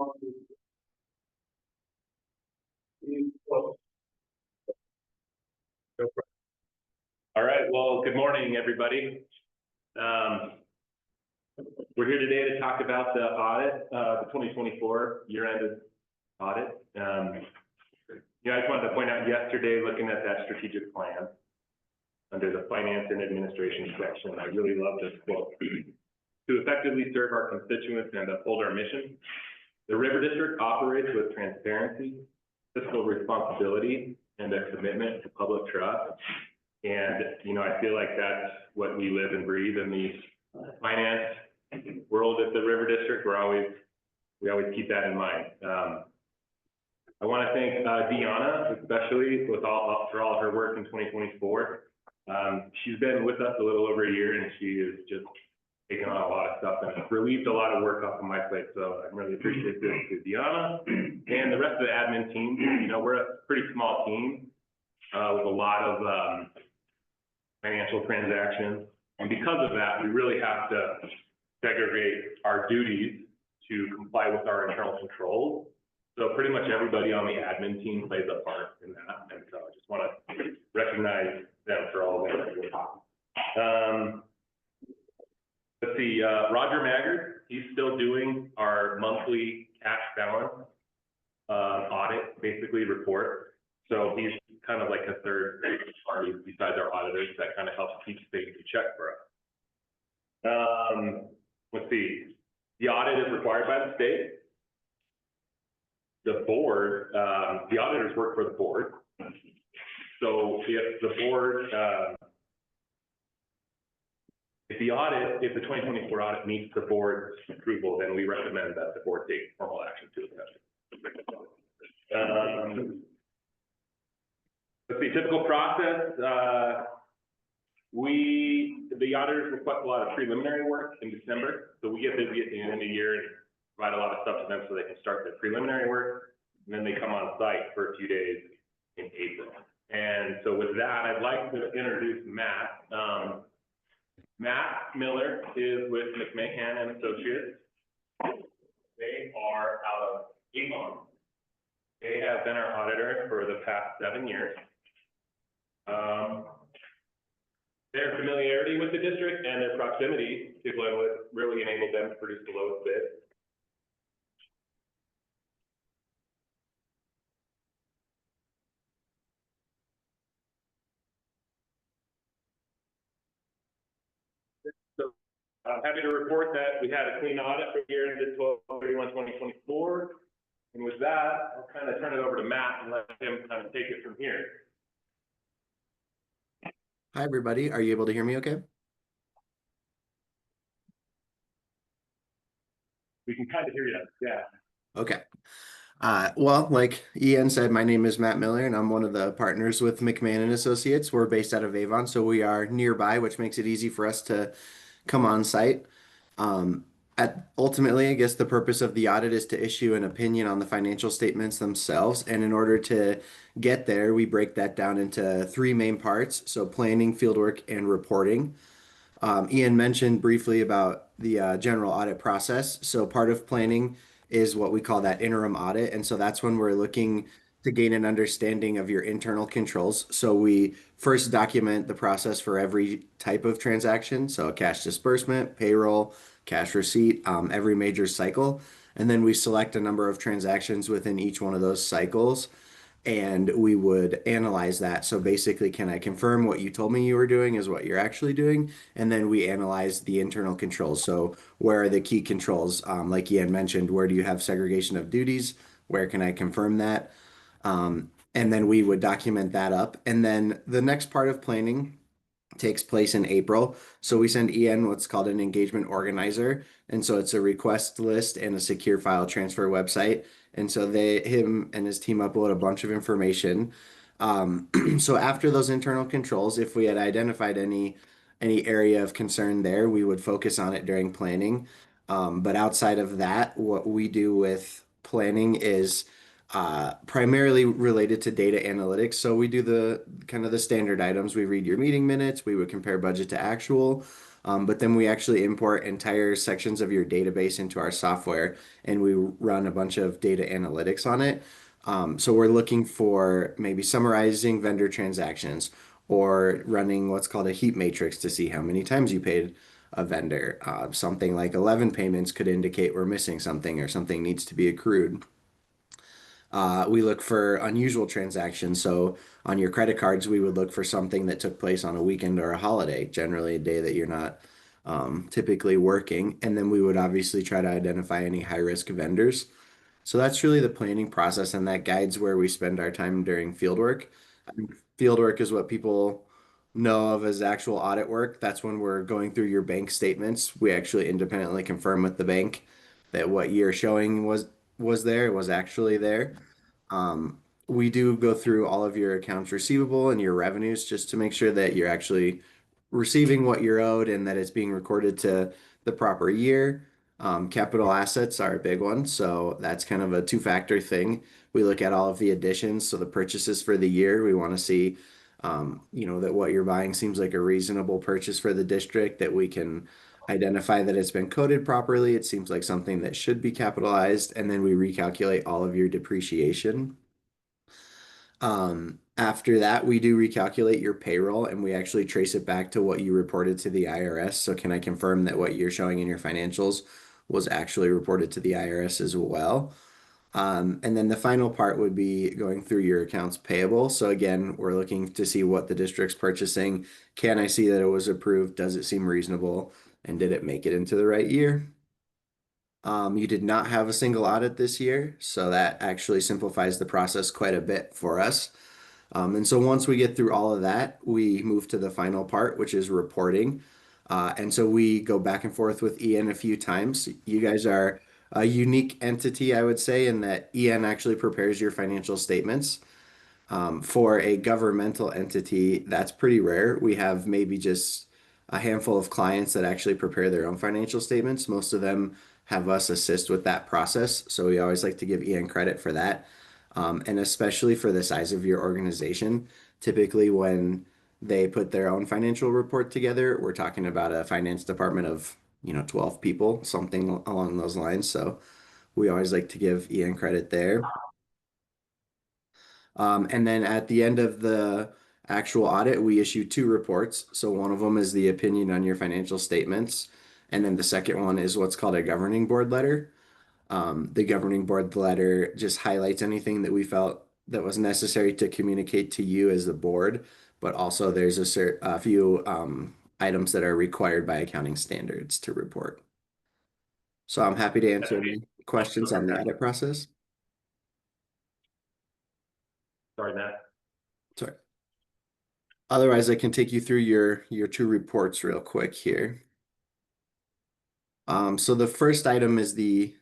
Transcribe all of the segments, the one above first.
All right, well, good morning, everybody. Um, we're here today to talk about the audit, the 2024 year-end audit. I just wanted to point out yesterday, looking at that strategic plan under the finance and administration section, I really love this quote. To effectively serve our constituents and uphold our mission, the River District operates with transparency, fiscal responsibility, and a commitment to public trust. And, I feel like that's what we live and breathe in the finance world at the River District. We always keep that in mind. I want to thank Deanna, especially for all her work in 2024. She's been with us a little over a year, and she is just taken on a lot of stuff and relieved a lot of work off of my plate. So I really appreciate this to Deanna and the rest of the admin team. We're a pretty small team with a lot of financial transactions. And because of that, we really have to segregate our duties to comply with our internal controls. So pretty much everybody on the admin team plays a part in that. And so I just want to recognize them for all their work. Let's see, Roger Maggard, he's still doing our monthly cash balance audit, basically report. So he's kind of like a third party besides our auditors that kind of helps keep things in check for us. Let's see, the audit is required by the state. The board, the auditors work for the board. So if the board, if the 2024 audit meets the board's approval, then we recommend that the board take formal action to accept. Let's see, typical process. The auditors request a lot of preliminary work in December. So we get busy at the end of the year and provide a lot of stuff to them so they can start their preliminary work. And then they come on site for a few days in April. And so with that, I'd like to introduce Matt. Matt Miller is with McMahon and Associates. They are out of Avon. They have been our auditor for the past 7 years. Their familiarity with the district and their proximity to Glenwood really enabled them to produce the lowest bid. So I'm happy to report that we had a clean audit for year ended 12/31/2024. And with that, I'll kind of turn it over to Matt and let him kind of take it from here. Hi, everybody. Are you able to hear me okay? We can kind of hear you, yeah. Okay. Well, like Ian said, my name is Matt Miller, and I'm one of the partners with McMahon and Associates. We're based out of Avon, so we are nearby, which makes it easy for us to come on site. Ultimately, I guess the purpose of the audit is to issue an opinion on the financial statements themselves. And in order to get there, we break that down into 3 main parts. So planning, fieldwork, and reporting. Ian mentioned briefly about the general audit process. So part of planning is what we call that interim audit. And so that's when we're looking to gain an understanding of your internal controls. So we first document the process for every type of transaction. So cash disbursement, payroll, cash receipt, every major cycle. And then we select a number of transactions within each one of those cycles, and we would analyze that. So basically, can I confirm what you told me you were doing is what you're actually doing? And then we analyze the internal controls. So where are the key controls? Like Ian mentioned, where do you have segregation of duties? Where can I confirm that? And then we would document that up. And then the next part of planning takes place in April. So we send Ian what's called an engagement organizer. And so it's a request list and a secure file transfer website. And so him and his team upload a bunch of information. So after those internal controls, if we had identified any area of concern there, we would focus on it during planning. But outside of that, what we do with planning is primarily related to data analytics. So we do the kind of the standard items. We read your meeting minutes, we would compare budget to actual, but then we actually import entire sections of your database into our software and we run a bunch of data analytics on it. So we're looking for maybe summarizing vendor transactions or running what's called a heat matrix to see how many times you paid a vendor. Something like 11 payments could indicate we're missing something or something needs to be accrued. We look for unusual transactions. So on your credit cards, we would look for something that took place on a weekend or a holiday, generally a day that you're not typically working. And then we would obviously try to identify any high risk vendors. So that's really the planning process, and that guides where we spend our time during field work. Field work is what people know of as actual audit work. That's when we're going through your bank statements. We actually independently confirm with the bank that what you're showing was there, was actually there. Um, we do go through all of your accounts receivable and your revenues just to make sure that you're actually receiving what you're owed and that it's being recorded to the proper year. Capital assets are a big one, so that's kind of a two-factor thing. We look at all of the additions, so the purchases for the year. We want to see, that what you're buying seems like a reasonable purchase for the district, that we can identify that it's been coded properly. It seems like something that should be capitalized, and then we recalculate all of your depreciation. After that, we do recalculate your payroll and we actually trace it back to what you reported to the IRS. So can I confirm that what you're showing in your financials was actually reported to the IRS as well? And then the final part would be going through your accounts payable. So again, we're looking to see what the district's purchasing. Can I see that it was approved? Does it seem reasonable? And did it make it into the right year? You did not have a single audit this year, so that actually simplifies the process quite a bit for us. And so once we get through all of that, we move to the final part, which is reporting. And so we go back and forth with Ian a few times. You guys are a unique entity, I would say, in that Ian actually prepares your financial statements. For a governmental entity, that's pretty rare. We have maybe just a handful of clients that actually prepare their own financial statements. Most of them have us assist with that process. So we always like to give Ian credit for that. And especially for the size of your organization, typically when they put their own financial report together, we're talking about a finance department of, 12 people, something along those lines. So we always like to give Ian credit there. And then at the end of the actual audit, we issue two reports. So one of them is the opinion on your financial statements. And then the second one is what's called a governing board letter. The governing board letter just highlights anything that we felt that was necessary to communicate to you as the board, but also there's a few items that are required by accounting standards to report. So I'm happy to answer any questions on the audit process. Sorry, Matt. Sorry. Otherwise, I can take you through your two reports real quick here. So the first item is the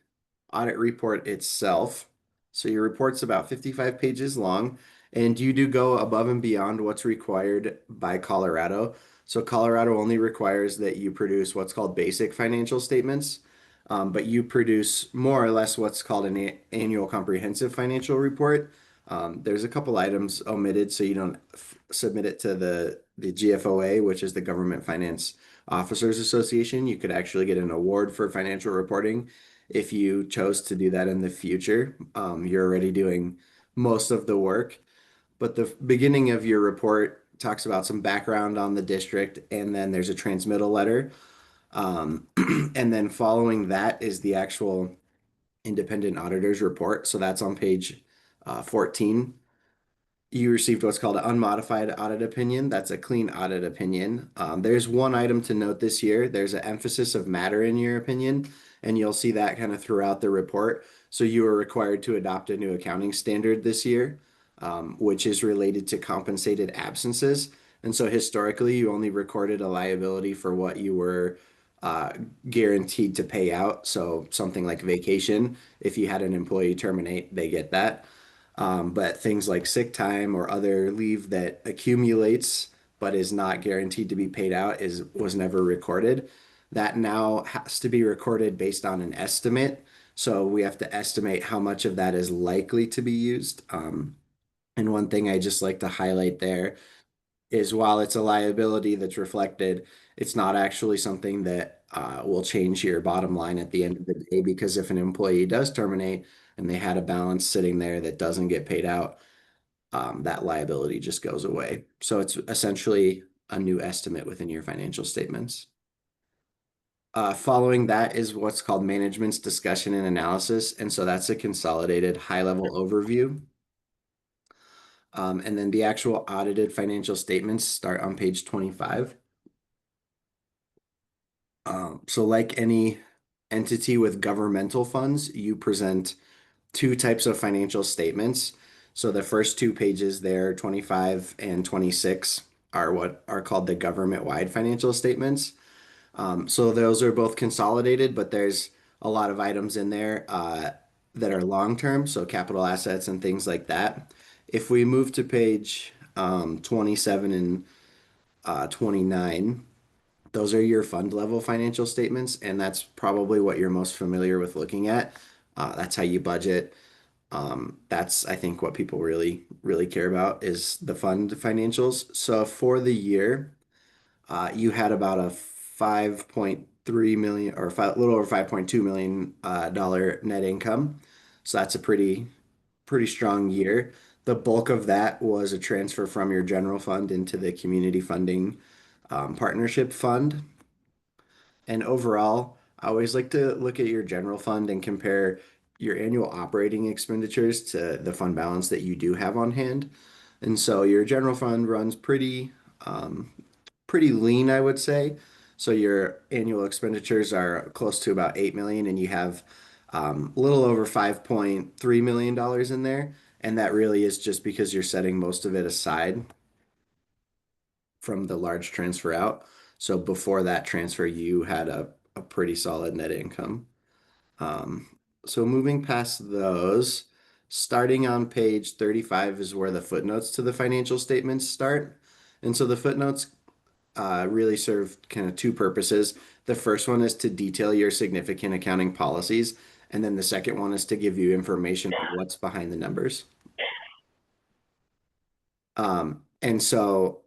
audit report itself. So your report's about 55 pages long, and you do go above and beyond what's required by Colorado. So Colorado only requires that you produce what's called basic financial statements, but you produce more or less what's called an annual comprehensive financial report. There's a couple items omitted, so you don't submit it to the GFOA, which is the Government Finance Officers Association. You could actually get an award for financial reporting if you chose to do that in the future. You're already doing most of the work, but the beginning of your report talks about some background on the district, and then there's a transmittal letter. And then following that is the actual independent auditor's report. So that's on page 14. You received what's called an unmodified audit opinion. That's a clean audit opinion. There's one item to note this year. There's an emphasis of matter in your opinion, and you'll see that kind of throughout the report. So you are required to adopt a new accounting standard this year, which is related to compensated absences. And so historically, you only recorded a liability for what you were guaranteed to pay out. So something like vacation, if you had an employee terminate, they get that. But things like sick time or other leave that accumulates but is not guaranteed to be paid out was never recorded. That now has to be recorded based on an estimate. So we have to estimate how much of that is likely to be used. And one thing I just like to highlight there is while it's a liability that's reflected, it's not actually something that will change your bottom line at the end of the day, because if an employee does terminate and they had a balance sitting there that doesn't get paid out, that liability just goes away. So it's essentially a new estimate within your financial statements. Following that is what's called management's discussion and analysis. And so that's a consolidated high-level overview. And then the actual audited financial statements start on page 25. So like any entity with governmental funds, you present two types of financial statements. So the first two pages there, 25 and 26, are what are called the government-wide financial statements. So those are both consolidated, but there's a lot of items in there that are long-term, so capital assets and things like that. If we move to page 27 and 29, those are your fund level financial statements, and that's probably what you're most familiar with looking at. That's how you budget. That's, I think, what people really care about is the fund financials. So for the year, you had about a 5.3 million or a little over 5.2 million dollar net income. So that's a pretty strong year. The bulk of that was a transfer from your general fund into the community funding partnership fund. And overall, I always like to look at your general fund and compare your annual operating expenditures to the fund balance that you do have on hand. And so your general fund runs pretty lean, I would say. So your annual expenditures are close to about 8 million, and you have a little over $5.3 million in there. And that really is just because you're setting most of it aside from the large transfer out. So before that transfer, you had a pretty solid net income. Um, so moving past those, starting on page 35 is where the footnotes to the financial statements start. And so the footnotes really serve kind of two purposes. The first one is to detail your significant accounting policies, and then the second one is to give you information on what's behind the numbers. And so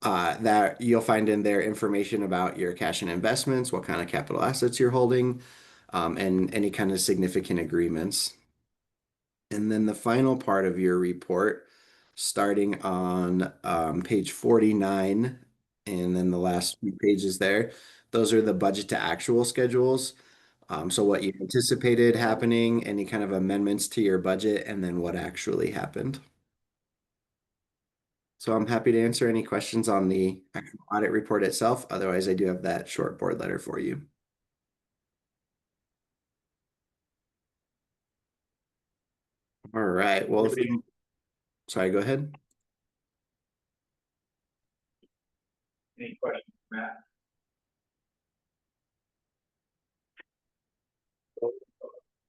that you'll find in there information about your cash and investments, what kind of capital assets you're holding, and any kind of significant agreements. And then the final part of your report, starting on page 49, and then the last few pages there, those are the budget to actual schedules. So what you anticipated happening, any kind of amendments to your budget, and then what actually happened. So I'm happy to answer any questions on the actual audit report itself. Otherwise, I do have that short board letter for you. All right. Well, sorry, go ahead. Any questions, Matt?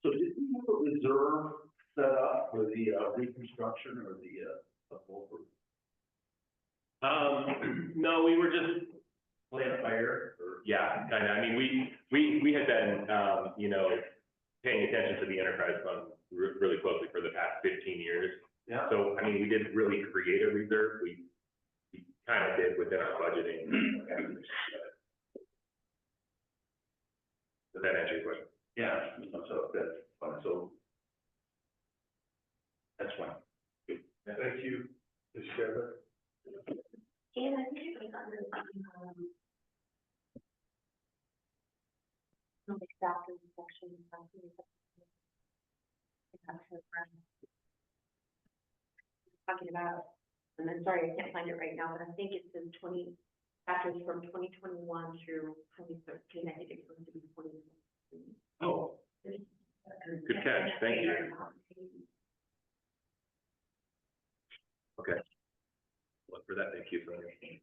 So did you have a reserve set up for the reconstruction or the full? No, we were just, Plan fire or? yeah, kind of, I mean, we had been, paying attention to the enterprise fund really closely for the past 15 years. Yeah. So, I mean, we didn't really create a reserve, we kind of did within our budgeting. Does that answer your question? Yeah, so that's fine, so. That's fine. Good. Thank you, Mr. Chairman. And I think it was under the chapter section. Talking about, and I'm sorry, I can't find it right now, but I think it's in 20 chapters from 2021 through 2013. I think it's going to be 2023. Oh, good catch, thank you. Okay. Look for that, thank you for understanding.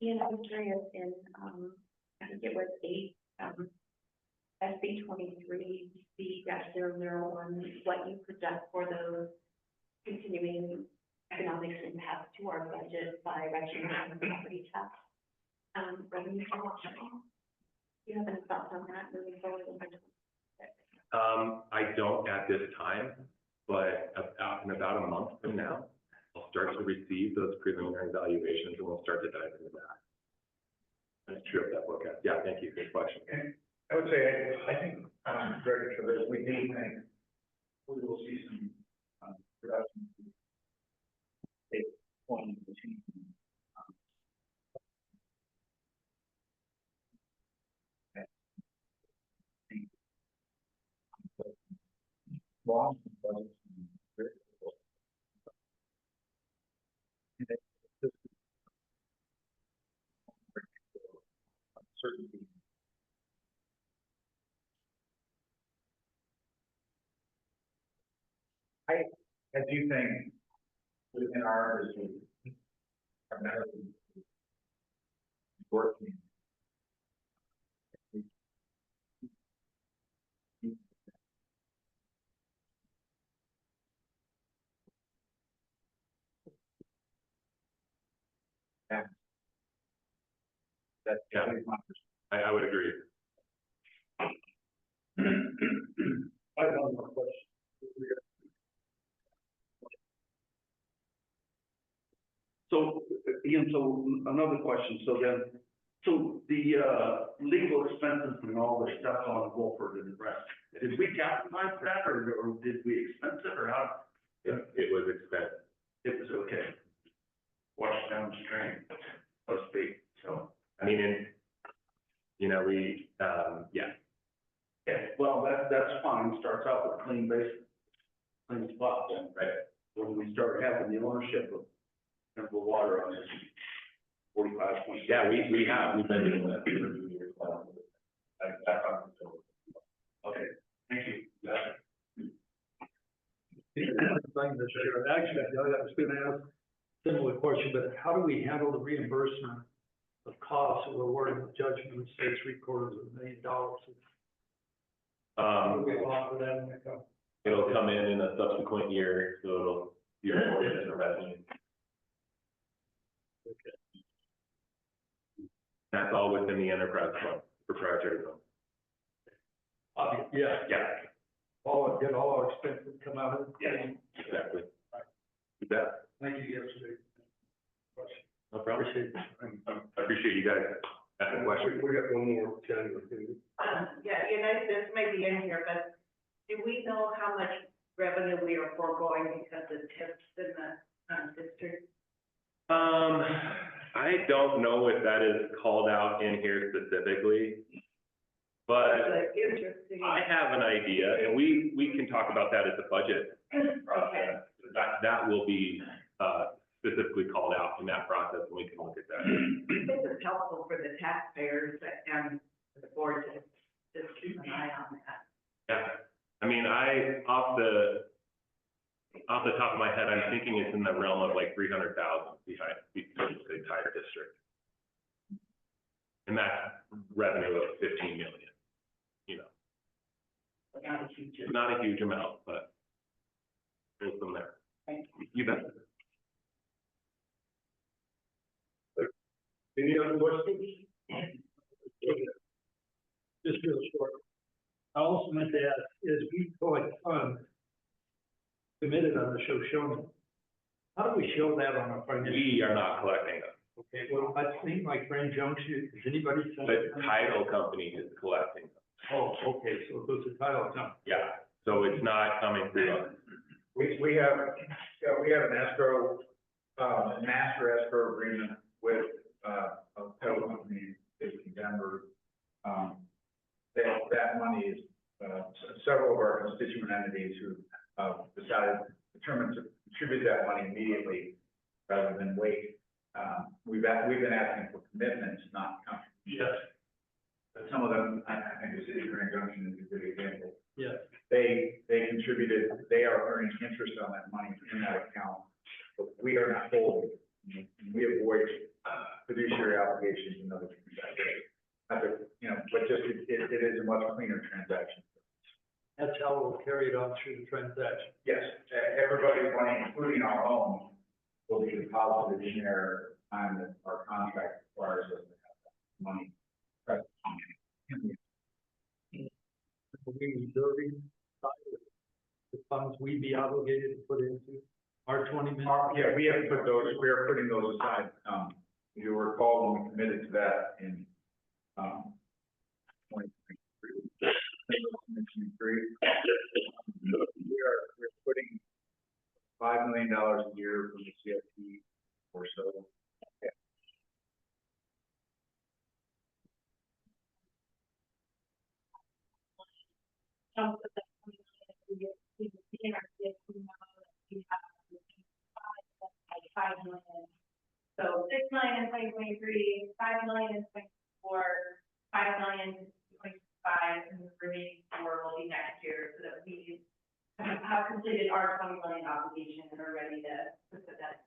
Ian, I was curious in, I think it was SB 23C-001, what you project for those continuing economic impacts to our budget by recognizing property tax. revenue from auction. Do you have any thoughts on that moving forward in budget? I don't at this time, but in about a month from now, I'll start to receive those preliminary valuations and we'll start to dive into that. That's true, that forecast. Yeah, thank you. Good question. I would say, I think, Director Chavez, we do think we will see some, production. Take point between. Long. Certainty. I do think within our industry, our medical working. Yeah. That's Yeah. I would agree. I have one more question. So, Ian, so another question, so the legal expenses and all the stuff on Wolford and the rest, did we capitalize that, or did we expense it, or how? It was expensive. It was okay. Washed downstream, so to speak, so. I mean, we, yeah. Yeah, well, that's fine, starts out with clean base, clean spot, then, right? When we start having the ownership of Central Water on this 45 point. Yeah, we've been doing that for a few years now. Okay, thank you. Actually, I was gonna ask a similar question, but how do we handle the reimbursement of costs of awarding the judgment of say $750,000? How do we allow for that in the company? It'll come in a subsequent year, so it'll be reported as a revenue. That's all within the enterprise fund, proprietary fund. Yeah, Yeah, all our expenses come out of. yeah, exactly. You bet. Thank you, yesterday. No problem. Appreciate it. I appreciate you guys asking questions. We got one more, January. Yeah, this may be in here, but do we know how much revenue we are foregoing because of tips in the district? I don't know if that is called out in here specifically, but That's interesting. I have an idea, and we can talk about that at the budget Okay. process. That will be, specifically called out in that process, and we can look at that. This is helpful for the taxpayers and the board to just keep an eye on that. Yeah, I mean, off the top of my head, I'm thinking it's in the realm of like 300,000 behind the entire district. And that's revenue of 15 million, But not a huge. It's not a huge amount, but there's some there. Thank You bet. Any other questions? Just real short. I also meant to ask, is we collect funds committed on the Shoshone, how do we show that on our financial? We are not collecting them. Okay, well, I think my friend Junction, is anybody? The title company is collecting them. Oh, okay, so it goes to title company. Yeah, so it's not coming through us. We have an escrow, master escrow agreement with, a title company based in Denver. That money is, several of our constituent entities who, determined to contribute that money immediately rather than wait. We've been asking for commitments, not contributions. Yes. But some of them, I think the city of Grand Junction is a good example. Yes. They contributed, they are earning interest on that money in that account, but we are not holding. We avoid fiduciary obligations and other things like that. But just, it is a much cleaner transaction. That's how we'll carry it on through the transaction. Yes, everybody's money, including our own, will be deposited in there time that our contract requires us to have money. Are we reserving the funds we be obligated to put into our 20 million? Yeah, we have put those, we are putting those aside. You recall when we committed to that in, 2023. We're putting $5 million a year from the CFP or so. $5 million. So $6 million in 2023, $5 million in 2024, $5 million in 2025, and the remaining $4 million will be next year, so that we have completed our $20 million obligation and are ready to put that.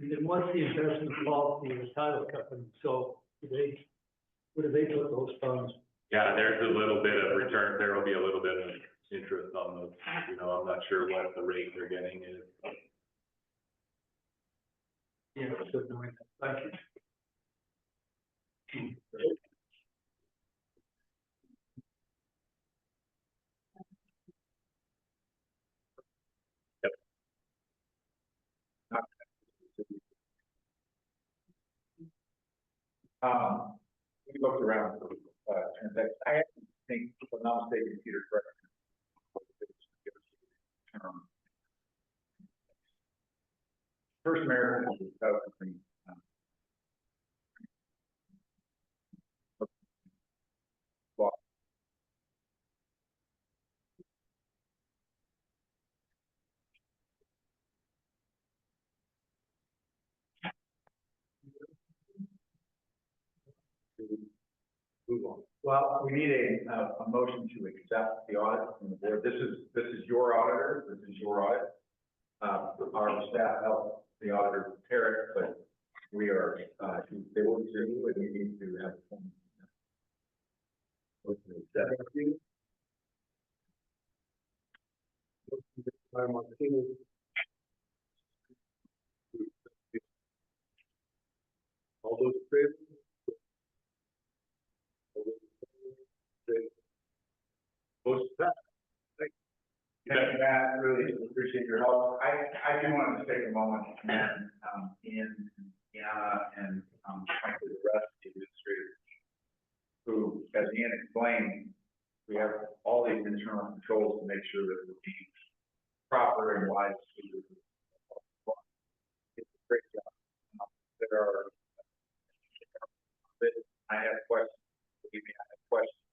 And then what's the investment policy of the title company? So where do they put those funds? Yeah, there's a little bit of return, there will be a little bit of interest on those, you know, I'm not sure what the rate they're getting is. Yeah, good knowing that. Thank you. We looked around for, transactions. I actually think, if I'm not mistaken, Peter, correct me, First American is out of the, well, we need a motion to accept the audit from the board. This is your auditor, this is your audit. Our staff helped the auditor prepare it, but we are, they will be review and we need to have. All those in favor? Motion passed. Thank you, Matt. Really appreciate your help. I do want to take a moment to commend, Ian, Deanna, and, frankly, the rest of the administrators who, as Ian explained, we have all these internal controls to make sure that we're being proper and wise. It's a great job. I have questions. Believe me, I have questions.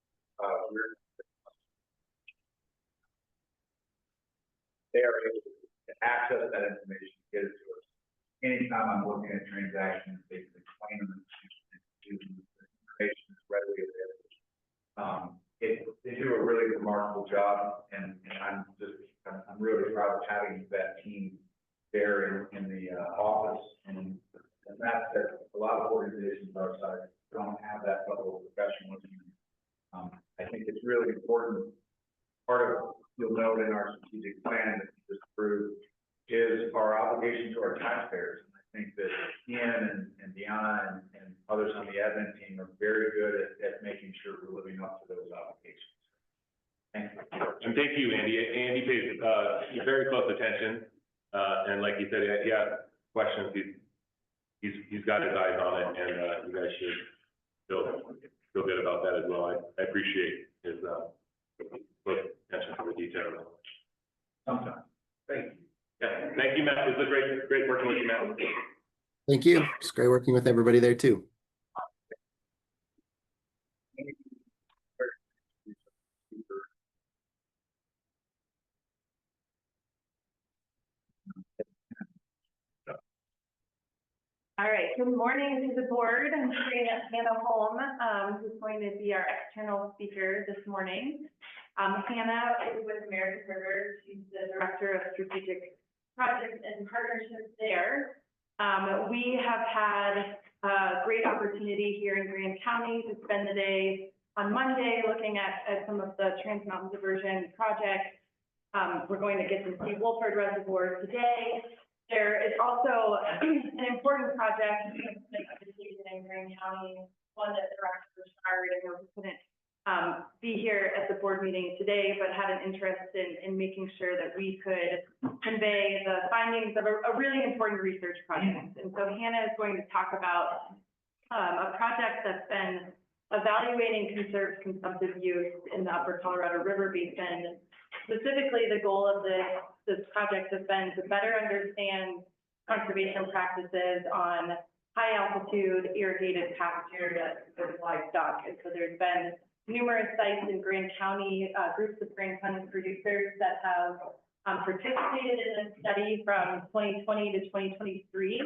They are able to access that information, get it to us. Anytime I'm looking at transactions, they can explain them and the information is readily available. They do a really remarkable job, and I'm really proud of having that team there in the office. And that's that a lot of organizations our size don't have that level of professionalism. I think it's really important. Part of, you'll note in our strategic plan that we just approved, is our obligation to our taxpayers. And I think that Ian and Deanna and others on the admin team are very good at making sure we're living up to those obligations. Thank you. And thank you, Andy. Andy pays, very close attention. And like you said, yeah, questions, he's got his eyes on it, and, you guys should feel good about that as well. I appreciate his, close attention to the detail. Sometimes. Thank you. Yeah, thank you, Matt. It was a great working with you, Matt. Thank you. It's great working with everybody there too. All right, good morning to the board. I'm bringing up Hannah Holm, who's going to be our external speaker this morning. Hannah is with American River. She's the Director of Strategic Projects and Partnerships there. We have had a great opportunity here in Graham County to spend the day on Monday looking at some of the Trans Mountain Diversion projects. We're going to get to see Wolford Reservoir today. There is also an important project in Graham County one that Director Bouchard, I know he couldn't be here at the board meeting today, but had an interest in making sure that we could convey the findings of a really important research project. And so Hannah is going to talk about a project that's been evaluating conserved consumptive use in the Upper Colorado River Basin. Specifically, the goal of this project has been to better understand conservation practices on high altitude irrigated pasture that supports livestock. And so there's been numerous sites in Grand County, groups of Grand County producers that have participated in this study from 2020 to 2023.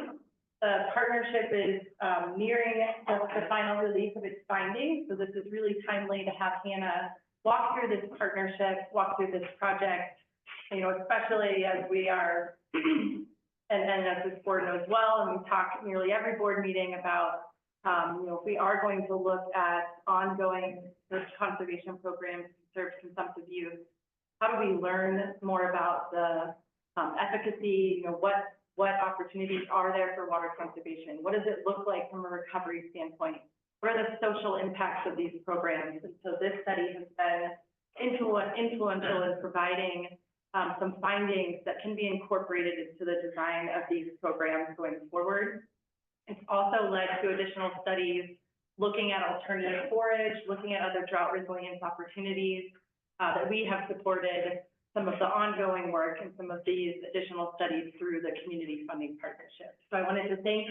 The partnership is nearing the final release of its findings, so this is really timely to have Hannah walk through this partnership, walk through this project, you know, especially as we are, and as this board knows well, and we talk nearly every board meeting about, you know, if we are going to look at ongoing conservation programs, conserved consumptive use, how do we learn more about the efficacy, you know, what opportunities are there for water conservation? What does it look like from a recovery standpoint? What are the social impacts of these programs? And so this study has been influential in providing some findings that can be incorporated into the design of these programs going forward. It's also led to additional studies looking at alternative forage, looking at other drought resilience opportunities that we have supported some of the ongoing work and some of these additional studies through the community funding partnership. So I wanted to thank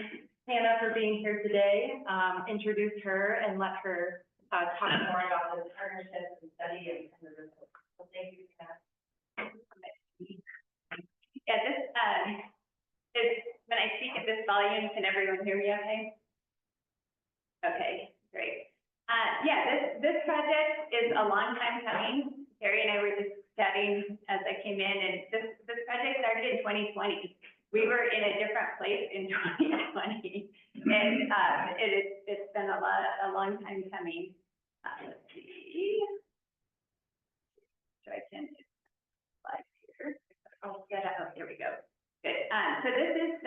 Hannah for being here today, introduce her and let her talk more about this partnership and study and the results. So thank you, Hannah. Yeah, this is, when I speak at this volume, can everyone hear me okay? Okay, great. Yeah, this project is a long time coming. Terry and I were just chatting as I came in, and this project started in 2020. We were in a different place in 2020, and it's been a long time coming. Let's see. So I can slide here. Oh, there we go. Good. So this is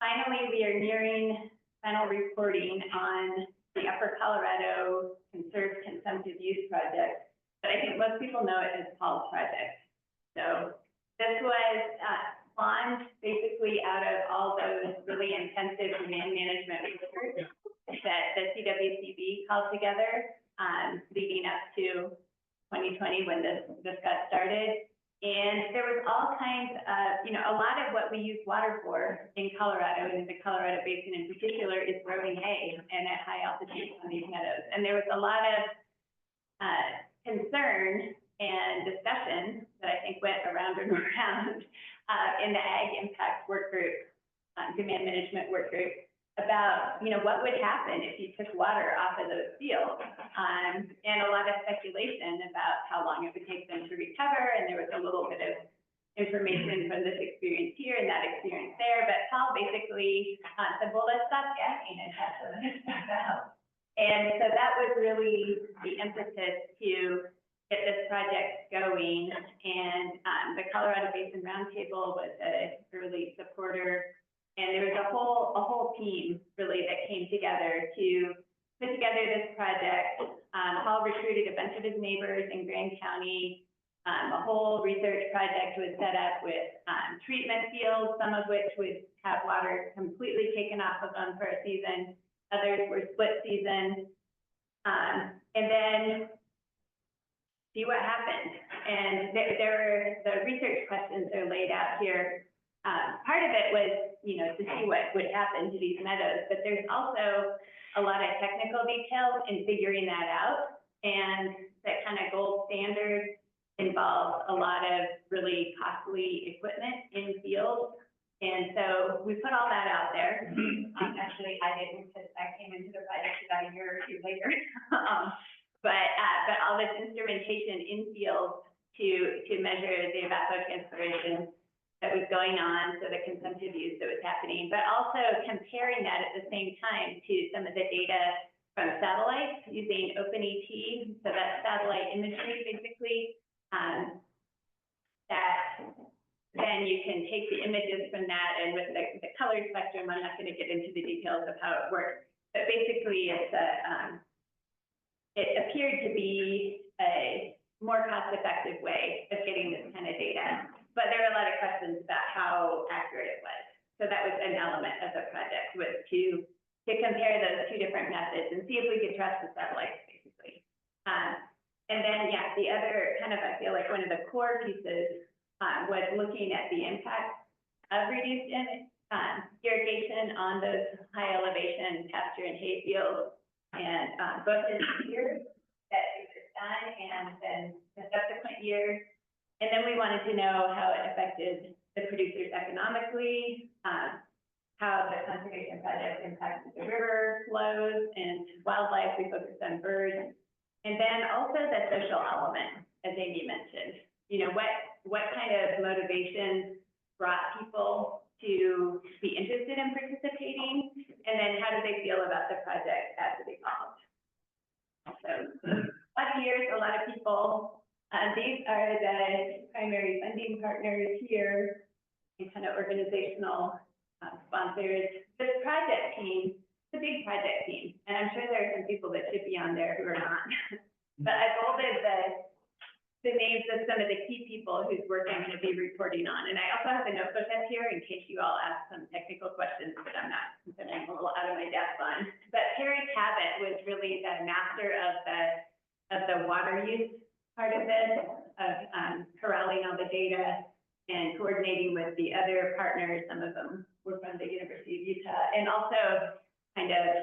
finally we are nearing final reporting on the Upper Colorado Conserved Consumptive Use Project, but I think most people know it as Paul's project. So this was spawned basically out of all those really intensive demand management research that the CWCB called together leading up to 2020 when this got started. And there was all kinds of, you know, a lot of what we use water for in Colorado and in the Colorado Basin in particular is growing hay and at high altitude on these meadows. And there was a lot of concern and discussion that I think went around and around in the Ag Impact Work Group, demand management work group, about, you know, what would happen if you took water off of those fields, and a lot of speculation about how long it would take them to recover, and there was a little bit of information from this experience here and that experience there, but Paul basically said, well, let's stop guessing and test this stuff out. And so that was really the impetus to get this project going, and the Colorado Basin Roundtable was an early supporter. And there was a whole team really that came together to put together this project. Paul recruited a bunch of his neighbors in Grand County. A whole research project was set up with treatment fields, some of which would have water completely taken off of them for a season. Others were split season. And then see what happened. And there were the research questions are laid out here. Part of it was, you know, to see what would happen to these meadows, but there's also a lot of technical details in figuring that out. And that kind of gold standard involves a lot of really costly equipment in fields. And so we put all that out there. Actually, I didn't, because I came into the project about a year or two later. But all this instrumentation in fields to measure the evapotranspiration that was going on, so the consumptive use that was happening, but also comparing that at the same time to some of the data from satellites using OpenET, so that satellite imagery basically, that then you can take the images from that, and with the color spectrum, I'm not going to get into the details of how it works, But basically, it appeared to be a more cost-effective way of getting this kind of data. But there were a lot of questions about how accurate it was. So that was an element of the project, was to compare those two different methods and see if we could trust the satellites, basically. And then, yeah, the other kind of, I feel like one of the core pieces was looking at the impact of reduced irrigation on those high elevation pasture and hay fields, and both in the years that it was done and then the subsequent years. And then we wanted to know how it affected the producers economically, how the conservation project impacted the river flows and wildlife. We focused on birds. And then also the social element, as Amy mentioned. You know, what kind of motivation brought people to be interested in participating? And then how do they feel about the project as it evolved? So, a lot of years, a lot of people. These are the primary funding partners here, and kind of organizational sponsors. This project team, it's a big project team, and I'm sure there are some people that should be on there who are not. But I bolded the names of some of the key people whose work I'm going to be reporting on. And I also have a notebook up here in case you all ask some technical questions that I'm a little out of my depth on. But Perry Cabot was really the master of the water use part of this, of corralling all the data and coordinating with the other partners. Some of them were from the University of Utah, and also kind of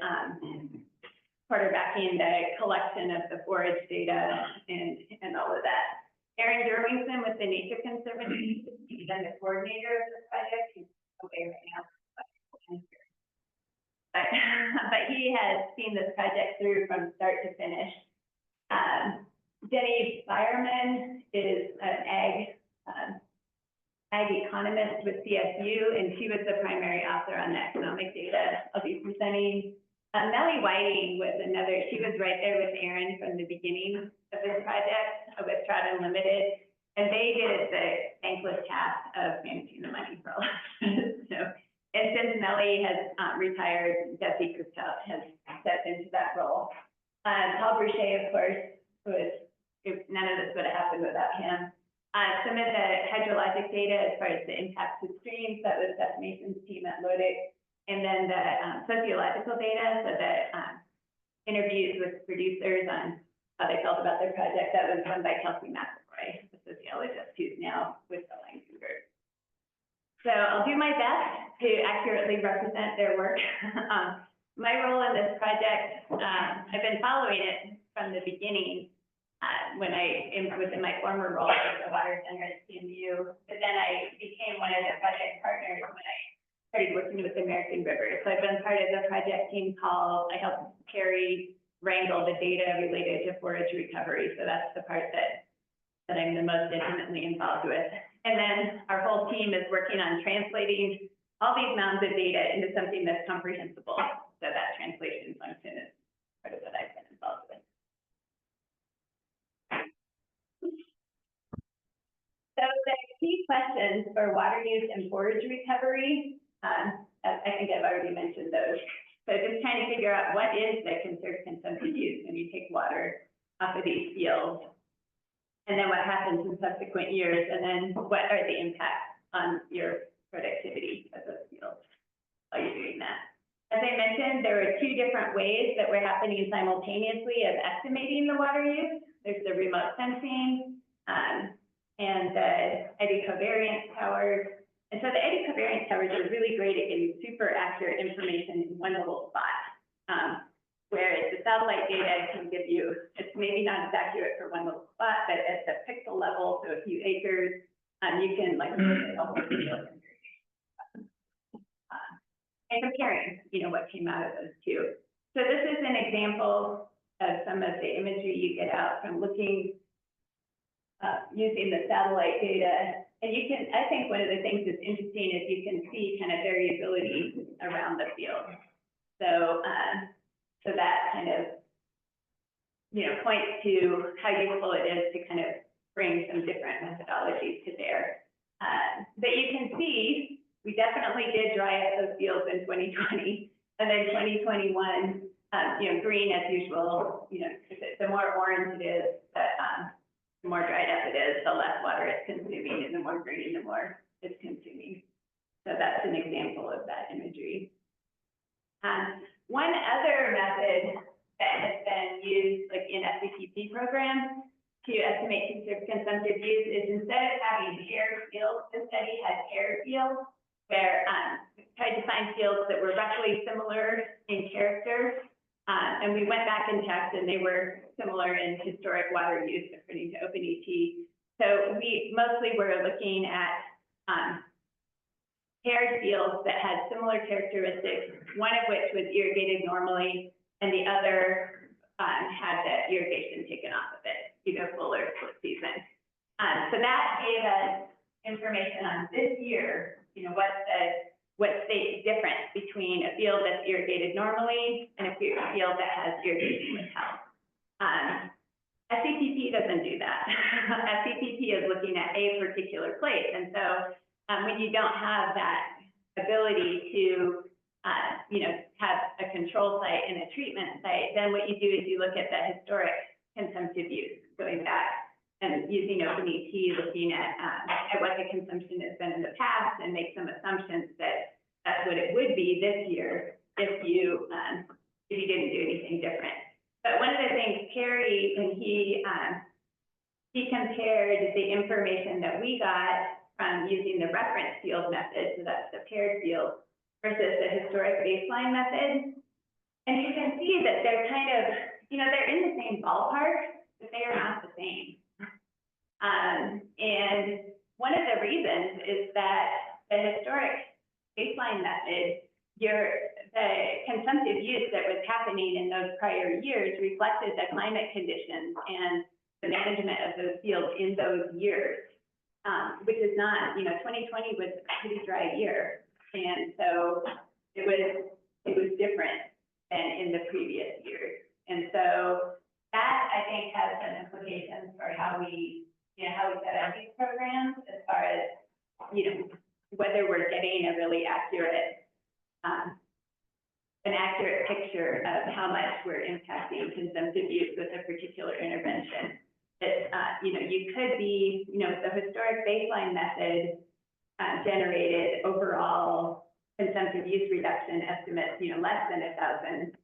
quarterbacking the collection of the forage data and all of that. Aaron Derwingson with the Nature Conservancy, he's been the coordinator of the project. He's away right now. But he has seen this project through from start to finish. Jenny Byerman is an ag economist with CSU, and she was the primary author on the economic data I'll be presenting. Melly Whiting was another, she was right there with Aaron from the beginning of this project with Trout Unlimited, and they did the thankless task of managing the money for all of us. So, and since Melly has retired, Jesse Christel has stepped into that role. Paul Boucher, of course, none of this would have happened without him. Some of the hydrologic data as far as the impact to streams, that was Beth Mason's team at LODIC. And then the sociological data, so the interviews with producers on how they felt about their project, that was done by Kelsey McElroy, the sociologist who's now with the Langston. So I'll do my best to accurately represent their work. My role in this project, I've been following it from the beginning when I was in my former role at the Water Center at CMU, but then I became one of the project partners when I started working with American River. So I've been part of the project team called, I helped Carrie wrangle the data related to forage recovery. So that's the part that I'm the most intimately involved with. And then our whole team is working on translating all these mounds of data into something that's comprehensible. So that translation function is part of what I've been involved with. So the key questions for water use and forage recovery, I think I've already mentioned those. So just trying to figure out what is the conserved consumptive use when you take water off of these fields, and then what happens in subsequent years, and then what are the impacts on your productivity of those fields while you're doing that. As I mentioned, there were two different ways that were happening simultaneously of estimating the water use. There's the remote sensing and the eddy covariance towers. And so the eddy covariance towers are really great at getting super accurate information in one little spot. Whereas the satellite data can give you, it's maybe not as accurate for one little spot, but at the pixel level, so a few acres, you can like look at the whole field and comparing, you know, what came out of those two. So this is an example of some of the imagery you get out from looking, using the satellite data. And you can, I think one of the things that's interesting is you can see kind of variability around the field. So, so that kind of, you know, points to how useful it is to kind of bring some different methodologies to bear. But you can see, we definitely did dry up those fields in 2020. And then 2021, green as usual, the more orange it is, the more dried up it is, the less water it's consuming, and the more green, the more it's consuming. So that's an example of that imagery. One other method that has been used, like in SCPP programs, to estimate consumptive use is instead of having paired fields, this study had paired fields where we tried to find fields that were roughly similar in character. And we went back and checked, and they were similar in historic water use according to OpenET. So we mostly were looking at paired fields that had similar characteristics, one of which was irrigated normally, and the other had the irrigation taken off of it, either full or split season. So that gave us information on this year, what's the difference between a field that's irrigated normally and a field that has irrigation withheld. SCPP doesn't do that. SCPP is looking at a particular place, and so when you don't have that ability to have a control site and a treatment site, then what you do is you look at the historic consumptive use, going back and using OpenET, looking at what the consumption has been in the past, and make some assumptions that that's what it would be this year if you didn't do anything different. But one of the things Kerry, when he compared the information that we got from using the reference field method, so that's the paired field, versus the historic baseline method. And you can see that they're kind of, they're in the same ballpark, but they are not the same. And one of the reasons is that the historic baseline method, the consumptive use that was happening in those prior years reflected the climate conditions and the management of those fields in those years, which is not, 2020 was a pretty dry year. And so it was different than in the previous years. And so that, I think, has some implications for how we set up these programs, as far as, whether we're getting a really accurate, an accurate picture of how much we're impacting consumptive use with a particular intervention. That, you could be, the historic baseline method generated overall consumptive use reduction estimates, less than 1,000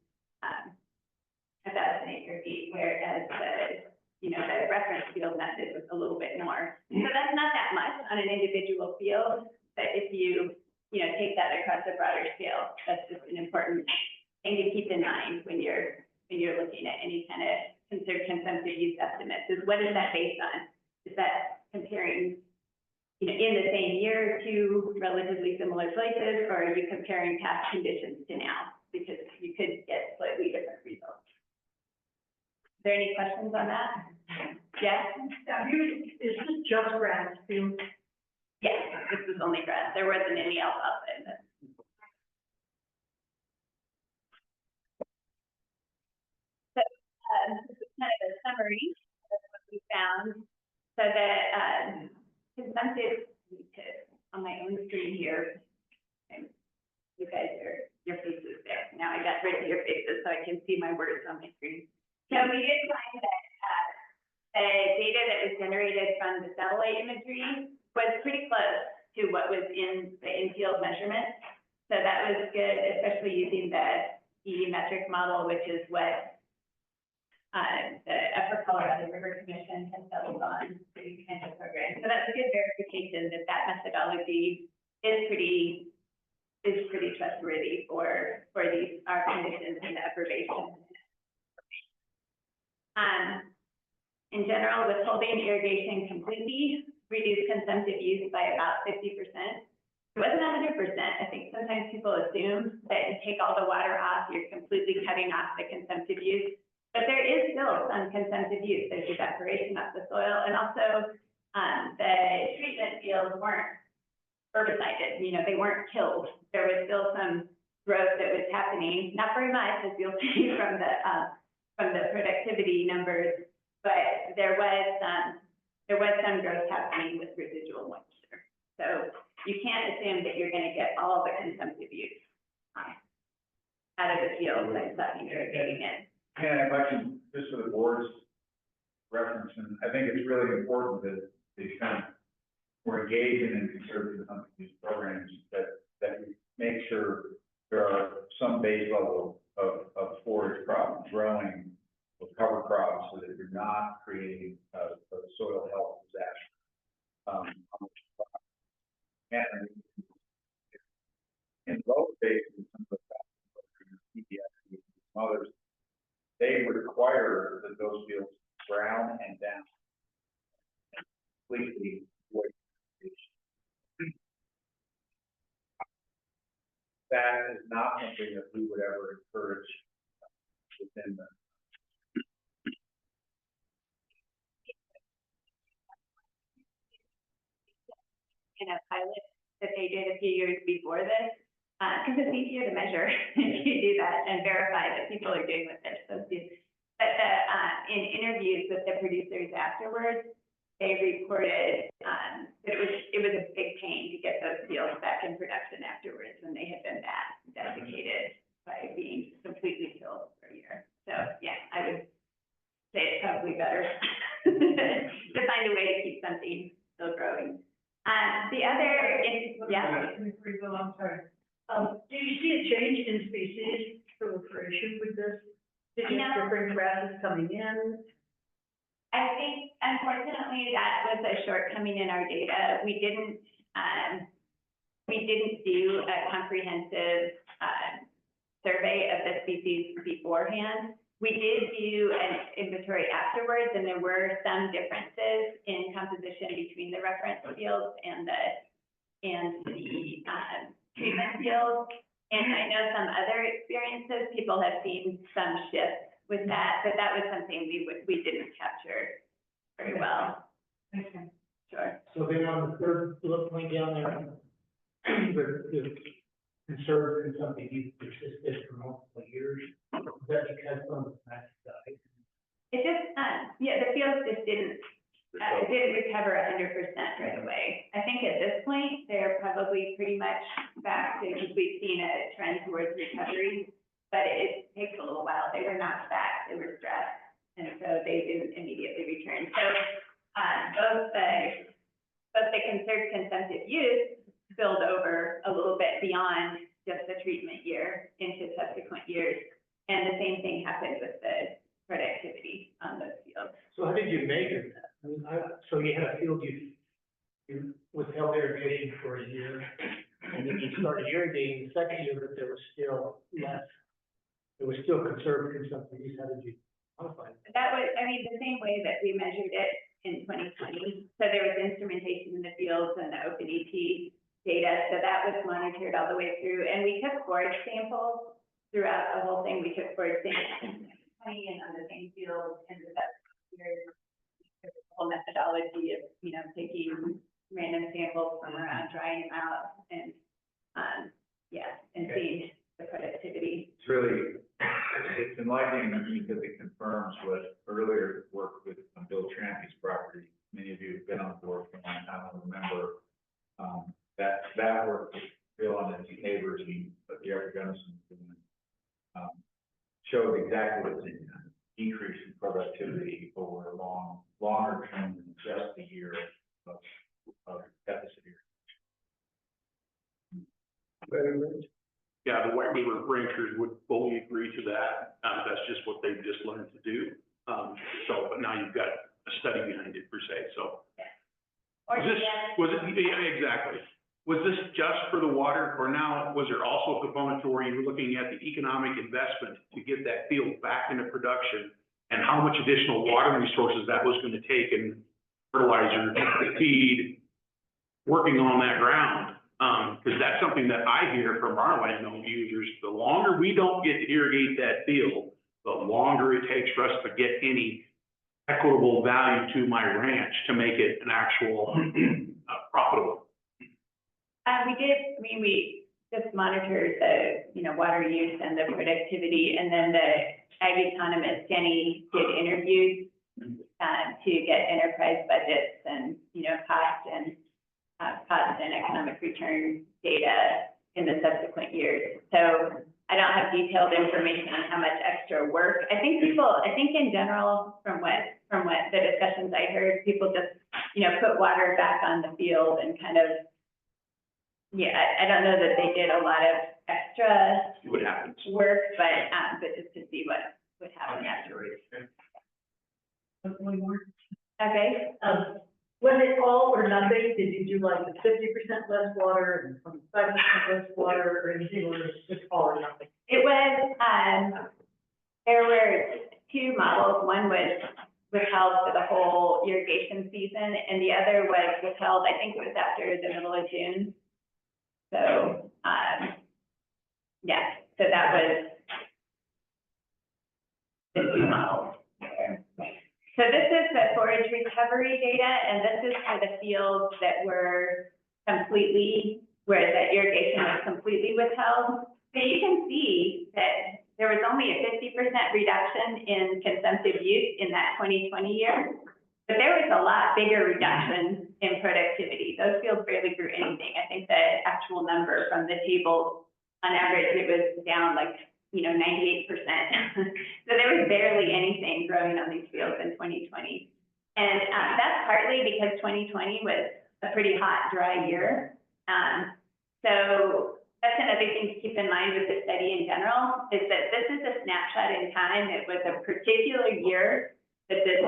acre feet, whereas the reference field method was a little bit more. So that's not that much on an individual field, but if you, take that across a broader scale, that's just an important thing to keep in mind when you're looking at any kind of consumptive use estimates, is what is that based on? Is that comparing, in the same year to relatively similar places, or are you comparing past conditions to now? Because you could get slightly different results. Is there any questions on that? Yes? Is this just grass too? Yes, this is only grass. There wasn't any alfalfa in this. So this is kind of a summary of what we found. So the consumptive, on my own screen here, and you guys are, your faces there. Now I got rid of your faces so I can see my words on my screen. So we did find that the data that was generated from the satellite imagery was pretty close to what was in the in-field measurement. So that was good, especially using the EE metric model, which is what the Upper Colorado River Commission has settled on for these kinds of programs. So that's a good verification that that methodology is pretty trustworthy for these our conditions in the upper basin. In general, withholding irrigation completely reduced consumptive use by about 50%. It wasn't 100%. I think sometimes people assume that you take all the water off, you're completely cutting off the consumptive use. But there is still some consumptive use. There's evaporation of the soil, and also the treatment fields weren't herbicided. They weren't killed. There was still some growth that was happening, not very much, as you'll see from the productivity numbers, but there was some growth happening with residual moisture. So you can't assume that you're going to get all the consumptive use. out of the field by stopping irrigating it. And if I can, just for the board's reference, and I think it's really important that the extent we're engaging in conservative hunting use programs, that we make sure there are some base level of forage crops growing with cover crops so that you're not creating a soil health disaster. And in both cases, some of the PPS, others, they require that those fields brown and down completely avoid irrigation. That is not something that we would ever encourage within the. In a pilot that they did a few years before this, because it's easier to measure if you do that and verify that people are doing what they're supposed to. But in interviews with the producers afterwards, they reported that it was a big pain to get those fields back in production afterwards when they had been that desiccated by being completely killed for a year. So yeah, I would say it's probably better to find a way to keep something still growing. The other, yeah. Before you go, I'm sorry. Do you see a change in species proliferation with this? Did you have different grasses coming in? I think, unfortunately, that was a shortcoming in our data. We didn't do a comprehensive survey of the species beforehand. We did do an inventory afterwards, and there were some differences in composition between the reference fields and the treatment fields. And I know some other experiences, people have seen some shifts with that, but that was something we didn't capture very well. Okay. Sure. So then on the third bullet point down there, the conserved consumptive use persisted for multiple years. Is that because some of the plants died? It just, the fields just didn't recover 100% right away. I think at this point, they're probably pretty much back to, because we've seen a trend towards recovery, but it takes a little while. They were knocked back, they were stressed, and so they didn't immediately return. So both the conserved consumptive use spilled over a little bit beyond just the treatment year into subsequent years. And the same thing happened with the productivity on those fields. So how did you measure that? I mean, so you had a field you withheld irrigation for a year, and then you started irrigating the second year, but there was still less. It was still conserved consumptive use. How did you quantify it? That was, I mean, the same way that we measured it in 2020. So there was instrumentation in the fields and the OpenET data. So that was monitored all the way through. And we took forage samples throughout the whole thing. We took forage samples in 2020 and on the same field in the years. The whole methodology of, taking random samples from around, drying them out, and seeing the productivity. It's enlightening because it confirms what earlier work with Bill Trampy's property. Many of you have been on board for a long time and remember that work with Bill and his neighbors and Gary Gunnison showed exactly what's in that. Decrease in productivity over a longer term than just a year of deficit irrigation. Yeah, the White River ranchers would fully agree to that. That's just what they've just learned to do. But now you've got a study behind it per se, so. Exactly. Was this just for the water, or now was there also a component to where you were looking at the economic investment to get that field back into production and how much additional water resources that was going to take and fertilizer, feed, working on that ground? Because that's something that I hear from our landowner users. The longer we don't get to irrigate that field, the longer it takes for us to get any equitable value to my ranch to make it an actual profitable. We just monitored the, water use and the productivity, and then the ag economist, Jenny, did interviews to get enterprise budgets and, cost and economic return data in the subsequent years. So I don't have detailed information on how much extra work. I think in general, from what the discussions I heard, people just, put water back on the field and kind of, I don't know that they did a lot of extra See what happens. work, but just to see what would happen afterwards. One more. Okay, Was it all or nothing? Did you do like 50% less water and 25% less water, or anything, or just all or nothing? it was, there were two models. One was withheld for the whole irrigation season, and the other was withheld, I think it was after the middle of June. So, so that was the two models there. So this is the forage recovery data, and this is for the fields that were completely, where the irrigation was completely withheld. So you can see that there was only a 50% reduction in consumptive use in that 2020 year, but there was a lot bigger reduction in productivity. Those fields barely grew anything. I think the actual number from the table, on average, it was down like, 98%. So there was barely anything growing on these fields in 2020. And that's partly because 2020 was a pretty hot, dry year. So that's another thing to keep in mind with the study in general, is that this is a snapshot in time. It was a particular year that this,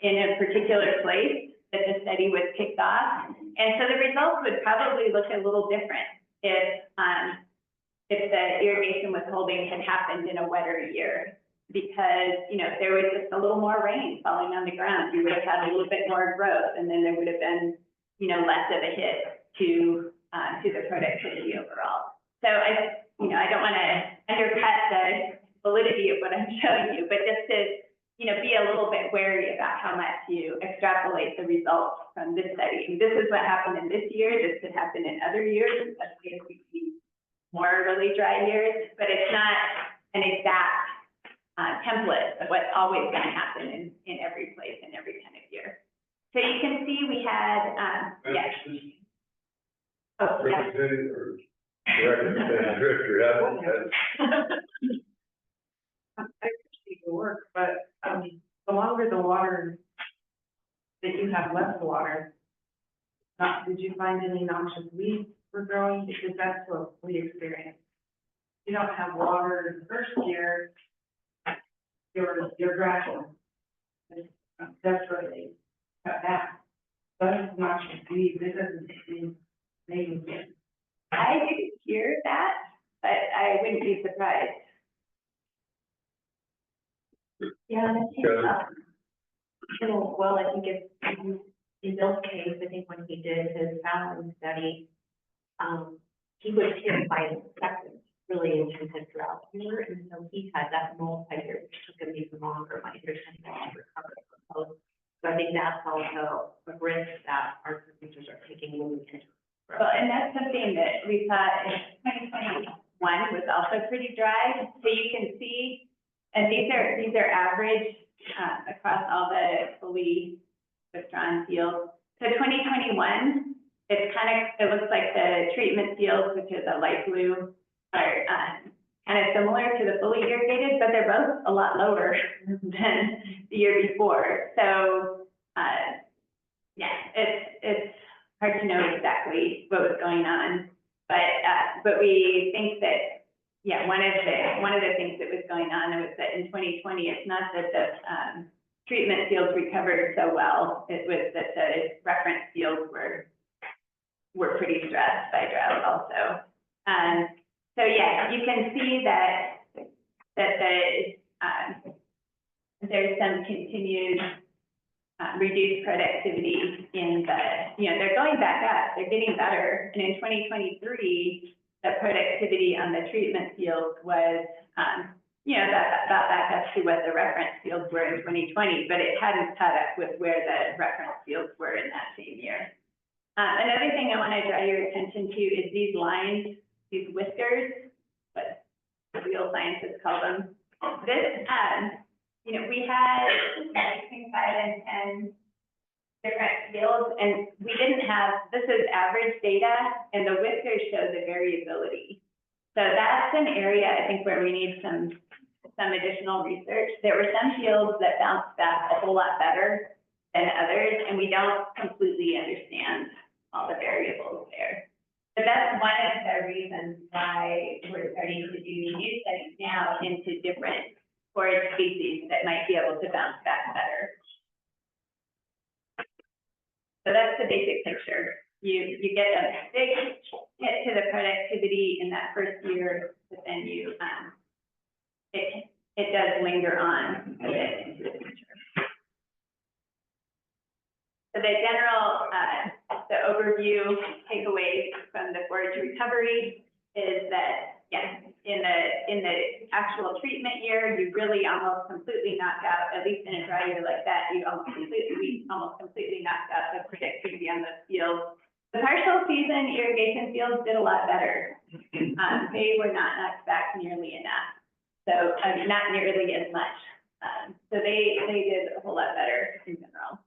in a particular place, that the study was kicked off. And so the results would probably look a little different if the irrigation withholding had happened in a wetter year, because, if there was just a little more rain falling on the ground, you would have had a little bit more growth, and then there would have been, less of a hit to the productivity overall. So I don't want to undercut the validity of what I'm showing you, but just to, be a little bit wary about how much you extrapolate the results from this study. And this is what happened in this year. This could happen in other years, especially if we see more really dry years, but it's not an exact template of what's always going to happen in every place in every kind of year. So you can see we had, yes. Oh, yeah. I appreciate the work, but, the longer the water, that you have less water, did you find any noxious weeds were growing? Because that's what we experienced. You don't have water in the first year, your grass is desperately cut back. But it's noxious weeds, it doesn't seem maybe. I didn't hear that, but I wouldn't be surprised. Yeah, and I think, I think in Bill's case, I think when he did his Fallon study, he was hit by insects really intensive throughout the year, and so he had that multi-year, which took him even longer, like years to recover from those. So I think that's also a risk that our producers are taking when we enter. Well, and that's something that we thought in 2021 was also pretty dry. So you can see, and these are average across all the fully withdrawn fields. So 2021, it looks like the treatment fields, which is a light blue, are kind of similar to the fully irrigated, but they're both a lot lower than the year before. So, it's hard to know exactly what was going on, but we think that, one of the things that was going on was that in 2020, it's not that the treatment fields recovered so well, it was that the reference fields were pretty stressed by drought also. So you can see that there's some continued reduced productivity in they're going back up, they're getting better. And in 2023, the productivity on the treatment fields was, about back up to what the reference fields were in 2020, but it hadn't caught up with where the reference fields were in that same year. Another thing I want to draw your attention to is these lines, these whiskers, what real scientists call them. This, we had between 5 and 10 different fields, and we didn't have, this is average data, and the whiskers show the variability. So that's an area, I think, where we need some additional research. There were some fields that bounced back a whole lot better than others, and we don't completely understand all the variables there. But that's one of the reasons why we're starting to do new studies now into different forage species that might be able to bounce back better. So that's the basic picture. You get a big hit to the productivity in that first year, but then it does linger on a bit into the future. So the general, the overview takeaways from the forage recovery is that, yes, in the actual treatment year, you really almost completely knock out, at least in a dry year like that, we almost completely knocked out the productivity on those fields. The partial season irrigation fields did a lot better. They were not knocked back nearly enough. So, I mean, not nearly as much. So they did a whole lot better in general.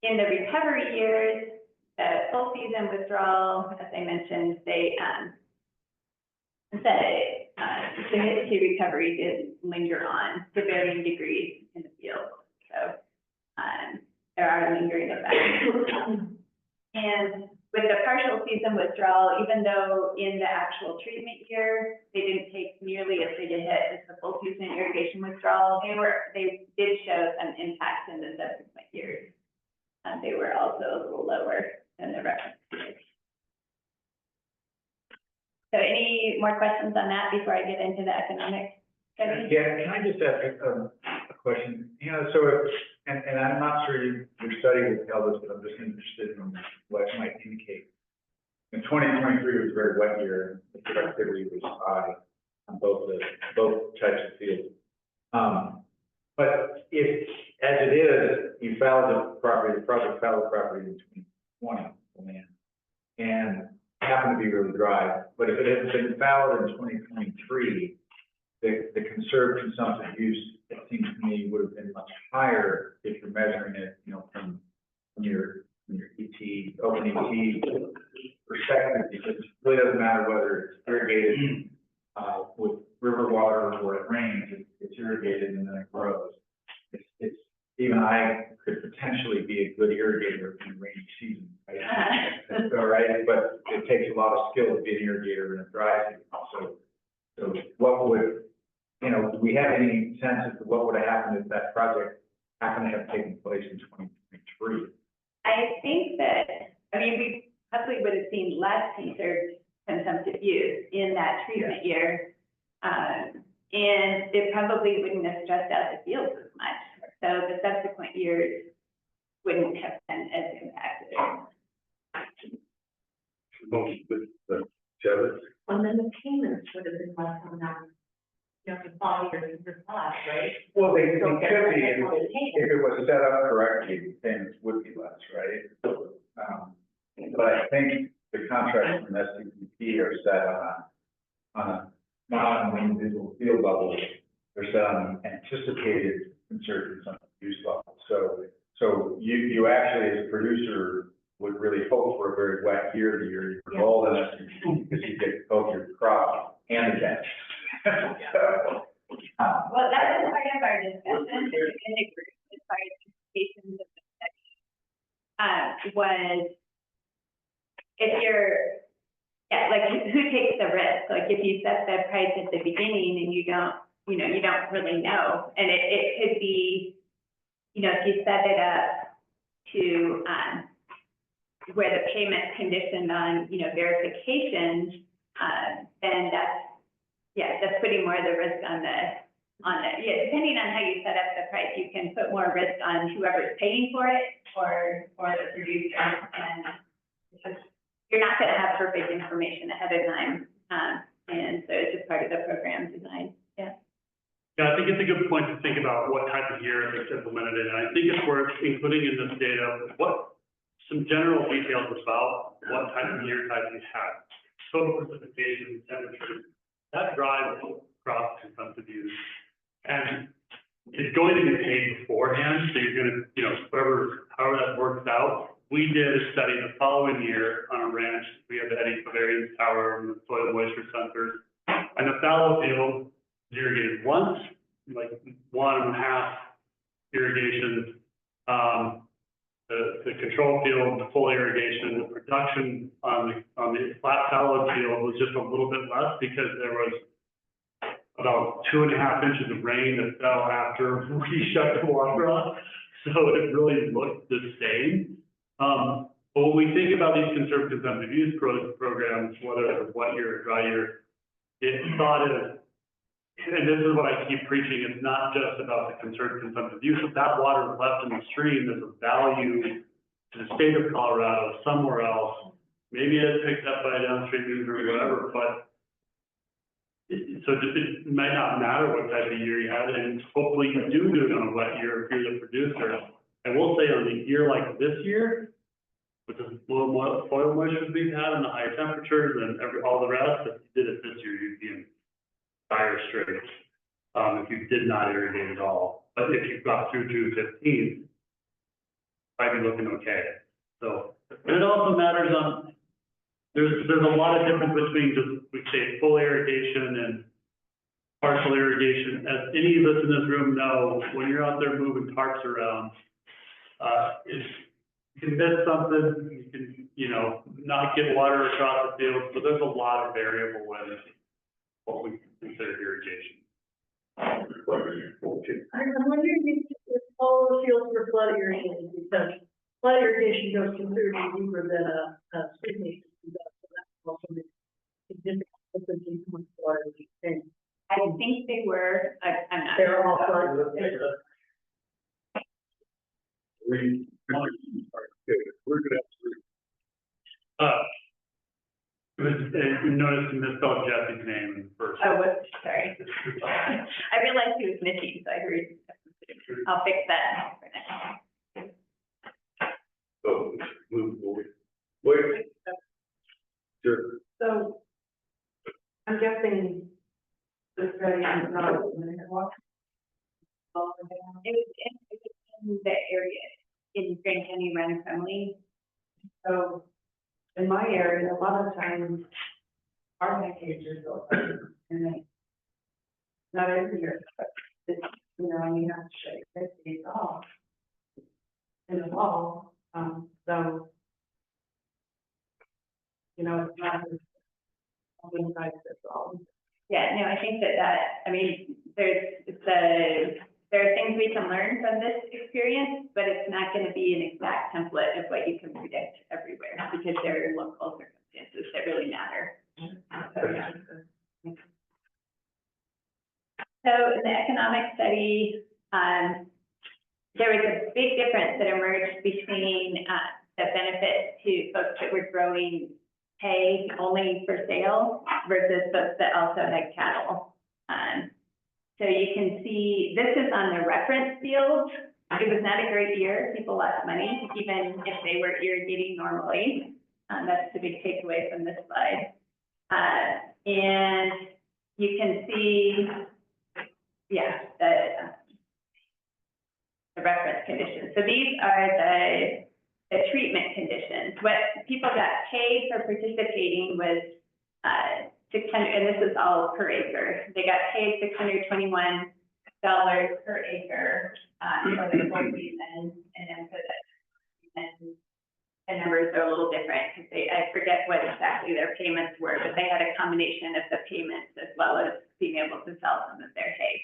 In the recovery years, the full season withdrawal, as I mentioned, the hit to recovery did linger on to varying degrees in the field. So there are lingering effects. And with the partial season withdrawal, even though in the actual treatment year, they didn't take nearly as big a hit as the full season irrigation withdrawal, they did show some impact in the subsequent years. They were also a little lower than the reference years. So any more questions on that before I get into the economic study? Yeah, can I just ask a question? You know, so if, and I'm not sure your study would tell us, but I'm just interested in what it might indicate. In 2023 was a very wet year, the productivity was high on both types of fields. But if, as it is, you fouled the project fouled the property in 2020, and happened to be really dry, but if it had been fouled in 2023, the conserved consumptive use, it seems to me, would have been much higher if you're measuring it, you know, from your ET, open ET perspective, because it really doesn't matter whether it's irrigated with river water or it rains, it's irrigated and then it grows. It's even I could potentially be a good irrigator in the rainy season, right? All right, but it takes a lot of skill to be an irrigator in a dry season. So what would, you know, do we have any sense as to what would have happened if that project happened to have taken place in 2023? I think that, I mean, we probably would have seen less conserved consumptive use in that treatment year. And it probably wouldn't have stressed out the fields as much. So the subsequent years wouldn't have been as impacted. And then the payments would have been less on that, you know, the fall years of the class, right? Well, they could be, if it was set up correctly, payments would be less, right? But I think the contracts from SCPP are set not on an individual field level, they're set on anticipated conserved consumptive use level. So you actually, as a producer, would really hope for a very wet year, the year you roll in SCPP, because you get both your crop and the catch. Well, that was part of our discussion in the group as far as implications of the study. Was if you're, like who takes the risk? Like if you set the price at the beginning and you don't really know, and it could be, you know, if you set it up to where the payment's conditioned on, you know, verification, then that's putting more of the risk on depending on how you set up the price, you can put more risk on whoever's paying for it or the producer, and you're not going to have perfect information ahead of time, and so it's just part of the program design. Yeah, I think it's a good point to think about what type of year it's implemented in. And I think it's worth including in this data some general details about what type of year type you have. Total precipitation, temperature, that drives crop consumptive use. And it's going to be paid beforehand, so you're going to, however that works out. We did a study the following year on a ranch. We irrigated tower and the soil moisture sensors. And the fallow field is irrigated once, like 1.5 irrigation. The control field, the full irrigation, the production on the flat fallow field was just a little bit less because there was about 2.5 inches of rain that fell after we shut the water off. So it really looked the same. But when we think about these conserved consumptive use programs, whether it's a wet year or dry year, it's thought of, and this is what I keep preaching, it's not just about the conserved consumptive use. If that water is left in the stream, there's a value to the state of Colorado, somewhere else. Maybe it's picked up by a downstream user or whatever, but it might not matter what type of year you had, and hopefully you do it on a wet year if you're the producer. I will say on a year like this year, with the low soil moisture we've had and the high temperatures and all the rest, if you did it this year, you'd be in dire straits, if you did not irrigate at all. But if you got through June 15th, might be looking okay. So, and it also matters on, there's a lot of difference between just, we say, full irrigation and partial irrigation. As any of us in this room know, when you're out there moving tarps around, you can miss something, you can, not get water across the field. So there's a lot of variable with what we consider irrigation. I'm wondering if all the fields were flood irrigated, because flood irrigation goes considerably deeper than a street mason does, so that also makes significant difference in how much water we spend. I think they were, I'm not. They're all flood. We're gonna have to. You noticed you misspelled Jesse's name first. Oh, whoops, sorry. I realized he was missing, so I heard, I'll fix that for now. So, move forward. Wait. Sure. So, I'm guessing this study is not a minute walk. It was in the area, in Grand County, around Crumley. So, in my area, a lot of times, our packages go, and they, not every year, but, you you have to shake 50 days off in the fall, so, it's not something like this all. Yeah, no, I think that, I mean, there are things we can learn from this experience, but it's not going to be an exact template of what you can predict everywhere, because there are local circumstances that really matter. So in the economic study, there was a big difference that emerged between the benefit to folks that were growing hay only for sale versus folks that also had cattle. So you can see, this is on the reference field. It was not a great year. People lost money, even if they were irrigating normally. That's the big takeaway from this slide. And you can see, the reference conditions. So these are the treatment conditions. What people got paid for participating was 600, and this is all per acre. They got paid $621 per acre for the full season, and then for the season, the numbers are a little different because I forget what exactly their payments were, but they had a combination of the payments as well as being able to sell some of their hay.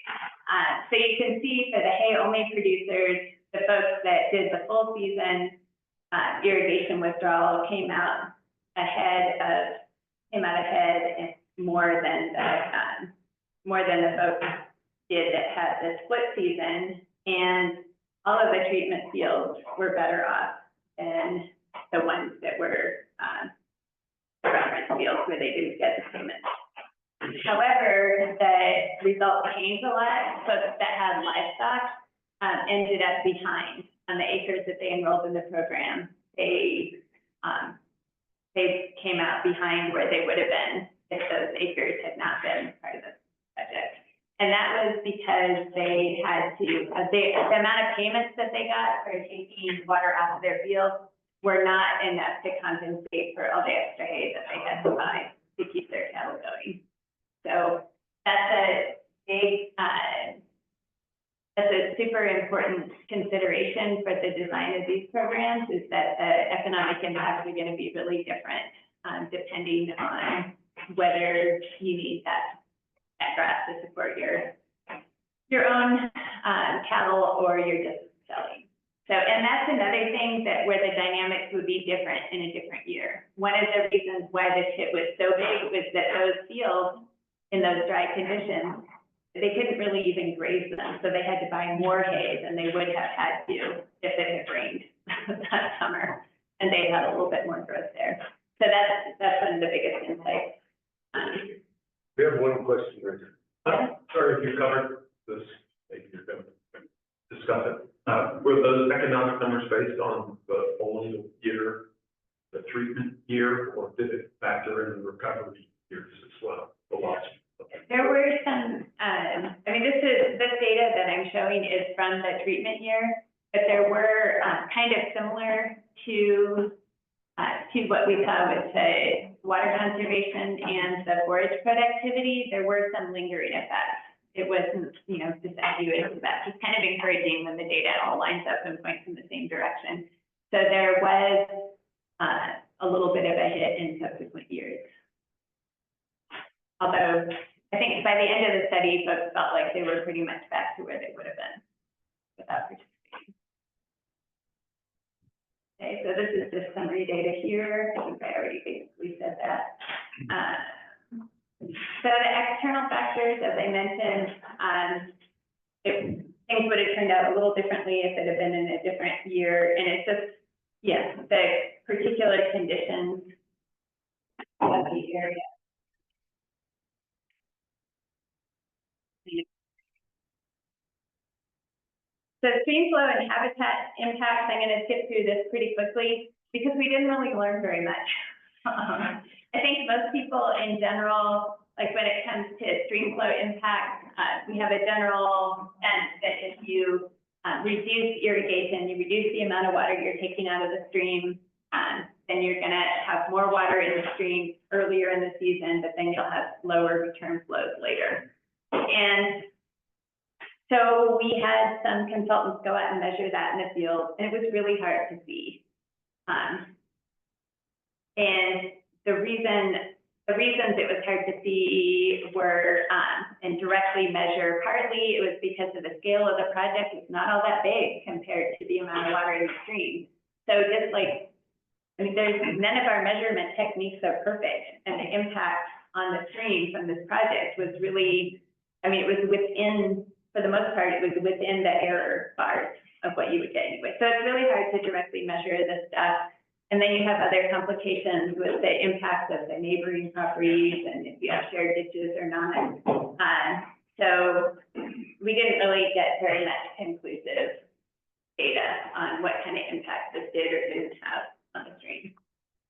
So you can see for the hay only producers, the folks that did the full season irrigation withdrawal came out ahead and more than the folks did that had the split season, and all of the treatment fields were better off than the ones that were the reference fields where they didn't get the payment. However, the results changed a lot. Folks that had livestock ended up behind on the acres that they enrolled in the program. They came out behind where they would have been if those acres had not been part of the project. And that was because they had to, the amount of payments that they got for taking water out of their fields were not enough to compensate for all the extra hay that they had to buy. consideration for the design of these programs is that the economic impacts are gonna be really different, depending on whether you need that grass to support your own, cattle or you're just selling. So, and that's another thing that where the dynamics would be different in a different year. One of the reasons why this hit was so big was that those fields in those dry conditions, they couldn't really even graze them, so they had to buy more hay than they would have had to if it had rained that summer, and they had a little bit more growth there. So that's one of the biggest insights. We have one question, Richard. Sorry if you covered this, maybe you're going to discuss it. Were those economic numbers based on the full year, the treatment year, or did it factor in the recovery years as well, the loss? There were some, I mean, this data that I'm showing is from the treatment year, but there were kind of similar to what we saw with the water conservation and the forage productivity. There were some lingering effects. It wasn't, you know, just as you would expect. It's kind of encouraging when the data all lines up and points in the same direction. So there was a little bit of a hit in subsequent years. Although I think by the end of the study, folks felt like they were pretty much back to where they would have been without participating. Okay, so this is the summary data here. I think I already basically said that. So the external factors, as I mentioned, things would have turned out a little differently if it had been in a different year. And it's just, yes, the particular conditions of the area. So stream flow and habitat impacts, I'm going to skip through this pretty quickly because we didn't really learn very much. I think most people in general, like when it comes to stream flow impacts, we have a general sense that if you reduce irrigation, you reduce the amount of water you're taking out of the stream, then you're going to have more water in the stream earlier in the season, but then you'll have lower return flows later. And so we had some consultants go out and measure that in the field, and it was really hard to see. And the reasons it was hard to see were, and directly measure, partly it was because of the scale of the project. It's not all that big compared to the amount of water in the stream. So just like, I mean, none of our measurement techniques are perfect, and the impact on the stream from this project was really, I mean, it was within, for the most part, it was within the error bars of what you would get anyway. So it's really hard to directly measure this stuff. And then you have other complications with the impacts of the neighboring properties and if you have shared ditches or not. So we didn't really get very much conclusive data on what kind of impact this did or didn't have on the stream.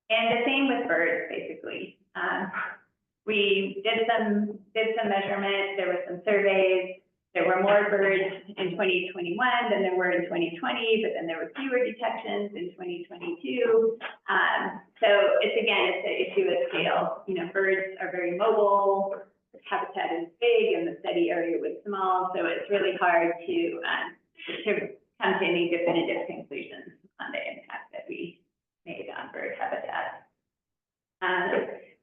And the same with birds, basically. We did some measurement, there were some surveys. There were more birds in 2021 than there were in 2020, but then there were fewer detections in 2022. So it's the issue of scale. You know, birds are very mobile, the habitat is big and the study area was small, so it's really hard to come to any definitive conclusions on the impact that we made on bird habitat.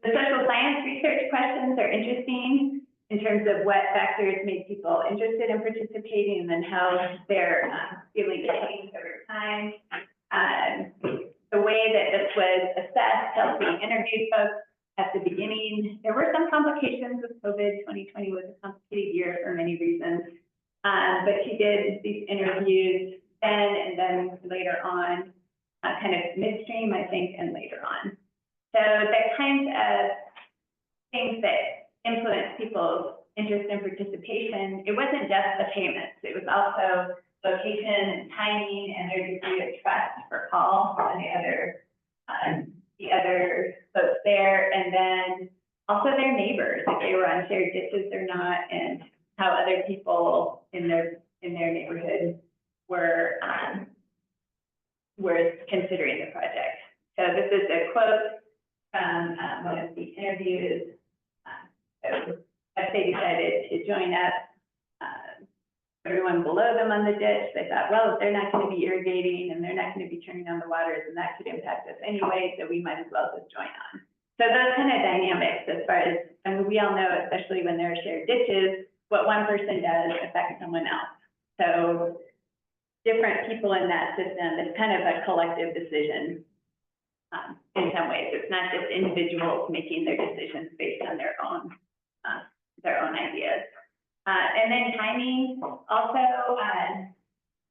The social science research questions are interesting in terms of what factors made people interested in participating and then how their feeling changed over time. The way that this was assessed, Kelsey interviewed folks at the beginning. There were some complications with COVID. 2020 was a complicated year for many reasons. But she did these interviews then and then later on, kind of midstream, I think, and later on. So the kinds of things that influence people's interest in participation, it wasn't just the payments, it was also location and timing and their degree of trust for Paul and the other folks there, and then also their neighbors, if they were on shared ditches or not, and how other people in their neighborhood were considering the project. So this is a quote from one of the interviews. So they decided to join up everyone below them on the ditch. They thought, well, if they're not gonna be irrigating and they're not gonna be turning on the waters, then that could impact us anyway, so we might as well just join on. So those kind of dynamics as far as, I mean, we all know, especially when there are shared ditches, what one person does affects someone else. So different people in that system, it's kind of a collective decision. In some ways, it's not just individuals making their decisions based on their own ideas. And then timing, also,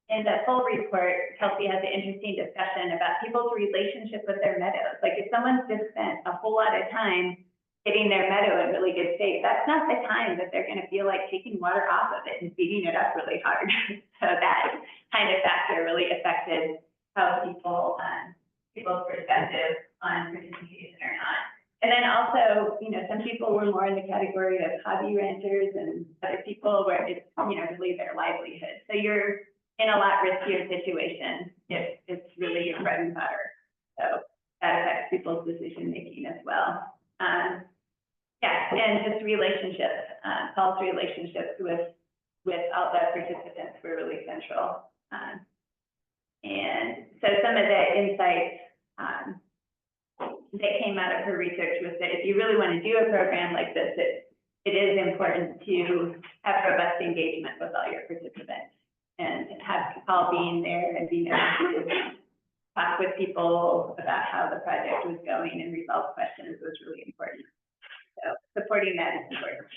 in the full report, Kelsey has an interesting discussion about people's relationship with their meadows. Like if someone's just spent a whole lot of time getting their meadow in really good shape, that's not the time that they're gonna feel like taking water off of it and feeding it up really hard. So that kind of factor really affected how people's perspective on participation or not. And then also, you know, some people were more in the category of hobby renters and other people where it's, you know, really their livelihood. So you're in a lot riskier situation if it's really your bread and butter. So that affects people's decision making as well. Yeah, and just relationships, Paul's relationships with all the participants were really central. And so some of the insights that came out of her research was that if you really want to do a program like this, it is important to have robust engagement with all your participants and have Paul being there and being able to talk with people about how the project was going and resolve questions was really important. So supporting that is important.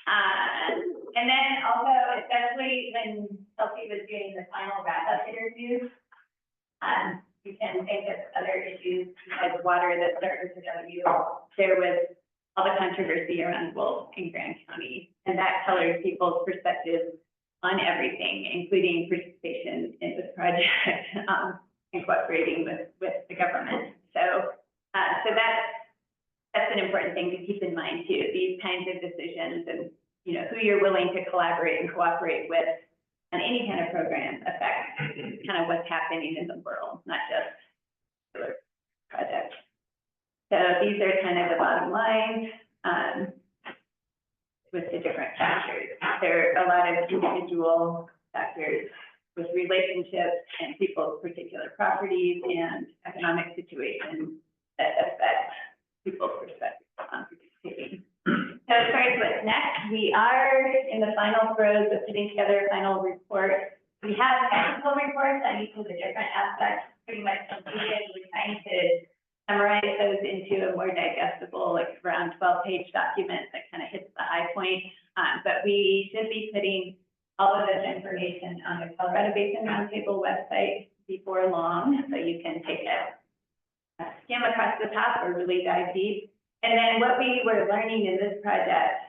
And then also, especially when Kelsey was doing the final wrap-up interviews, you can think of other issues like water that started to W. There was all the controversy around wolves in Grand County, and that colored people's perspectives on everything, including participation in this project, and cooperating with the government. So that's an important thing to keep in mind too. These kinds of decisions and, you know, who you're willing to collaborate and cooperate with on any kind of program affects kind of what's happening in the world, not just particular projects. So these are kind of the bottom lines with the different factors. There are a lot of individual factors with relationships and people's particular properties and economic situations that affect people's perspective on participating. So as far as what's next, we are in the final throes of putting together a final report. We have technical reports on each of the different aspects pretty much completed. We're trying to summarize those into a more digestible, like around 12-page document that kind of hits the high point. But we should be putting all of this information on the Colorado Basin Roundtable website before long, so you can take a skim across the top or really dive deep. And then what we were learning in this project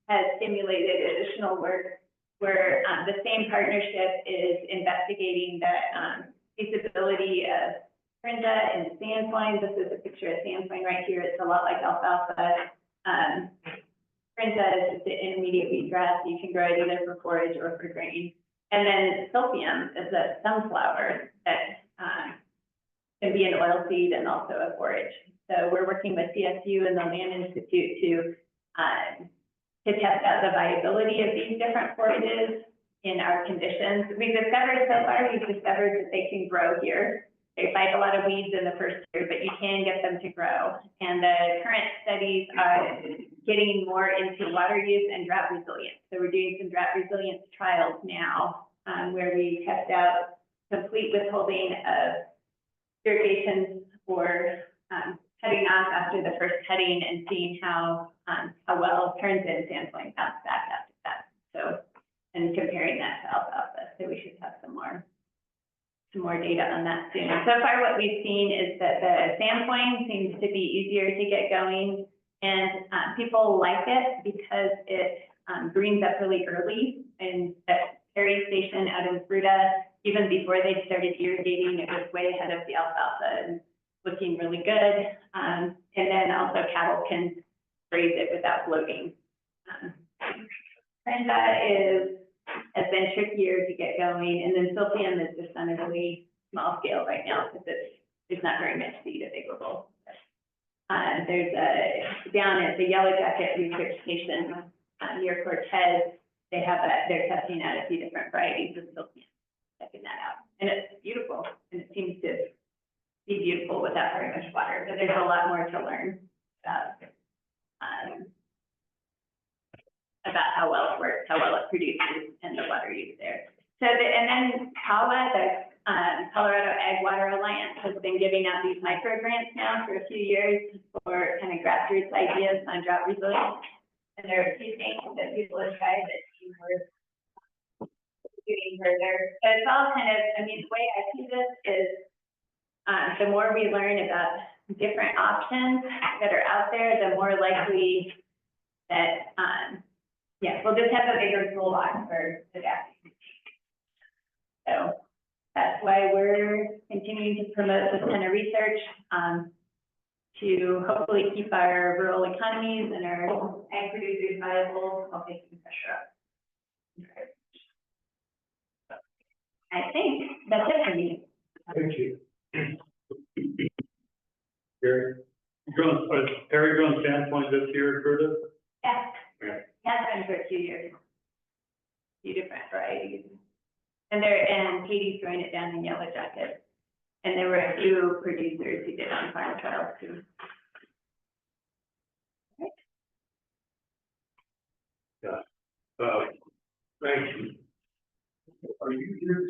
has stimulated additional work where the same partnership is investigating the feasibility of Corinda and Sandpoint. This is a picture of Sandpoint right here. It's a lot like alfalfa. Corinda is just an intermediate wheatgrass. You can grow it either for forage or for grain. And then Silphium is a sunflower that can be an oil seed and also a forage. So we're working with CSU and the Land Institute to test out the viability of these different forages in our conditions. We've discovered that they can grow here. They fight a lot of weeds in the first year, but you can get them to grow. And the current studies are getting more into water use and drought resilience. So we're doing some drought resilience trials now where we test out complete withholding of irrigation or cutting off after the first cutting and seeing how well Turns and Sandpoint bounce back after that. So, and comparing that to alfalfa. So we should have some more data on that soon. So far, what we've seen is that the Sandpoint seems to be easier to get going, and people like it because it greens up really early. And at Perry Station out in Fruta, even before they started irrigating, it was way ahead of the alfalfa and looking really good. And then also cattle can graze it without bloating. Corinda has been trickier to get going, and then Silphium is just on a really small scale right now because there's not very much seed available. There's down at the Yellow Jacket Research Station near Cortez, they have they're testing out a few different varieties of silkweed, checking that out. And it's beautiful, and it seems to be beautiful without very much water, but there's a lot more to learn about how well it works, how well it produces, and the water use there. So, and then CAWA, the Colorado Ag Water Alliance, has been giving out these micro grants now for a few years for kind of grassroots ideas on drought resilience. And there are a few things that people have tried that seem worth doing further. So it's all kind of, I mean, the way I see this is the more we learn about different options that are out there, the more likely that, we'll just have a bigger toolbox for adapting. So that's why we're continuing to promote this kind of research to hopefully keep our rural economies and our ag producers viable while taking pressure up. I think that's it for me. Thank you. Gary? Perry grown standpoint this year, Curtis? Yeah. Yeah. Has been for a few years. Few different varieties. And Katie's growing it down in Yellow Jacket. And there were a few producers who did on farm trials too. Thank you. Are you here?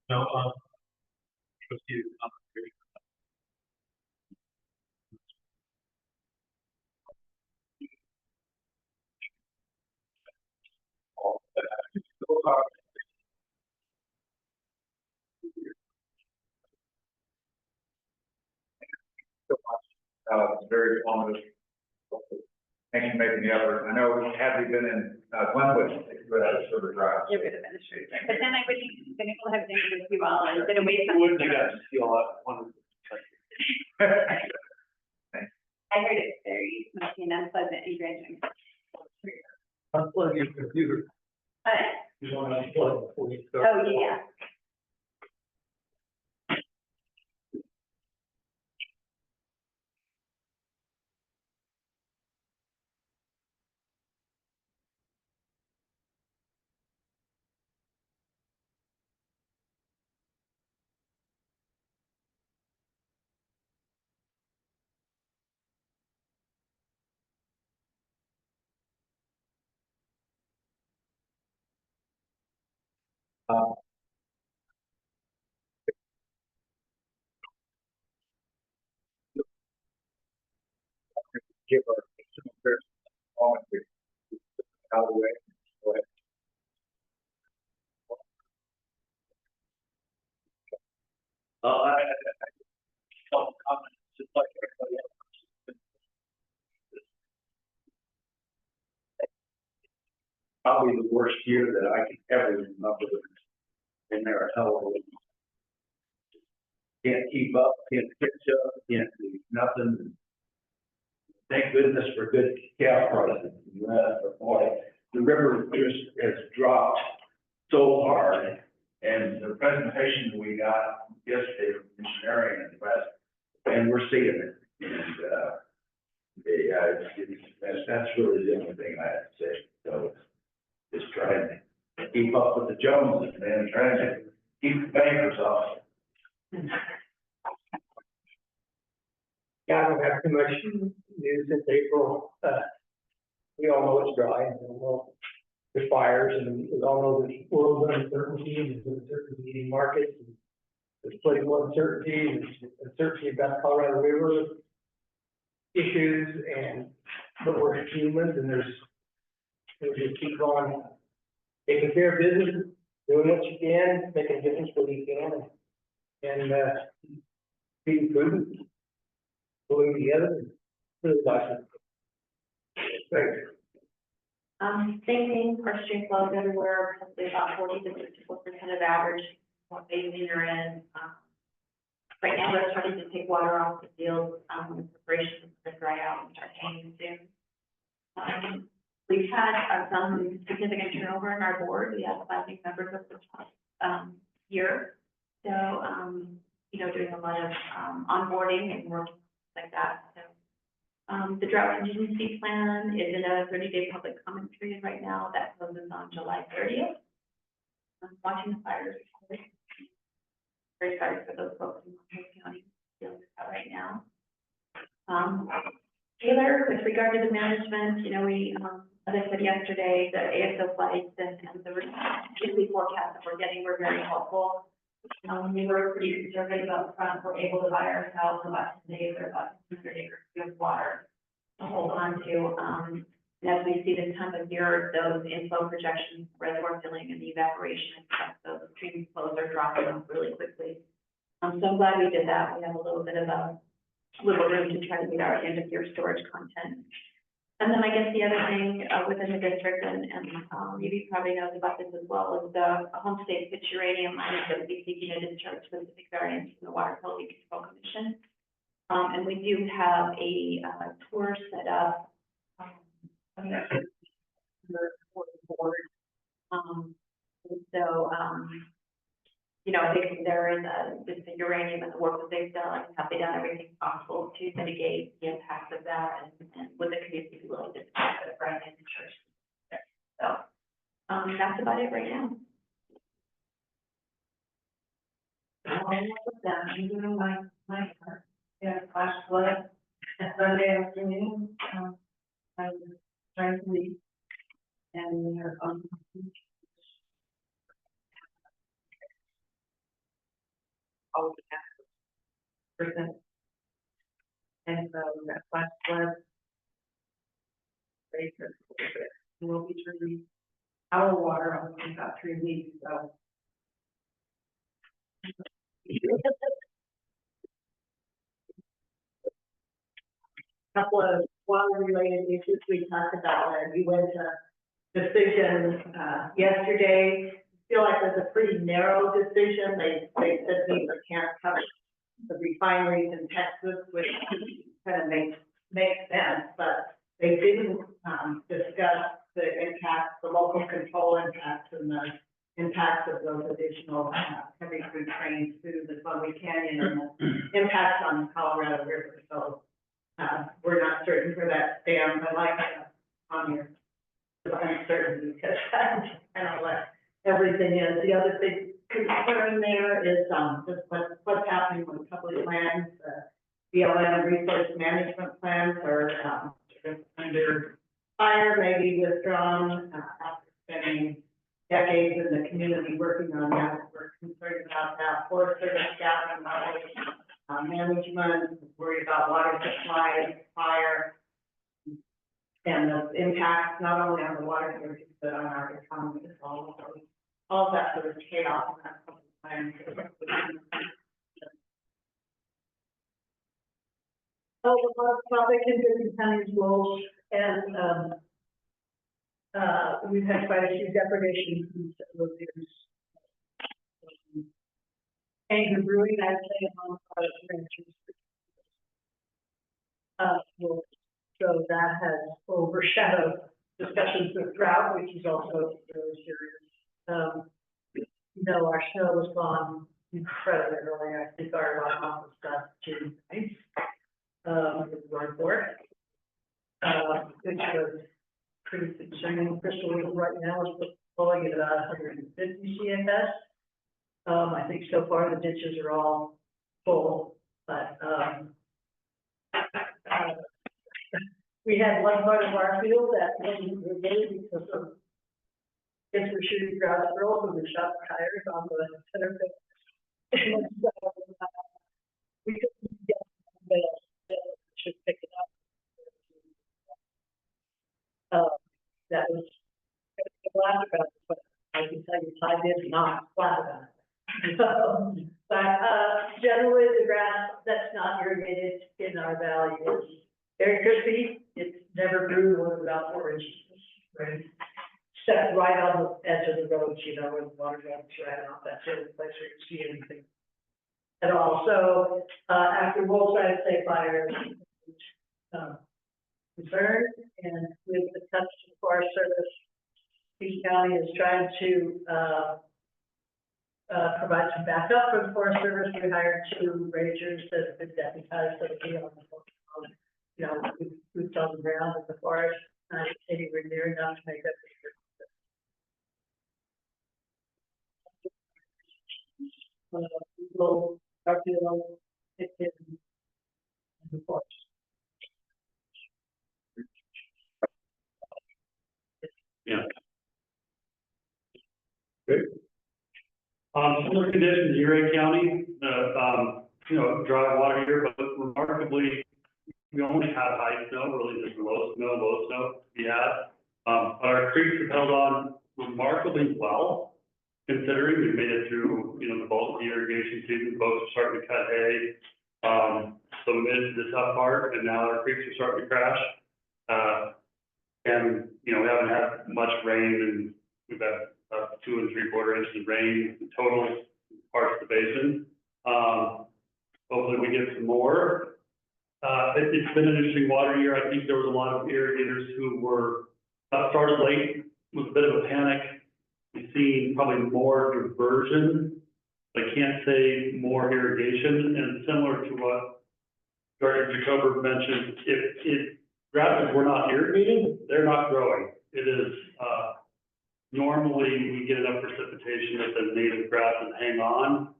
No, It's very informative. Thanks for making the effort. I know, had we been in Glenwood, it would have sort of drive. It would have been a straight thing. But then I wouldn't have been able to have dinner with you all and been away from. Wouldn't you got to see all that one? I heard it's very smoky and unpleasant and drenching. Unplug your computer. You want to unplug before you start. Oh, yeah. Give our consumer moment to out of the way. Go ahead. I don't comment, just like everybody else. Probably the worst year that I can ever remember. And there are hell of a lot. Can't keep up, can't catch up, can't do nothing. Thank goodness for good cow prices. Boy, the river just has dropped so hard. And the presentation we got yesterday from Missionary and the West, and we're seeing it. And that's really the only thing I have to say. So just trying to keep up with the Joneses, man, trying to keep the bankers off. Yeah, I don't have too much news since April. We all know it's dry, and we all know there's fires, and we all know there's world uncertainty, and there's uncertainty in markets, and there's political uncertainty, and there's uncertainty about Colorado River issues, but we're humans, and we just keep on taking care of business, doing what you can, making a difference where you can, and being prudent. Pulling together, really awesome. Thanks. Same thing, our stream flows everywhere, probably about 40 to 64% of average, what basin you're in. Right now, we're starting to take water off the field, in preparation for the dry out and start hanging soon. We've had some significant turnover in our board. We have 5 new members of the past year. So, doing a lot of onboarding and working like that. So The drought contingency plan is in a 30-day public comment period right now. That closes on July 30th. I'm watching the fires. Very sorry for those folks in Montgomery County dealing with that right now. Taylor, with regard to the management, you know, we, as I said yesterday, the ASO flights and the weekly forecast that we're getting were very helpful. We were pretty conservative up front. We're able to buy ourselves about 10 days or about 200 acres of water to hold on to. And as we see this time of year, those inflow projections, reservoir filling and the evaporation, those stream flows are dropping off really quickly. I'm so glad we did that. We have a little bit of a little room to try to meet our end of year storage content. And then I guess the other thing within the district, and maybe probably knows about this as well, is the homestay pitch uranium mine that would be seeking a discharge specific variance from the Water Quality Control Commission. And we do have a tour set up. I'm not sure for the board. You know, I think there is just the uranium and the work that they've done, have they done everything possible to mitigate the impacts of that, and would the community be willing to support the brand new church? So, that's about it right now. My part, yeah, flash flood, Sunday afternoon, I was trying to leave, and they're all the percent. And so that flash flood, we'll be turning our water on in about 3 weeks, so. Couple of water-related issues we talked about, and we went to decision yesterday. I feel like it was a pretty narrow decision. They said we can't cover the refineries in Texas, which kind of makes sense, but they didn't discuss the impacts, the local control impacts, and the impacts of those additional heavy crude trains through the Columbia Canyon and the impacts on the Colorado River. So we're not certain where that stands. I like on your uncertainty because I don't let everything is. The other big concern there is just what's happening with public lands. BLM resource management plans are under fire, maybe withdrawn after spending decades in the community working on that. We're concerned about that. Forest Service staff and management, worried about water supply, fire, and the impacts not only on the water sources, but on our economy as well. All that sort of chaos and that sort of plan. So the last topic in Griffin County's roles, and we've had quite a few depredations in several years. Anger brewing, I'd say, among private ranchers. So that has overshadowed discussions of drought, which is also really serious. You know, our snow has gone incredibly early. I think our runoff was done June 9th, with the report, which was pretty concerning. Crystal River right now is flowing at about 150 CFS. I think so far the ditches are all full, but we had one part of our field that wasn't removed because of kids were shooting grass girls and we shot tires on the center pit. We couldn't get the should pick it up. That was glad about it, but I can tell you, I did not glad about it. But generally, the grass that's not irrigated in our valley is very crispy. It's never grew more than about 4 inches, right? Set right on the edge of the roads, you know, where the water runs right off. That's the only place where you see anything at all. So after Wolfside State Fire, concerned, and with the touch of the Forest Service, Peach County is trying to provide some backup for the Forest Service. We hired 2 rangers that have been deputized, so they'll be on the you know, boots on the ground in the forest, not anywhere near enough to make up the little, Garfield, it's in the forest. Yeah. Similar conditions in Erie County, you know, dry water here, but remarkably, we only had high snow, really just low snow we had. Our creeks have held on remarkably well, considering we made it through, you know, the bulk of the irrigation season, folks are starting to cut hay. So mid to the tough part, and now our creeks are starting to crash. And, you know, we haven't had much rain, and we've had 2 3/4 inches of rain in total in parts of the basin. Hopefully we get some more. It's been an interesting water year. I think there was a lot of irrigators who were started late with a bit of a panic. We've seen probably more diversion. I can't say more irrigation, and similar to what Dr. Jacober mentioned, if grasses were not irrigated, they're not growing. It is, normally we get enough precipitation that the native grasses hang on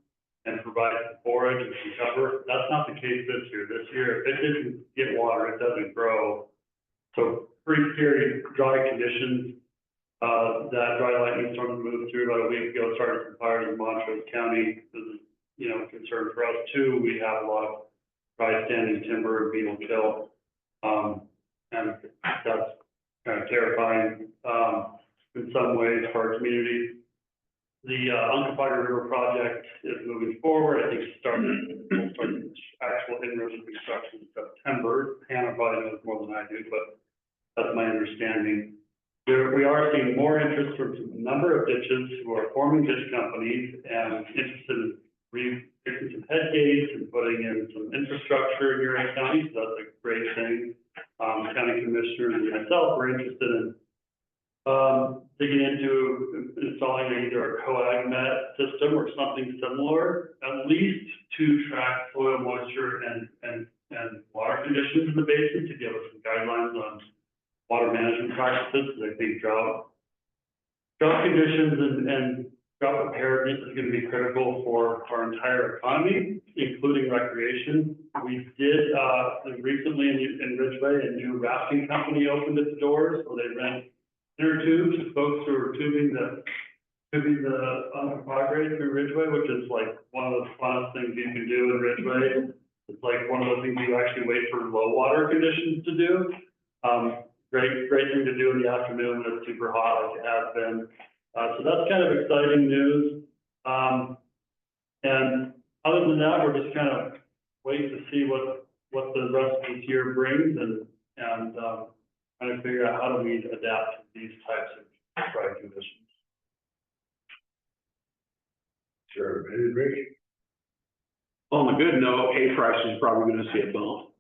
and provide some forage and some cover. That's not the case this year. This year, if it didn't get water, it doesn't grow. So pretty scary dry conditions. That dry lightning storm moved through about a week ago, started some fires in Montrose County. This is, you know, a concern for us too. We have a lot of dry standing timber and beetle kill. And that's kind of terrifying, in some ways for our community. The Uncompahgre River project is moving forward. I think it we'll start actual in-river construction in September. Hannah probably knows more than I do, but that's my understanding. We are seeing more interest from a number of ditches who are forming ditch companies and interested in fixing some head gates and putting in some infrastructure in Erie County, so that's a great thing. County commissioner and myself are interested in digging into installing either a coag net system or something similar, at least to track soil moisture and water conditions in the basin to give us some guidelines on water management practices. I think drought conditions and drought preparedness is going to be critical for our entire economy, including recreation. We did recently in Ridgeway, a new rafting company opened its doors, so they rent inner tubes to folks who are tubing the Uncompahgre through Ridgeway, which is like one of the funnest things you can do in Ridgeway. It's like one of those things you actually wait for low water conditions to do. Great thing to do in the afternoon when it's super hot like it has been. So that's kind of exciting news. And other than that, we're just kind of waiting to see what the rest of this year brings and trying to figure out how do we adapt to these types of dry conditions. Sure, maybe Rick. On the good note, hay prices is probably gonna see a bump,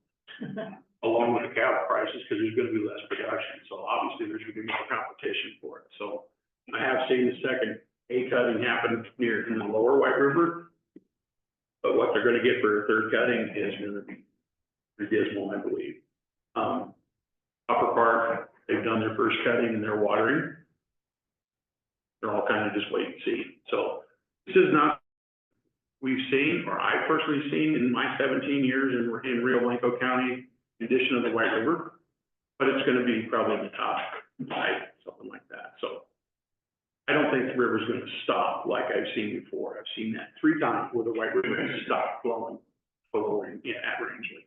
along with the cattle prices, because there's gonna be less production, so obviously there's gonna be more competition for it, so. I have seen the second hay cutting happen near in the lower White River, but what they're gonna get for a third cutting is gonna be dismal, I believe. Upper part, they've done their first cutting and they're watering. They're all kind of just wait and see, so this is not we've seen, or I've personally seen in my 17 years in Rio Blanco County, in addition to the White River, but it's gonna be probably the top 5, something like that, so. I don't think the river's gonna stop like I've seen before. I've seen that 3 times where the White River has stopped flowing below at Rangeley.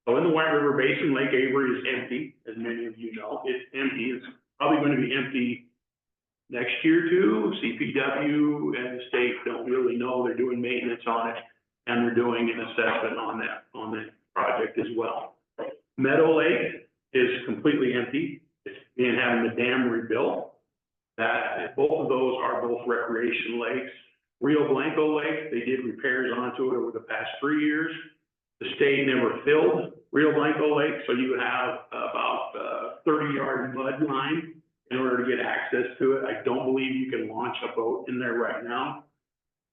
So in the White River Basin, Lake Avery is empty, as many of you know. It's empty. It's probably going to be empty next year too. CPW and the state don't really know. They're doing maintenance on it, and they're doing an assessment on that project as well. Meadow Lake is completely empty. It's being having the dam rebuilt. Both of those are both recreation lakes. Rio Blanco Lake, they did repairs onto it over the past 3 years. The state never filled Rio Blanco Lake, so you have about 30-yard mud line in order to get access to it. I don't believe you can launch a boat in there right now.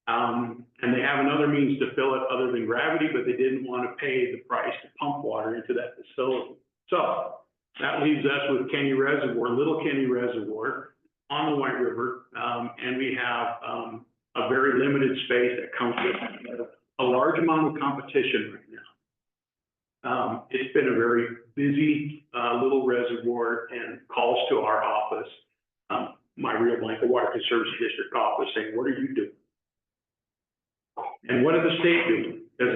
And they have another means to fill it other than gravity, but they didn't want to pay the price to pump water into that facility. So that leaves us with Kenny Reservoir, Little Kenny Reservoir on the White River. And we have a very limited space that comes with a large amount of competition right now. It's been a very busy little reservoir, and calls to our office, my Rio Blanco Water Conservancy District office, saying, what are you doing? And what did the state do? Because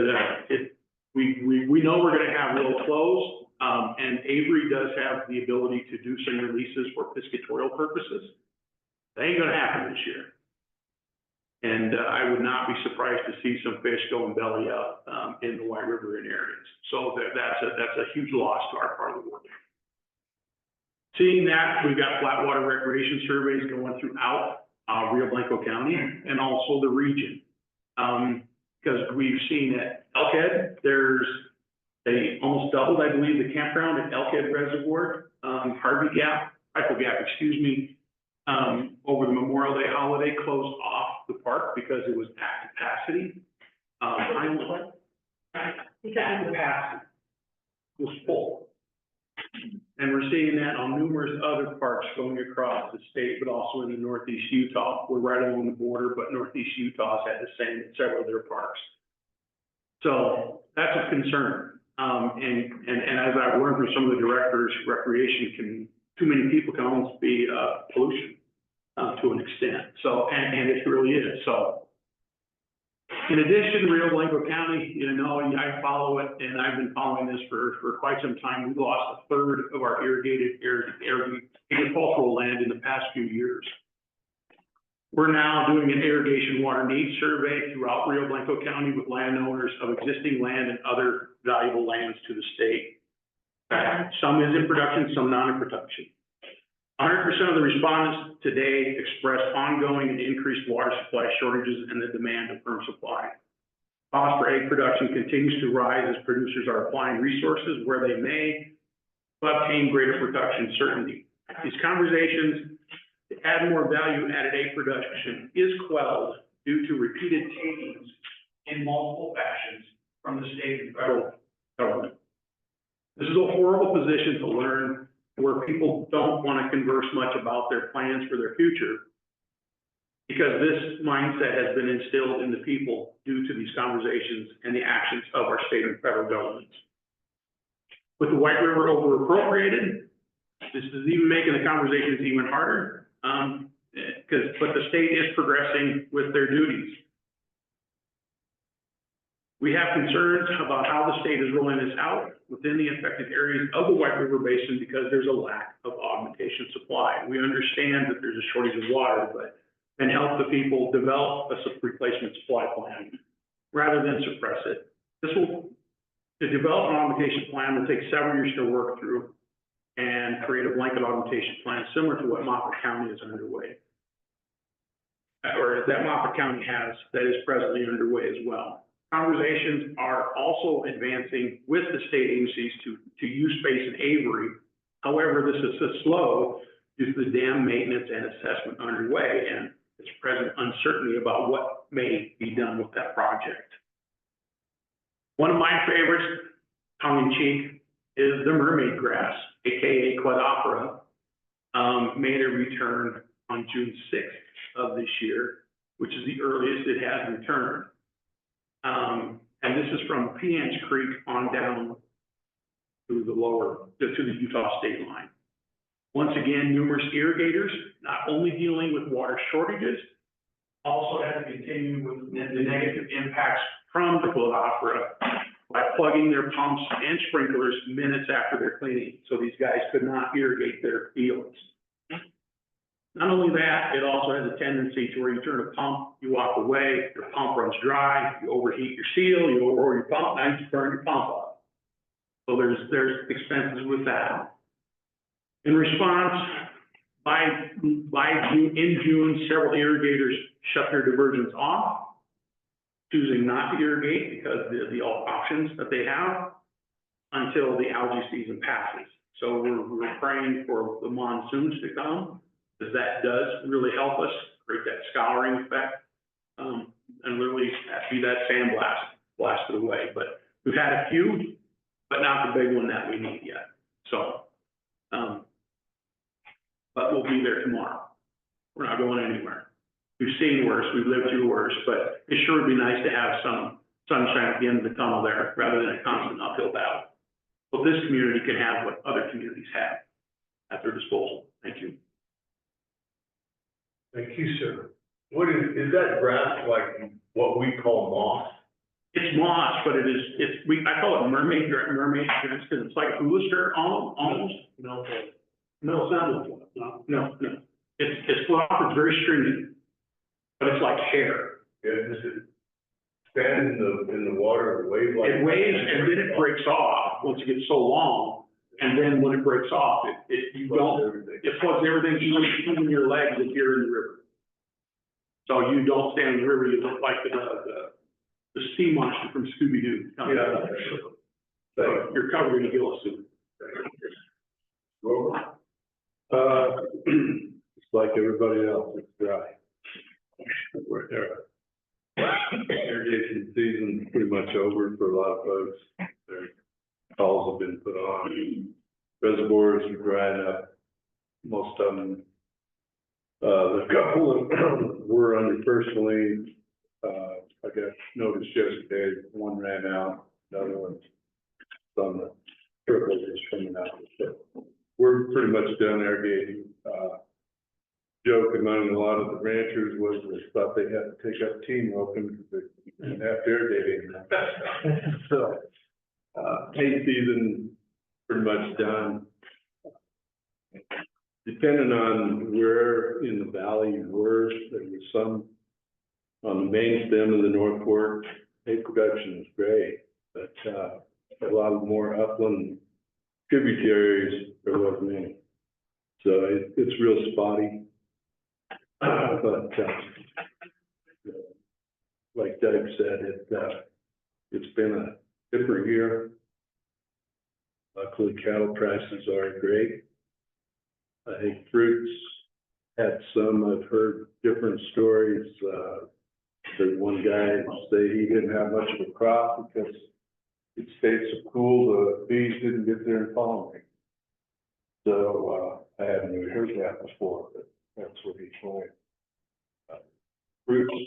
we know we're going to have little flows, and Avery does have the ability to do some releases for piscatorial purposes. That ain't going to happen this year. And I would not be surprised to see some fish going belly up in the White River in areas. So that's a huge loss to our part of the world. Seeing that, we've got flat water recreation surveys going throughout Rio Blanco County and also the region. Because we've seen at Elkhead, they almost doubled, I believe, the campground at Elkhead Reservoir, Rifle Gap, excuse me, over the Memorial Day holiday closed off the park because it was at capacity. Capacity. It was full. And we're seeing that on numerous other parks going across the state, but also in the Northeast Utah. We're right along the border, but Northeast Utah's had the same in several of their parks. So that's a concern. And as I've learned from some of the directors, recreation too many people can almost be pollution to an extent. So, and it really is. So, in addition, Rio Blanco County, I follow it, and I've been following this for quite some time. We've lost a third of our irrigated agricultural land in the past few years. We're now doing an irrigation water needs survey throughout Rio Blanco County with landowners of existing land and other valuable lands to the state. Some is in production, some not in production. 100% of the respondents today expressed ongoing and increased water supply shortages and the demand of firm supply. Cost for egg production continues to rise as producers are applying resources where they may to obtain greater production certainty. These conversations to add more value-added egg production is quelled due to repeated takings in multiple fashions from the state and federal government. This is a horrible position to learn, where people don't want to converse much about their plans for their future, because this mindset has been instilled in the people due to these conversations and the actions of our state and federal governments. With the White River over appropriated, this is even making the conversations even harder, but the state is progressing with their duties. We have concerns about how the state is rolling this out within the affected areas of the White River Basin because there's a lack of augmentation supply. We understand that there's a shortage of water, and help the people develop a replacement supply plan rather than suppress it. To develop an augmentation plan will take several years to work through and create a blanket augmentation plan similar to what Moffat County is underway, or that Moffat County has, that is presently underway as well. Conversations are also advancing with the state agencies to use space in Avery. However, this is slow due to the dam maintenance and assessment underway, and there's present uncertainty about what may be done with that project. One of my favorites, tongue in cheek, is the mermaid grass, aka Quadopera, made a return on June 6th of this year, which is the earliest it has returned. And this is from Peahens Creek on down to the Utah state line. Once again, numerous irrigators, not only dealing with water shortages, also have to continue with the negative impacts from the Quadopera by plugging their pumps and sprinklers minutes after their cleaning. So these guys could not irrigate their fields. Not only that, it also has a tendency to where you turn a pump, you walk away, your pump runs dry, you overheat your seal, you overheat your pump, now you burn your pump up. So there's expenses with that. In response, in June, several irrigators shut their diversions off, choosing not to irrigate because of the options that they have until the algae season passes. So we're praying for the monsoons to come, because that does really help us create that scouring effect. and literally be that blasted away. But we've had a few, but not the big one that we need yet. So, but we'll be there tomorrow. We're not going anywhere. We've seen worse, we've lived through worse, but it sure would be nice to have some sunshine at the end of the tunnel there, rather than a constant uphill battle. But this community can have what other communities have at their disposal. Thank you. Thank you, sir. What is that grass like what we call moss? It's moss, but I call it mermaid grass, because it's like hula skirt almost. No, No, it's not. No. It's fluff, it's very stringy, but it's like hair. Yeah, does it stand in the water, wave like? It waves and then it breaks off once it gets so long. And then when it breaks off, it floods everything, even your legs if you're in the river. So you don't stand in the river, you look like the sea monster from Scooby-Doo. Yeah. So you're covered in a gill suit. It's like everybody else, it's dry. We're there. Irrigation season's pretty much over for a lot of folks. Their calls have been put on. Reservoirs are drying up, most of them. The couple that were under personally, I got noticed yesterday, one ran out, another one's on the trickle is coming out. So we're pretty much done irrigating. Joke among a lot of the ranchers was they thought they had to take up team open because they didn't have to irrigate anymore. So, hay season pretty much done. Depending on where in the valley you were, there was some on the main stem of the North Fork, hay production is great, but a lot of more upland tributaries, there wasn't any. So it's real spotty. But like Doug said, it's been a different year. Luckily, cattle prices are great. I think fruits had some, I've heard different stories. There's one guy say he didn't have much of a crop because it stayed so cool, the bees didn't get there and pollinate. So I hadn't really heard that before, but that's what he told me. Fruits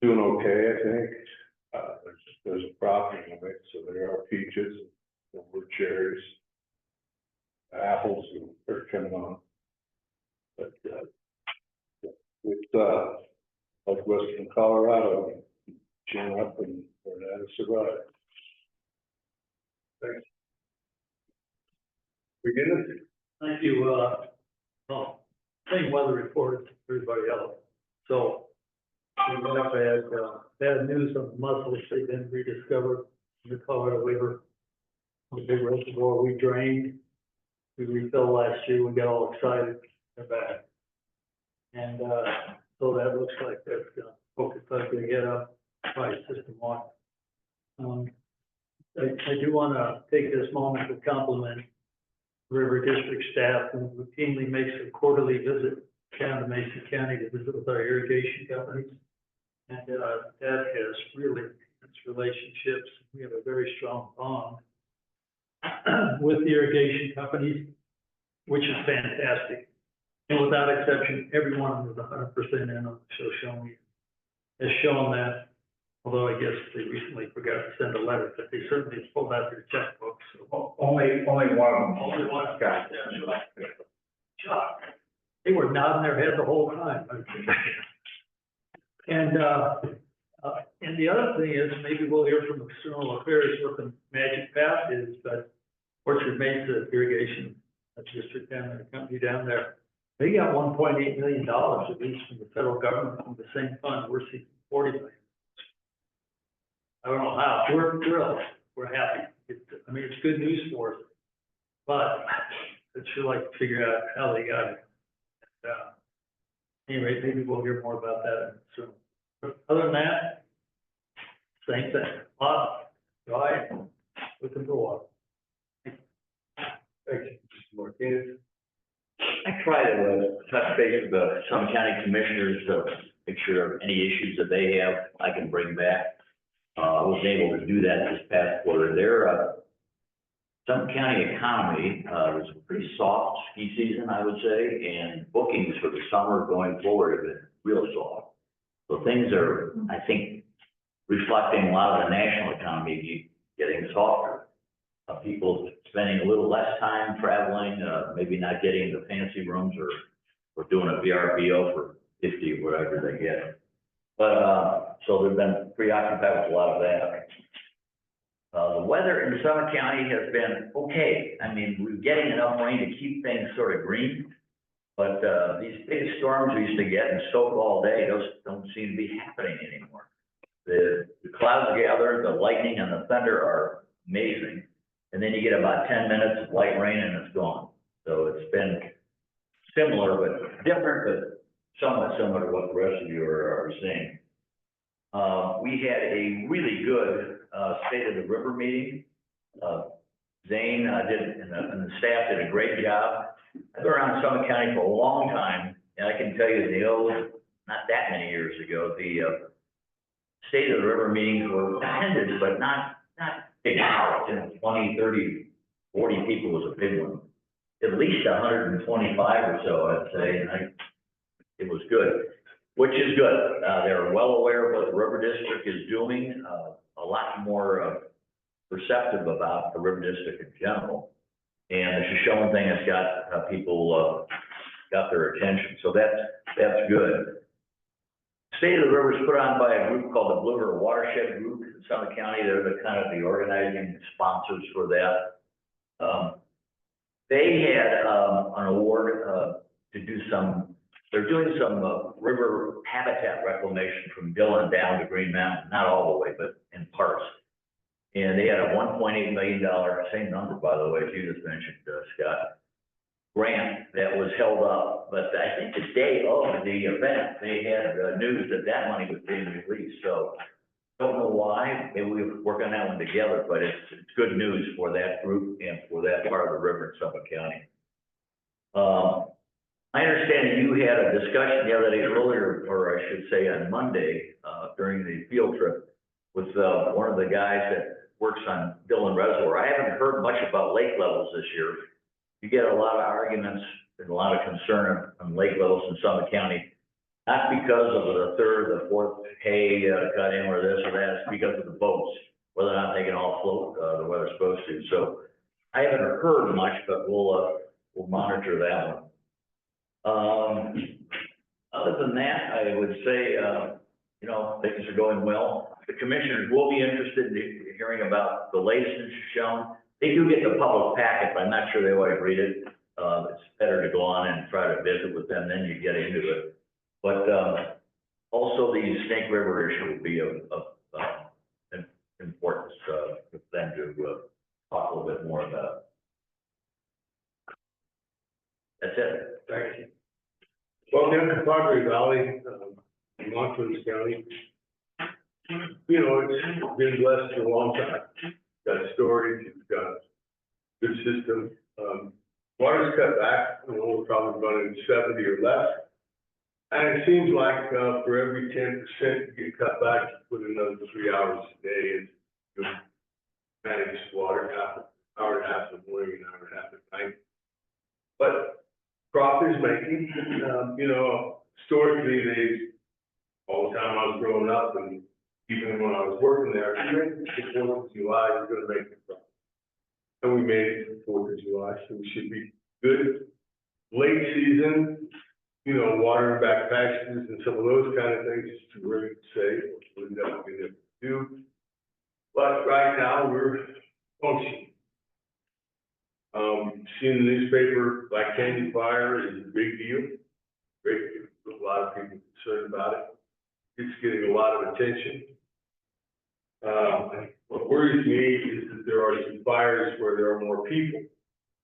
doing okay, I think. There's a profit in it, so there are peaches, there were cherries, apples are coming on. But it's like western Colorado, chin up and learn how to survive. Thanks. Beginning. Thank you, well, same weather report as everybody else. So we have had, bad news on mussels, they've been rediscovered in the Colorado River. The big reservoir we drained, we refilled last year, we got all excited, they're back. And, so that looks like that's gonna focus us to get up by system one. I do wanna take this moment to compliment River District staff who routinely makes a quarterly visit down to Mason County to visit with our irrigation companies. And that has really enhanced relationships. We have a very strong bond with the irrigation companies, which is fantastic. And without exception, everyone was 100% in on the show showing has shown that. Although I guess they recently forgot to send a letter, but they certainly pulled out their checkbooks. So Only one of them. only one Got it. shocked. They were nodding their head the whole time. And the other thing is, maybe we'll hear from External Affairs what the magic path is, but Orchard Mesa Irrigation District down there, the company down there, they got $1.8 million at least from the federal government from the same fund. We're seeking $40 million. I don't know how. We're thrilled. We're happy. I mean, it's good news for us, but I'd sure like to figure out how they got it. Anyway, maybe we'll hear more about that soon. But other than that, same thing. Hot, dry, looking for water. Thank you, Mr. Martinez. I try to touch base with the Summit County Commissioners make sure any issues that they have, I can bring back. I was able to do that this past quarter. Their Summit County economy was a pretty soft ski season, I would say, and bookings for the summer going forward have been real soft. So things are, I think, reflecting a lot of the national economy getting softer. People spending a little less time traveling, maybe not getting the fancy rooms or doing a VRBO for 50 or whatever they get. But, so they've been preoccupied with a lot of that. The weather in Summit County has been okay. I mean, we're getting enough rain to keep things sort of green. But, these big storms we used to get and soak all day, those don't seem to be happening anymore. The clouds gather, the lightning and the thunder are amazing. And then you get about 10 minutes of light rain and it's gone. So it's been similar, but different, but somewhat similar to what the rest of you are seeing. We had a really good State of the River meeting. Zane and the staff did a great job. I've been around Summit County for a long time, and I can tell you the old, not that many years ago, the State of the River meetings were attended, but not big crowds, 20, 30, 40 people was a big one. At least 125 or so, I'd say, and it was good, which is good. They're well aware of what the River District is doing, a lot more perceptive about the River District in general. And the Shoshone thing has got people got their attention, so that's good. State of the River is put on by a group called the Blue River Watershed Group in Summit County. They're the kind of the organizing sponsors for that. They had an award to do they're doing some river habitat reclamation from Dillon down to Green Mountain, not all the way, but in parts. And they had a $1.8 million, same number, by the way, as you just mentioned, Scott, grant that was held up. But I think the day of the event, they had news that money was being released. So don't know why. Maybe we'll work on that one together, but it's good news for that group and for that part of the river in Summit County. I understand that you had a discussion the other day earlier, or I should say on Monday, during the field trip with one of the guys that works on Dillon Reservoir. I haven't heard much about lake levels this year. You get a lot of arguments and a lot of concern on lake levels in Summit County, not because of the third, the fourth hay cut in or this or that, it's because of the boats, whether or not they can all float the way they're supposed to. So I haven't heard much, but we'll monitor that one. Other than that, I would say, things are going well. The commissioners will be interested in hearing about the latest in Shoshone. They do get the public packet, but I'm not sure they always read it. It's better to go on and try to visit with them, then you get into it. But also the Snake River issue will be of importance for them to talk a little bit more about. That's it. Thank you. Well, down in Padre Valley, in Montrose County, it's been blessed for a long time. Got storage, it's got good system. Water's cut back, we're probably running 70 or less. And it seems like for every 10% you get cut back, you put another 3 hours a day in to manage water, hour and a half in the morning, an hour and a half at night. But crop is making, historically, all the time I was growing up and even when I was working there, the 4th of July, we're going to make the crop. And we made it for 4th of July, so we should be good. Late season, watering back pastures and some of those kind of things, it's too early to say what we're definitely going to do. But right now, we're functioning. Seeing the newspaper, Black Canyon Fire is a big deal. Great deal. A lot of people concerned about it. It's getting a lot of attention. What worries me is that there are some fires where there are more people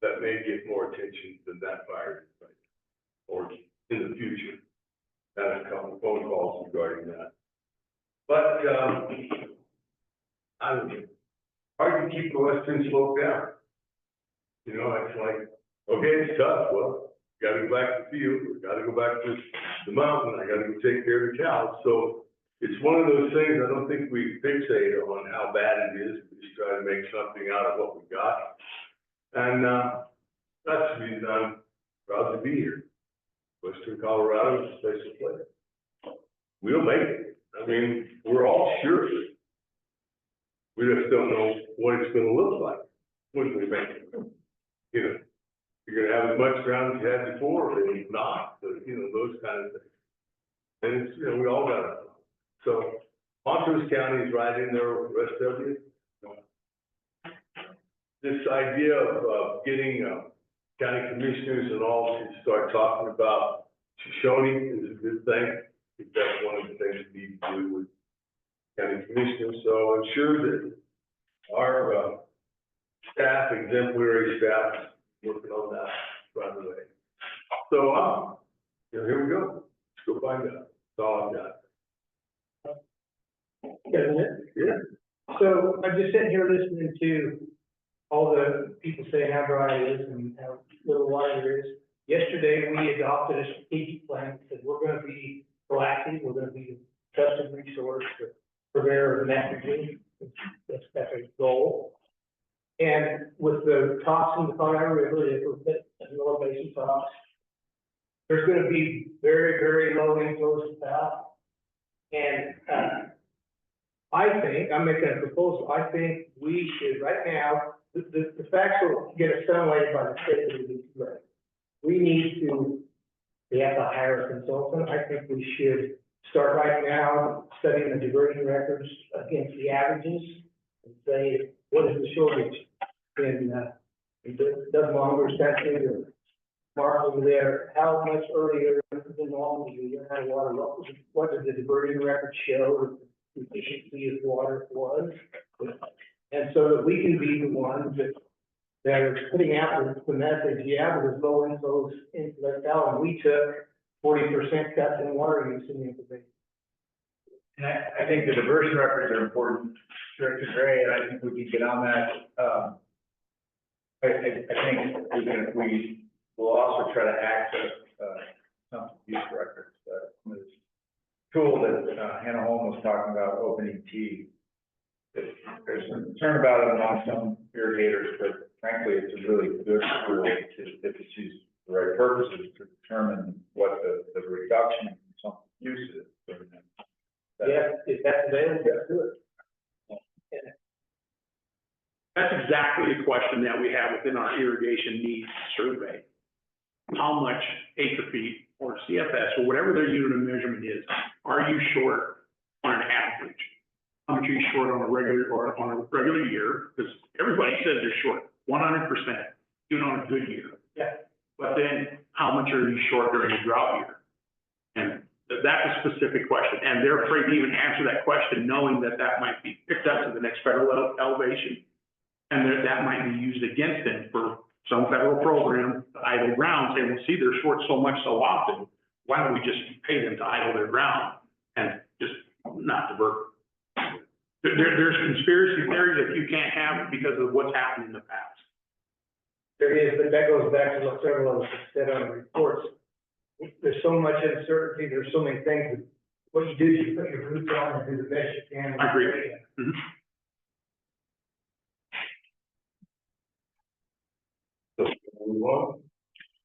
that may get more attention than that fire, or in the future. Had a couple of phone calls regarding that. But I don't know. Hard to keep the western slope down. It's like, okay, it's tough. Well, got to go back to the field. We got to go back to the mountain, I gotta go take care of the cows. So it's one of those things, I don't think we fixate on how bad it is, we just try to make something out of what we got. And, that's the reason I'm proud to be here. Western Colorado is a special place. We'll make it. I mean, we're all sure. We just don't know what it's gonna look like when we make it. You know, you're gonna have as much ground as you had before, or maybe not, but, you know, those kind of things. And it's, you know, we all got it. So Montrose County is right in there with the rest of you. This idea of getting county commissioners and all to start talking about Shoshone is a good thing. I think that's one of the things we need to do with county commissioners. So I'm sure that our staff, exemplary staff, is working on that right away. So, you know, here we go. Let's go find out. That's all I've got. Yeah. So I'm just sitting here listening to all the people saying how dry it is and how little water there is. Yesterday, we adopted a strategic plan, that said we're gonna be proactive, we're gonna be a trusted resource for purveyor of nitrogen. That's a goal. And with the tops in the Colorado River, it was at lower basin tops, there's gonna be very, very low inflows to south. And, I think, I'm making a proposal, I think we should, right now, the facts will get us done later by the state of the we need to, we have to hire a consultant. I think we should start right now studying the diversion records against the averages and say, what is the shortage in Doug Monger's country or Mark over there? How much earlier than normal do you have water? What does the diversion record show? The efficiency of water was, and so that we can be the ones that are putting out the message, yeah, there's low inflows into that valley, and we took 40% cuts in water use in the information. And I think the diversion records are important, Director Gray, and I think we can get on that. I think we will also try to access, some use records, this tool that, Hannah Holm was talking about, OpenET. There's some concern about it among some irrigators, but frankly, it's a really good tool if it's used for the right purposes to determine what the reduction in some use is. Yeah, if that's available, let's do it. That's exactly the question that we have within our irrigation needs survey. How much acre feet or CFS or whatever their unit of measurement is, are you short on an average? How much are you short on a regular year? Because everybody says they're short, 100%, even on a good year. Yeah. But then how much are you short during a drought year? And that's a specific question. And they're afraid to even answer that question, knowing that that might be picked up to the next federal elevation. And that might be used against them for some federal program, idle ground, saying, well, see, they're short so much so often. Why don't we just pay them to idle their ground and just not divert? There's conspiracy theories that you can't have because of what's happened in the past. There is, but that goes back to what several of us have said on the reports. There's so much uncertainty, there's so many things, that what you do is you put your boots on and do the best you can. I agree. Mm-hmm.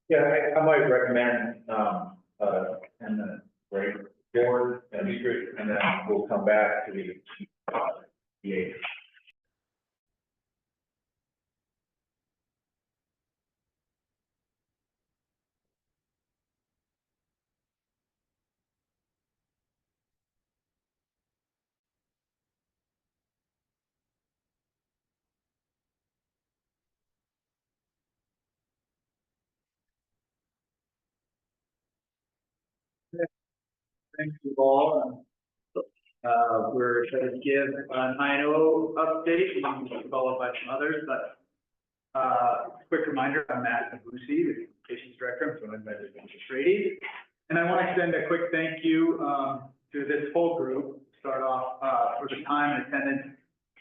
Yeah, I might recommend, 10-minute break board, and then we'll come back to the Thank you all. We're going to give an INO update, followed by some others, but quick reminder, I'm Matt Nabusi, the Communications Director. I'm joined by Vince Brady. And I want to extend a quick thank you to this whole group, start off for the time and attendance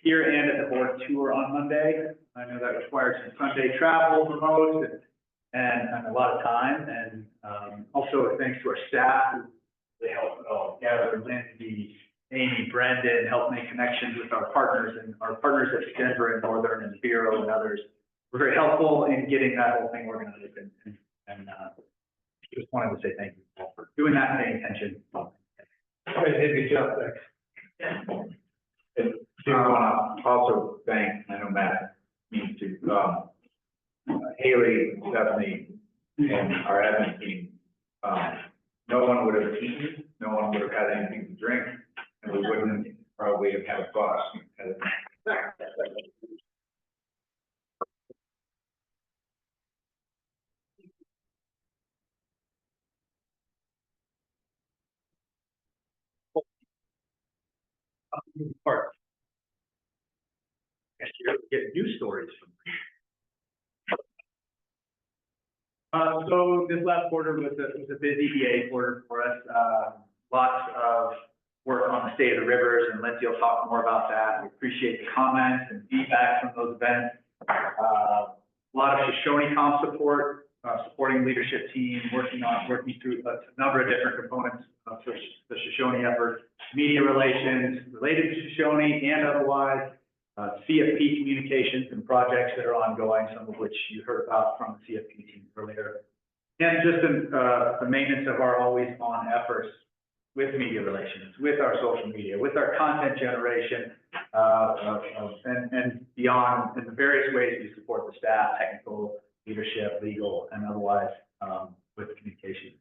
here and at the board tour on Monday. I know that requires some Sunday travel for most, and and a lot of time, and, also thanks to our staff, who they helped, gather Lindsay, Amy, Brendan, help make connections with our partners at Denver and Northern and Bureau and others. Were very helpful in getting that whole thing organized, and just wanted to say thank you all for doing that and paying attention. Good job, thanks. And do want to also thank, I know Matt needs to, Haley, Stephanie, and our admin team. No one would have eaten, no one would have had anything to drink, and we wouldn't probably have had a bus. Part. Guess you're getting news stories from. So this last quarter was a busy EA quarter for us. Lots of work on the state of the rivers, and Lindsay will talk more about that. We appreciate the comments and feedback from those events. A lot of Shoshone-Com support, supporting leadership team, working through a number of different components of the Shoshone effort, media relations related to Shoshone and otherwise, CFP communications and projects that are ongoing, some of which you heard about from the CFP team earlier. And just the maintenance of our always-on efforts with media relations, with our social media, with our content generation, and beyond, in the various ways we support the staff, technical, leadership, legal, and otherwise, with communication.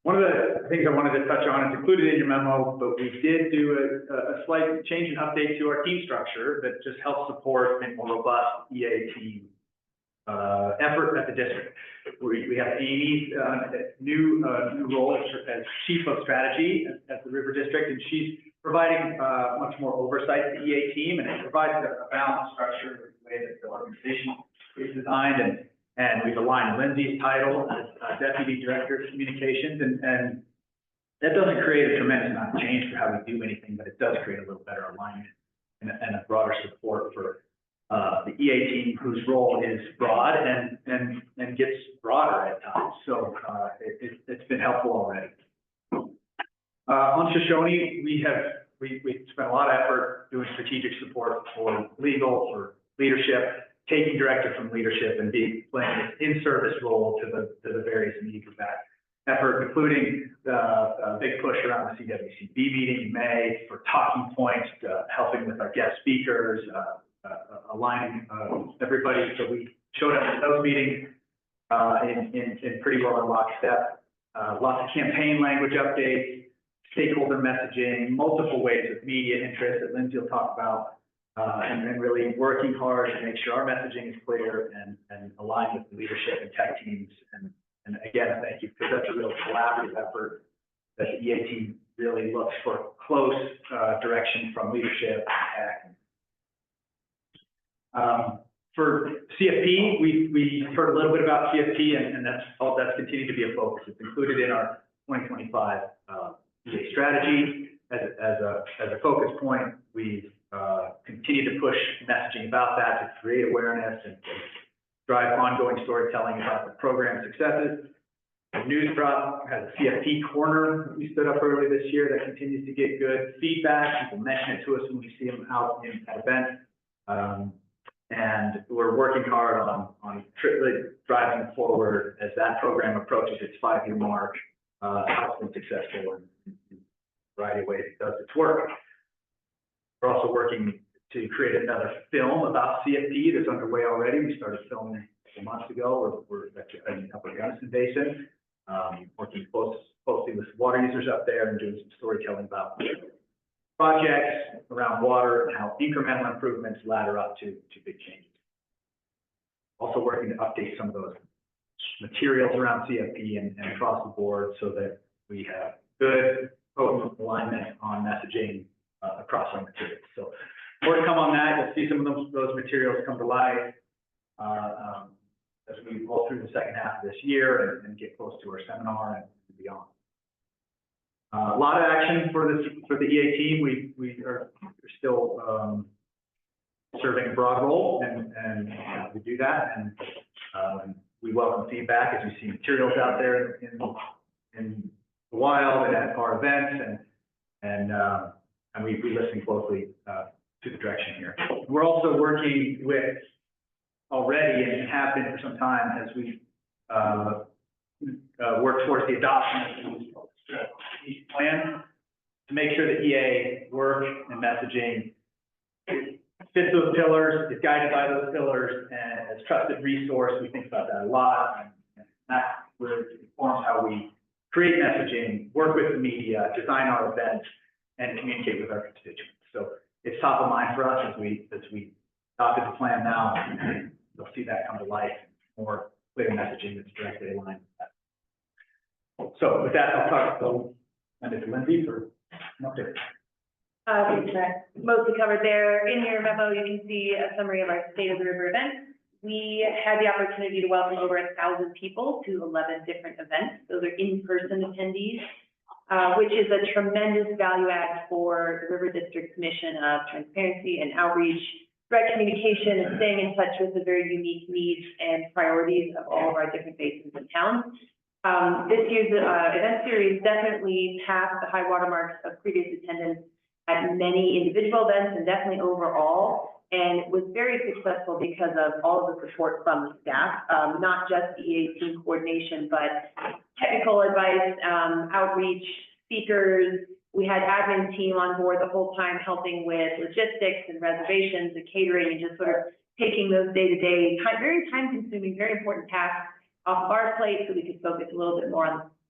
One of the things I wanted to touch on is included in your memo, but we did do a slight change and update to our team structure that just helps support a more robust EA team effort at the district. We have Amy's new role as Chief of Strategy at the River District, and she's providing much more oversight to the EA team, and it provides a balanced structure the way that the organization is designed, and we've aligned Lindsay's title as Deputy Director of Communications, and that doesn't create a tremendous amount of change for how we do anything, but it does create a little better alignment and a broader support for the EA team, whose role is broad and gets broader at times. So it's been helpful already. On Shoshone, we spent a lot of effort doing strategic support for legal, for leadership, taking directive from leadership and playing an in-service role to the various needs of that effort, including the big push around the CWCB meeting in May for talking points, helping with our guest speakers, aligning everybody. So we showed up at those meetings in pretty well in lockstep. Lots of campaign language updates, stakeholder messaging, multiple ways of media interest that Lindsay will talk about. And then really working hard to make sure our messaging is clear and aligned with the leadership and tech teams. And again, thank you, because that's a real collaborative effort that the EA team really looks for close direction from leadership and tech. For CFP, we heard a little bit about CFP, and that's continued to be a focus. It's included in our 2025 EA strategy as a focus point. We've continue to push messaging about that to create awareness and drive ongoing storytelling about the program successes. The News Drop has a CFP corner that we stood up early this year that continues to get good feedback. People mention it to us when we see them out at events. And we're working hard on driving forward as that program approaches its 5-year mark. How it's been successful in a variety of ways it does its work. We're also working to create another film about CFP that's underway already. We started filming a couple months ago. We're in the Upper Gunnison Basin, working closely with water users up there and doing some storytelling about projects around water and how incremental improvements ladder up to big changes. Also working to update some of those materials around CFP and across the board so that we have good, potent alignment on messaging across our materials. So more to come on that. You'll see some of those materials come to life as we roll through the second half of this year and get close to our seminar and beyond. A lot of action for the EA team. We are still serving a broad role, and we do that. And we welcome feedback as we see materials out there in the wild and at our events, and we listen closely to the direction here. We're also working with already, and have been for some time, as we work towards the adoption of these plans, to make sure that EA work and messaging fits those pillars, is guided by those pillars, and as trusted resource, we think about that a lot, and that informs how we create messaging, work with the media, design our events, and communicate with our constituents. So it's top of mind for us as we adopted the plan now, and you'll see that come to life, more clear messaging that's directly aligned with that. So with that, I'll hand it to Lindsay for an update. Mostly covered there. In your memo, you can see a summary of our State of the River event. We had the opportunity to welcome over 1,000 people to 11 different events. Those are in-person attendees, which is a tremendous value add for the River District's mission of transparency and outreach, direct communication, and staying in touch with the very unique needs and priorities of all of our different basins and towns. This year's event series definitely passed the high watermarks of previous attendance at many individual events and definitely overall, and was very successful because of all of the support from the staff, not just the EA team coordination, but technical advice, outreach, speakers. We had admin team on board the whole time helping with logistics and reservations and catering, and just sort of taking those day-to-day, very time-consuming, very important tasks off of our plate so we could focus a little bit more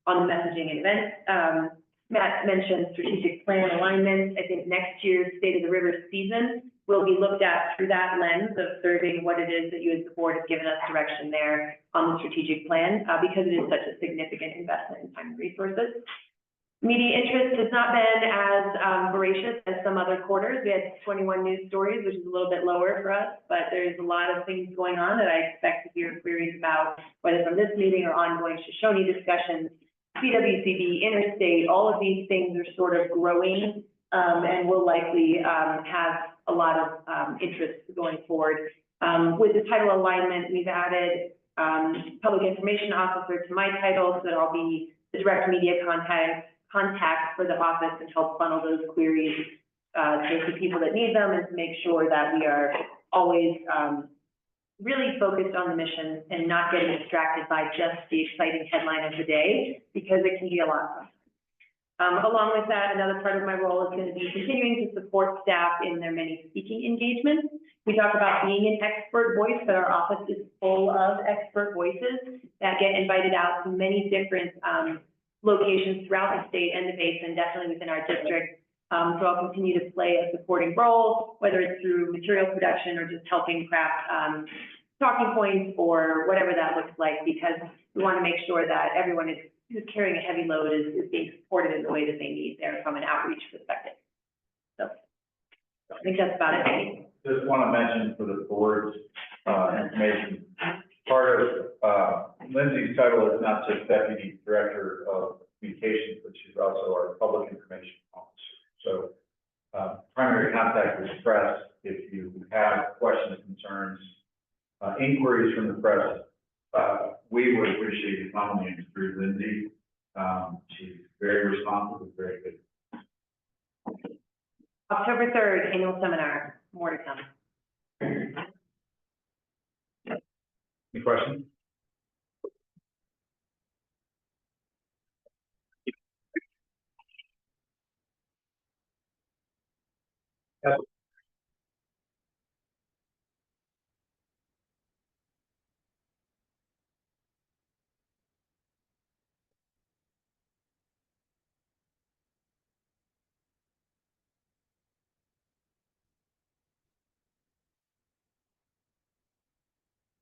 on the messaging and events. Matt mentioned strategic plan alignment. I think next year's State of the River season will be looked at through that lens of serving what it is that you as the board have given us direction there on the strategic plan, because it is such a significant investment in time and resources. Media interest has not been as voracious as some other quarters. We had 21 news stories, which is a little bit lower for us, but there's a lot of things going on that I expect to hear queries about, whether from this meeting or ongoing Shoshone discussions. CWCB, interstate, all of these things are sort of growing, and will likely have a lot of interest going forward. With the title alignment, we've added public information officer to my title, so that I'll be the direct media contact for the office and help funnel those queries to the people that need them, and to make sure that we are always really focused on the mission and not getting distracted by just the exciting headline of the day, because it can be a lot. Along with that, another part of my role is going to be continuing to support staff in their many speaking engagements. We talk about being an expert voice, but our office is full of expert voices that get invited out to many different locations throughout the state and the basin, definitely within our district. So I'll continue to play a supporting role, whether it's through material production or just helping craft talking points or whatever that looks like, because we want to make sure that everyone who's carrying a heavy load is being supported in the way that they need there from an outreach perspective. So I think that's about it. Just want to mention for the board's information, part of Lindsay's title is not just Deputy Director of Communications, but she's also our Public Information Officer. So primary contact with the press, if you have questions, concerns, inquiries from the press, we would appreciate you following it through Lindsay. She's very responsive and very good. October 3rd, annual seminar, more to come. Any questions? Yes.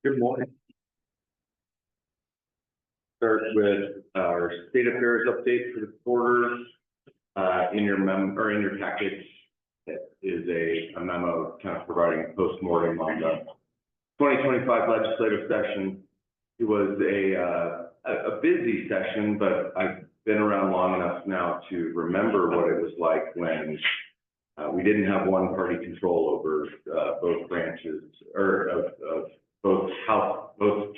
Good morning. Start with our state affairs update for the quarter. In your in your package is a memo kind of providing a postmortem on the 2025 legislative session. It was a busy session, but I've been around long enough now to remember what it was like when we didn't have one party control over both branches of both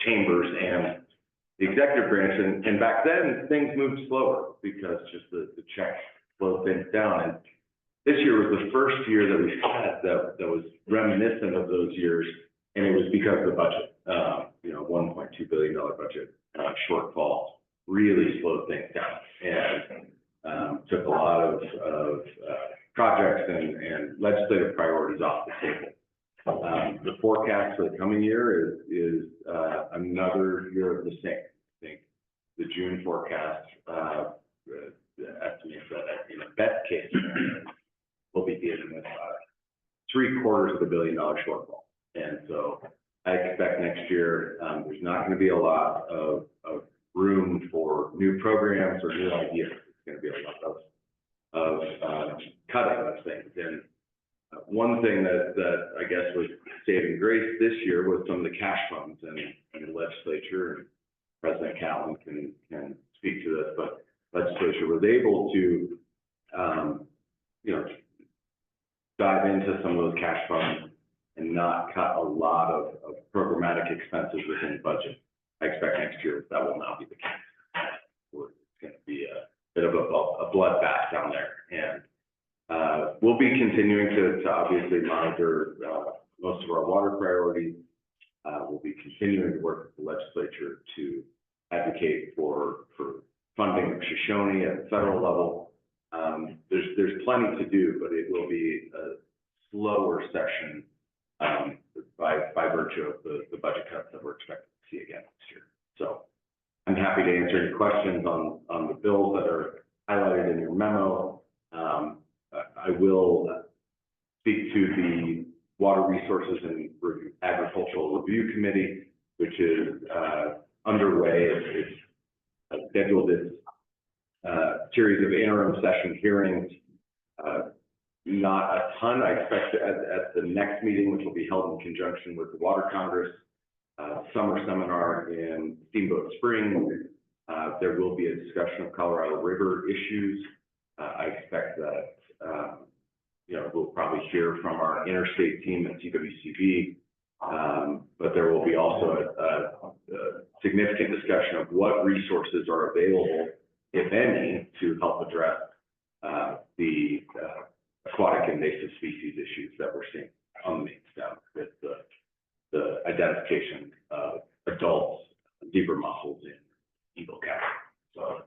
chambers and the executive branch. And back then, things moved slower because just the check slowed things down. And this year was the first year that we had that was reminiscent of those years, and it was because of the budget. $1.2 billion budget shortfall really slowed things down and took a lot of projects and legislative priorities off the table. The forecast for the coming year is another year of the same. I think the June forecast estimates that, best case, we'll be dealing with $750 million shortfall. And so I expect next year, there's not going to be a lot of room for new programs or new ideas. It's going to be a lot of cutting of things. And one thing that I guess was saving grace this year was some of the cash funds and the legislature, and President Catlin can speak to this, but legislature was able to, dive into some of those cash funds and not cut a lot of programmatic expenses within the budget. I expect next year that will not be the case. It's going to be a bit of a bloodbath down there. And we'll be continuing to obviously monitor most of our water priorities. We'll be continuing to work with the legislature to advocate for funding of Shoshone at the federal level. There's plenty to do, but it will be a slower session by virtue of the budget cuts that we're expecting to see again next year. So I'm happy to answer any questions on the bills that are highlighted in your memo. I will speak to the Water Resources and Agricultural Review Committee, which is underway. It's scheduled its series of interim session hearings. Not a ton. I expect at the next meeting, which will be held in conjunction with the Water Congress summer seminar in Steamboat Springs, there will be a discussion of Colorado River issues. I expect that we'll probably hear from our interstate team at CWCB, but there will be also a significant discussion of what resources are available, if any, to help address the aquatic invasive species issues that we're seeing on the main stem with the identification of adult zebra mussels in eagle cattle. So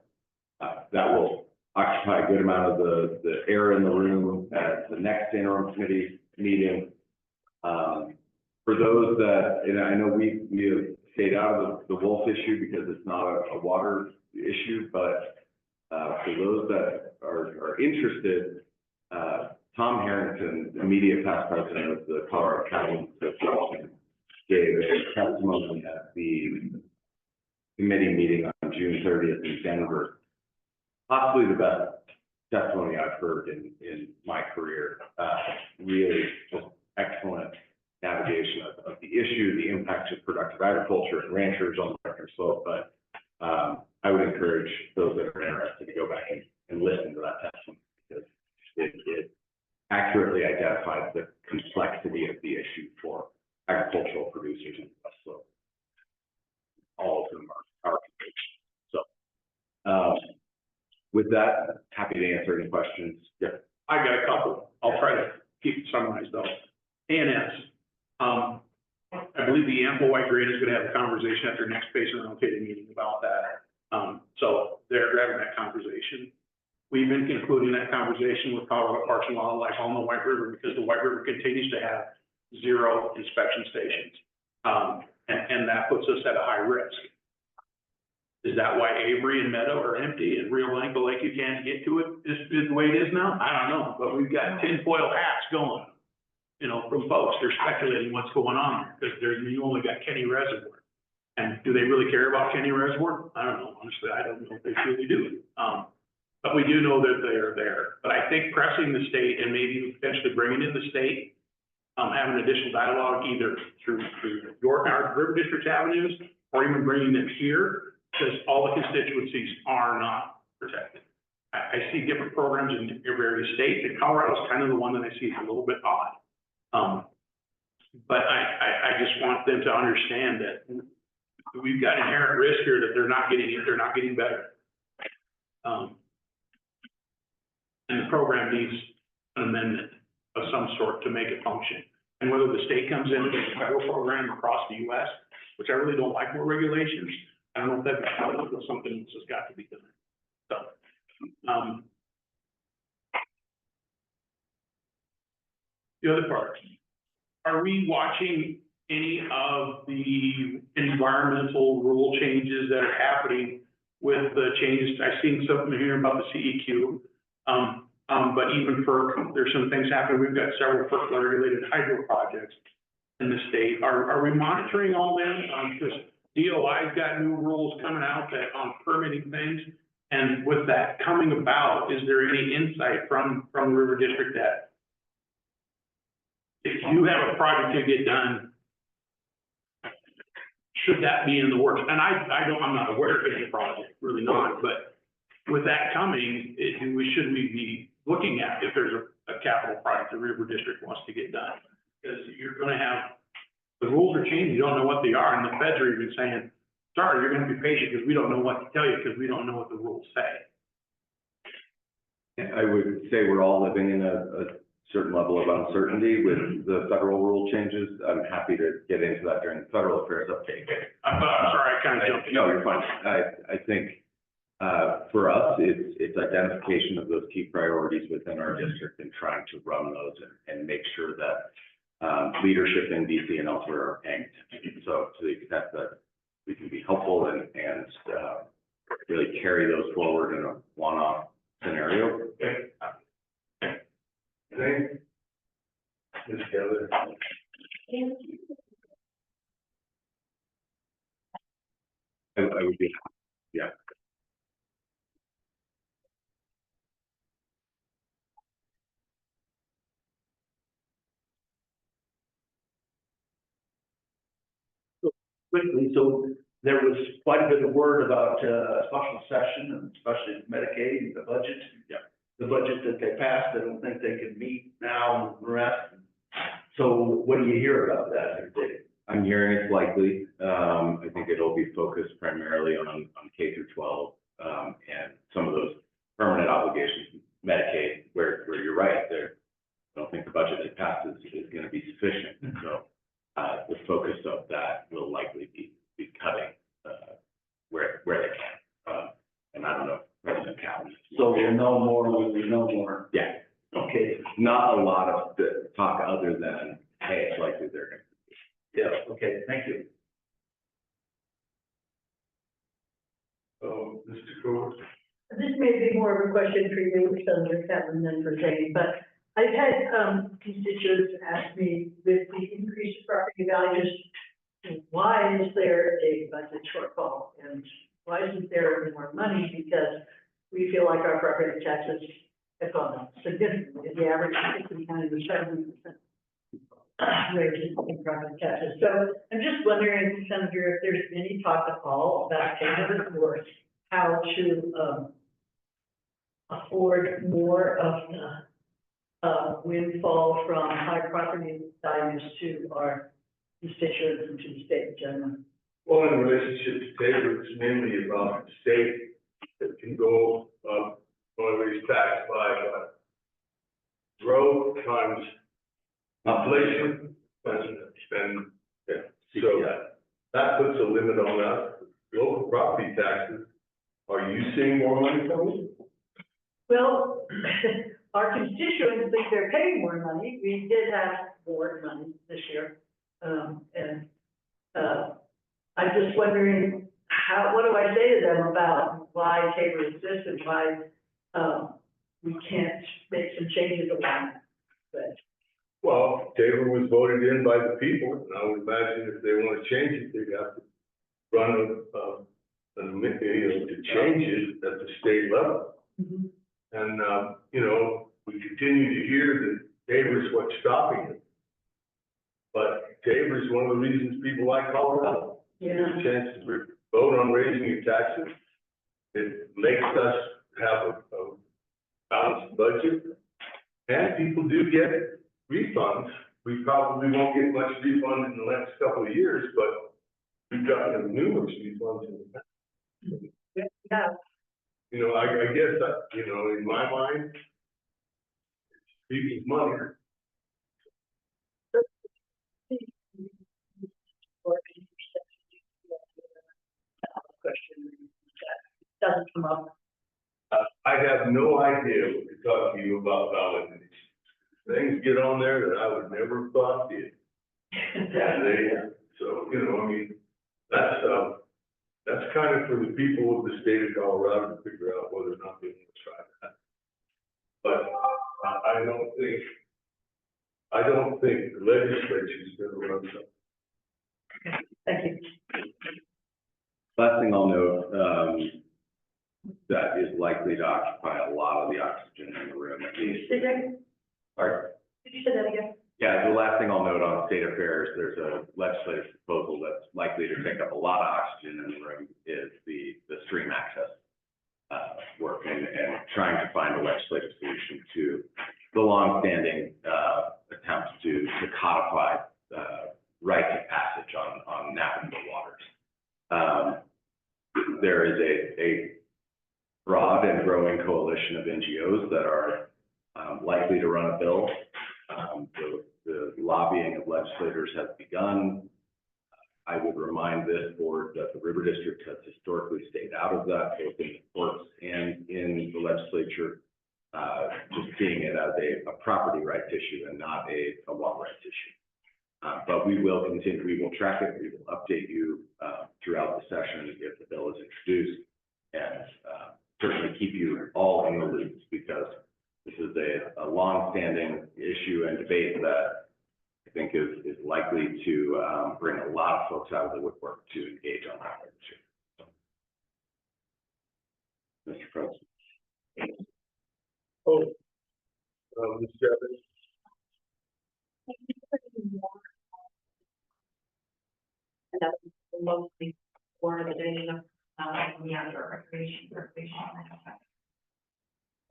that will occupy a good amount of the air in the room at the next interim committee meeting. For those that, and I know we have stayed out of the wolf issue because it's not a water issue, but for those that are interested, Tom Harrington, immediate past president of the Colorado County Association, gave a testimony at the committee meeting on June 30th in Denver. Possibly the best testimony I've heard in my career. Really just excellent navigation of the issue, the impacts of productive agriculture and ranchers on the Western Slope. But I would encourage those that are interested to go back and listen to that testimony, because it accurately identifies the complexity of the issue for agricultural producers in the West Slope. All of them are so with that, happy to answer any questions. Yeah. I got a couple. I'll try to keep it summarized though. ANS, I believe the Ample-White Grade is going to have a conversation at their next Basin Roundtable meeting about that. So they're having that conversation. We've been concluding that conversation with Colorado Parks and Wildlife on the White River, because the White River continues to have 0 inspection stations. And that puts us at a high risk. Is that why Avery and Meadow are empty and Rio Blanco Lake, you can't get to it is the way it is now? I don't know, but we've got tinfoil hats going, from folks. They're speculating what's going on there, because you only got Kenny Reservoir. And do they really care about Kenny Reservoir? I don't know. Honestly, I don't know if they really do. But we do know that they are there. But I think pressing the state and maybe potentially bringing in the state, having additional dialogue either through York or River District avenues, or even bringing them here, because all the constituencies are not protected. I see different programs in various states, and Colorado's kind of the one that I see is a little bit odd. But I just want them to understand that we've got inherent risk here that they're not getting better. And the program needs an amendment of some sort to make it function. And whether the state comes in with a federal program across the US, which I really don't like more regulations, I don't know if that's something that's just got to be done. So, the other part, are we watching any of the environmental rule changes that are happening with the changes? I've seen something here about the CEQ. But even FERC, there's some things happening. We've got several FERC regulated hydro projects in the state. Are we monitoring all them? Because DOI's got new rules coming out that on permitting things. And with that coming about, is there any insight from the River District that if you have a project to get done, should that be in the works? And I'm not aware of any project, really not, but with that coming, should we be looking at if there's a capital project the River District wants to get done? Because you're gonna have, the rules are changing, you don't know what they are, and the feds are even saying, sorry, you're gonna be patient because we don't know what to tell you because we don't know what the rules say. I would say we're all living in a certain level of uncertainty with the federal rule changes. I'm happy to get into that during the federal affairs update. I'm sorry, I kind of jumped in. No, you're fine. I think for us, it's identification of those key priorities within our district and trying to run those and make sure that leadership in DC and elsewhere are paying attention. So to the extent that we can be helpful and really carry those forward in a one-off scenario. Thank Ms. Keller. I would be, yeah. Quickly, so there was quite a bit of word about special session and especially Medicaid, the budget. Yeah. The budget that they passed, I don't think they can meet now and the rest. So what do you hear about that? I'm hearing it's likely. I think it'll be focused primarily on K through 12 and some of those permanent obligations, Medicaid, where you're right there. I don't think the budget that passes is going to be sufficient. So the focus of that will likely be cutting where they can. And I don't know, President Calhoun. So we'll know more when we know more. Yeah. Okay. Not a lot of talk other than, hey, it's likely they're going to. Yeah, okay, thank you. Mr. Cole. This may be more of a question for you, Senator Kevin, than for Jane, but I've had constituents ask me with the increased property values, why is there a budget shortfall? And why isn't there more money? Because we feel like our property taxes have gone up significantly. The average is 97% rate in property taxes. So I'm just wondering, Senator, if there's any talk at all about Canada or how to afford more of the windfall from high property values to our constituents and to the state in general. Well, in relationship to Tabor, it's mainly about the state that can go or raise tax by growth times inflation, and so that puts a limit on us. Local property taxes, are you seeing more money coming? Well, our constituents think they're paying more money. We did have more money this year. I'm just wondering what do I say to them about why Tabor exists and why, we can't make some changes around it? Well, Tabor was voted in by the people, and I would imagine if they want to change it, they'd have to run to change it at the state level. Mm-hmm. And, we continue to hear that Tabor is what's stopping it. But Tabor is one of the reasons people like Colorado. Yeah. There's a chance to vote on raising your taxes. It makes us have a balanced budget. And people do get refunds we probably won't get much refund in the next couple of years, but we've gotten numerous refunds in the past. Yeah. You know, I guess that, you know, in my mind, it's people's money. Question that doesn't come up. I have no idea what to talk to you about validations. Things get on there that I would never have thought did. So, you know, I mean, that's kind of for the people of the state of Colorado to figure out whether or not they want to try that. But I don't think the legislature's gonna run something. Thank you. Last thing I'll note, that is likely to occupy a lot of the oxygen in the room, at least. Did you say that again? Yeah, the last thing I'll note on state affairs, there's a legislative proposal that's likely to take up a lot of oxygen in the room, is the stream access work and trying to find a legislative solution to the longstanding attempts to codify right to passage on navigable waters. There is a broad and growing coalition of NGOs that are likely to run a bill. The lobbying of legislators has begun. I would remind this board that the River District has historically stayed out of that, both in the courts and in the legislature, just seeing it as a property rights issue and not a water rights issue. But we will continue, we will track it, we will update you throughout the session if the bill is introduced, and certainly keep you all in the loop, because this is a long-standing issue and debate that I think is likely to bring a lot of folks out of the woodwork to engage on that issue. So, Mr. President. Mr. Chairman. And that's mostly for the division of, the outdoor recreation.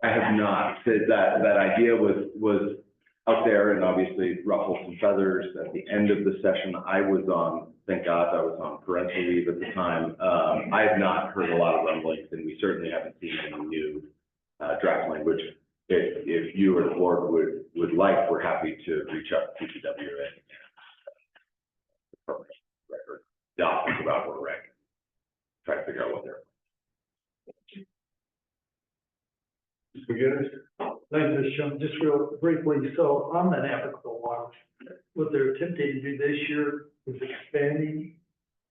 I have not. That idea was out there and obviously ruffled some feathers at the end of the session. I was on, thank God, I was on parental leave at the time. I have not heard a lot of rumblings, and we certainly haven't seen any new draft language. If you or the board would like, we're happy to reach out to PTWA and record documents about where we're at. Try to figure out what they're. Thank you, Sean. Just real briefly, so on the navigable waters, what they're attempting to do this year is expanding.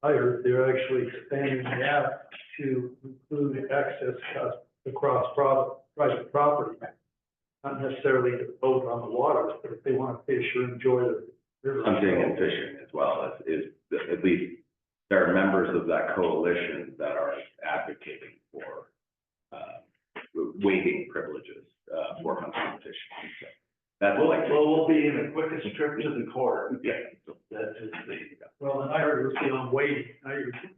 I heard they're actually expanding the app to include access across private property. Not necessarily to boat on the waters, but if they want to fish or enjoy the river. Hunting and fishing as well is at least there are members of that coalition that are advocating for waiving privileges for hunting and fishing. So that's We'll be in the quickest trip to the court. Yeah. That's the. Well, and I heard it was beyond waiting.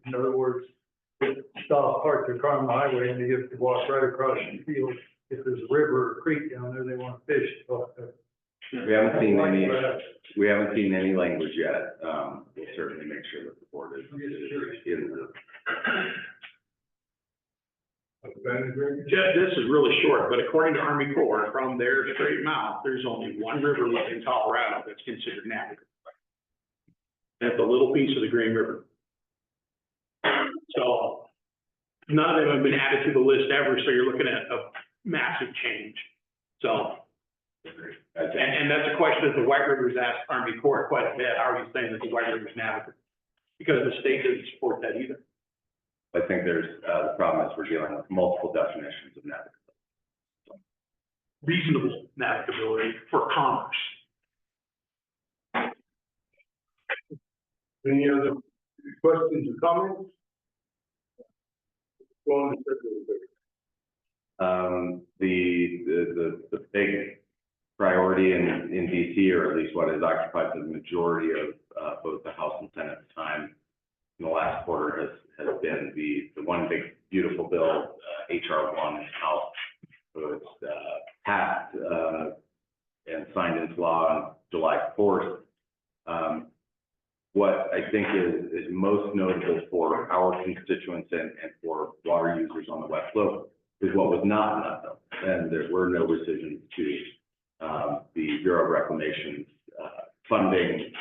In other words, stop, park their car on the highway and they get to walk right across the field. If there's a river or a creek down there, they want to fish. we haven't seen any language yet. We'll certainly make sure that the board is in the. Jeff, this is really short, but according to Army Corps, from their straight mouth, there's only one river left in Colorado that's considered navigable. That's a little piece of the Green River. So none of them have been added to the list ever, so you're looking at a massive change. So, and that's a question that the White River's asked Army Corps quite a bit. How are you saying that the White River's navigable? Because the state doesn't support that either. I think there's the problem is we're dealing with multiple definitions of navigability. Reasonable navigability for commerce. Any other questions or comments? Go on, The big priority in DC, or at least what has occupied the majority of both the House and Senate time in the last quarter has been the one big beautiful bill, HR 1 in the House. So it's passed and signed into law on July 4th. What I think is most notable for our constituents and for water users on the West Slope is what was not in that bill. And there were no rescissions to the Bureau of Reclamation's funding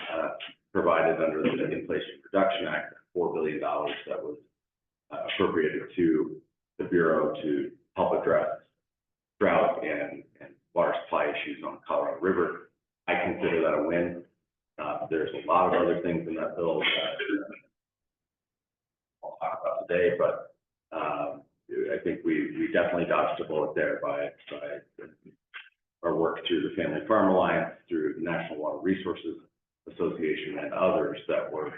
provided under the Inflation Reduction Act, $4 billion that was appropriated to the Bureau to help address drought and water supply issues on the Colorado River. I consider that a win. There's a lot of other things in that bill that I'll talk about today, but I think we definitely dodged a bullet there by our work through the Family Farm Alliance, through the National Water Resources Association, and others that were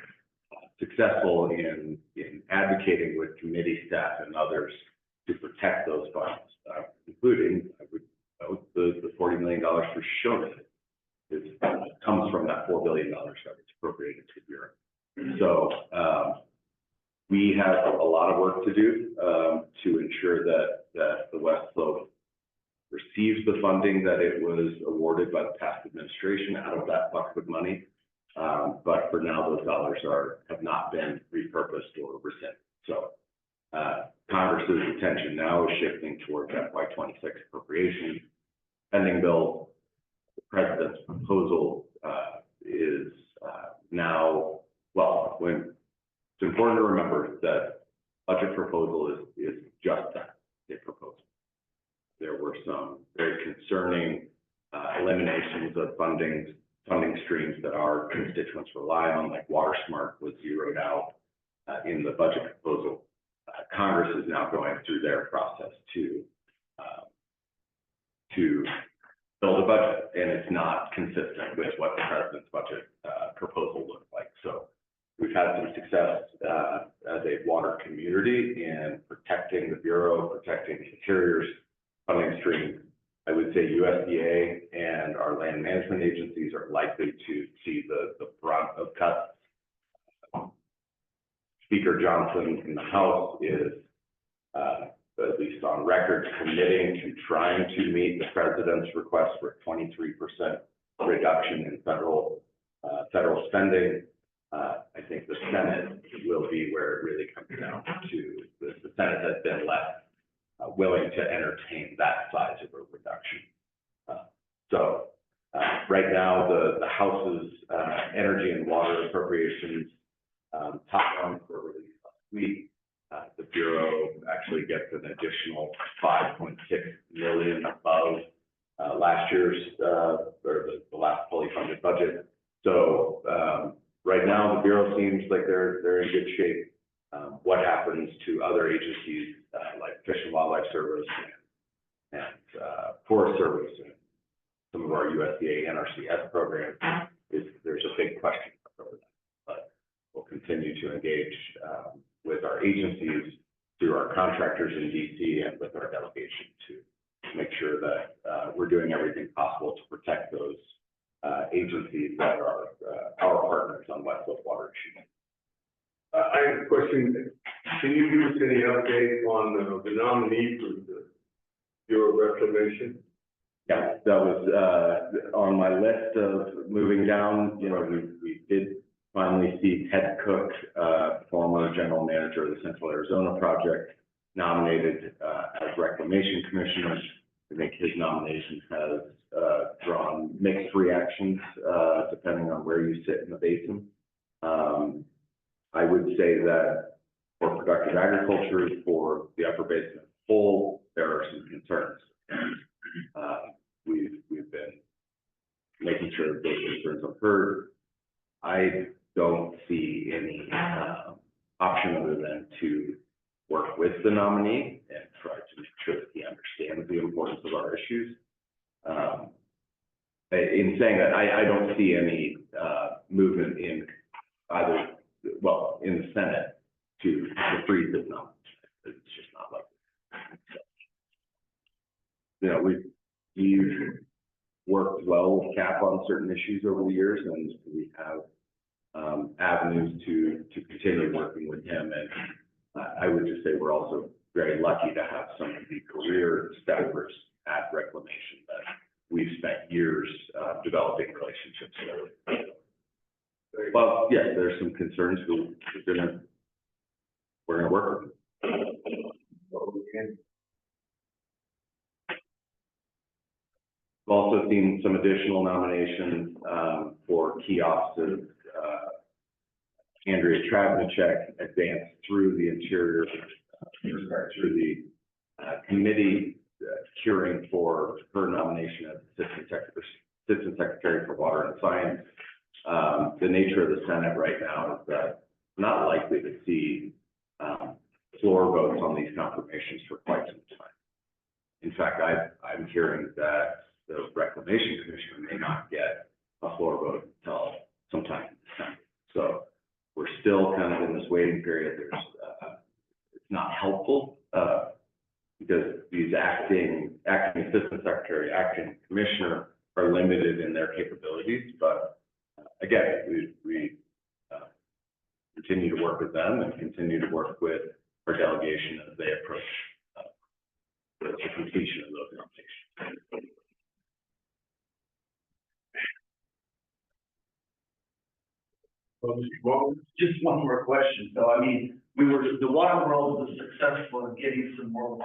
successful in advocating with committee staff and others to protect those funds, including, I would note, the $40 million for SHONA. It comes from that $4 billion that was appropriated to the Bureau. So we have a lot of work to do to ensure that the West Slope receives the funding that it was awarded by the past administration out of that bucket of money. But for now, those dollars have not been repurposed or rescinded. So Congress's attention now is shifting towards FY26 appropriation spending bill. The president's proposal is now, well, when it's important to remember that budget proposal is just that, a proposal. There were some very concerning eliminations of funding streams that our constituents rely on, like WaterSmart was zeroed out in the budget proposal. Congress is now going through their process to build a budget, and it's not consistent with what the president's budget proposal looked like. So we've had some success as a water community in protecting the Bureau, protecting the carriers' funding streams. I would say USDA and our land management agencies are likely to see the brunt of cuts. Speaker Johnson in the House is, at least on record, committing to trying to meet the president's request for a 23% reduction in federal spending. I think the Senate will be where it really comes down to. The Senate has been less willing to entertain that size of a reduction. So right now, the House's energy and water appropriations top line for release last week. The Bureau actually gets an additional $5.6 million above last year's or the last fully funded budget. So right now, the Bureau seems like they're in good shape. What happens to other agencies like Fish and Wildlife Service and Forest Service and some of our USDA NRCS programs there's a big question over that. But we'll continue to engage with our agencies through our contractors in DC and with our delegation to make sure that we're doing everything possible to protect those agencies that are our partners on West Slope water issues. I have a question. Can you give us any update on the nominee for the Bureau of Reclamation? Yeah, that was on my list of moving down. You know, we did finally see Ted Cook, former general manager of the Central Arizona Project, nominated as Reclamation Commissioner. I think his nomination has drawn mixed reactions depending on where you sit in the basin. I would say that for productive agriculture, for the upper basin as a whole, there are some concerns. We've been making sure that those concerns are heard. I don't see any option other than to work with the nominee and try to make sure that he understands the importance of our issues. In saying that, I don't see any movement in either, well, in the Senate to freeze this nomination. It's just not likely. So, you know, we've worked well with Cap on certain issues over the years, and we have avenues to continue working with him. And I would just say we're also very lucky to have some of the career staffers at Reclamation that we've spent years, developing relationships with. Well, yes, there's some concerns, we're gonna work with them. We've also seen some additional nominations, for key offices. Andrea Travnicek advanced through the interior, through the committee hearing for her nomination as Assistant Secretary for Water and Science. The nature of the Senate right now is that we're not likely to see floor votes on these confirmations for quite some time. In fact, I'm hearing that the Reclamation Commissioner may not get a floor vote until sometime in December. So we're still kind of in this waiting period. It's not helpful because these acting assistant secretary, acting commissioner are limited in their capabilities. But again, we continue to work with them and continue to work with our delegation as they approach the completion of those nominations. Well, just one more question. So, I mean, the water world was successful in getting some more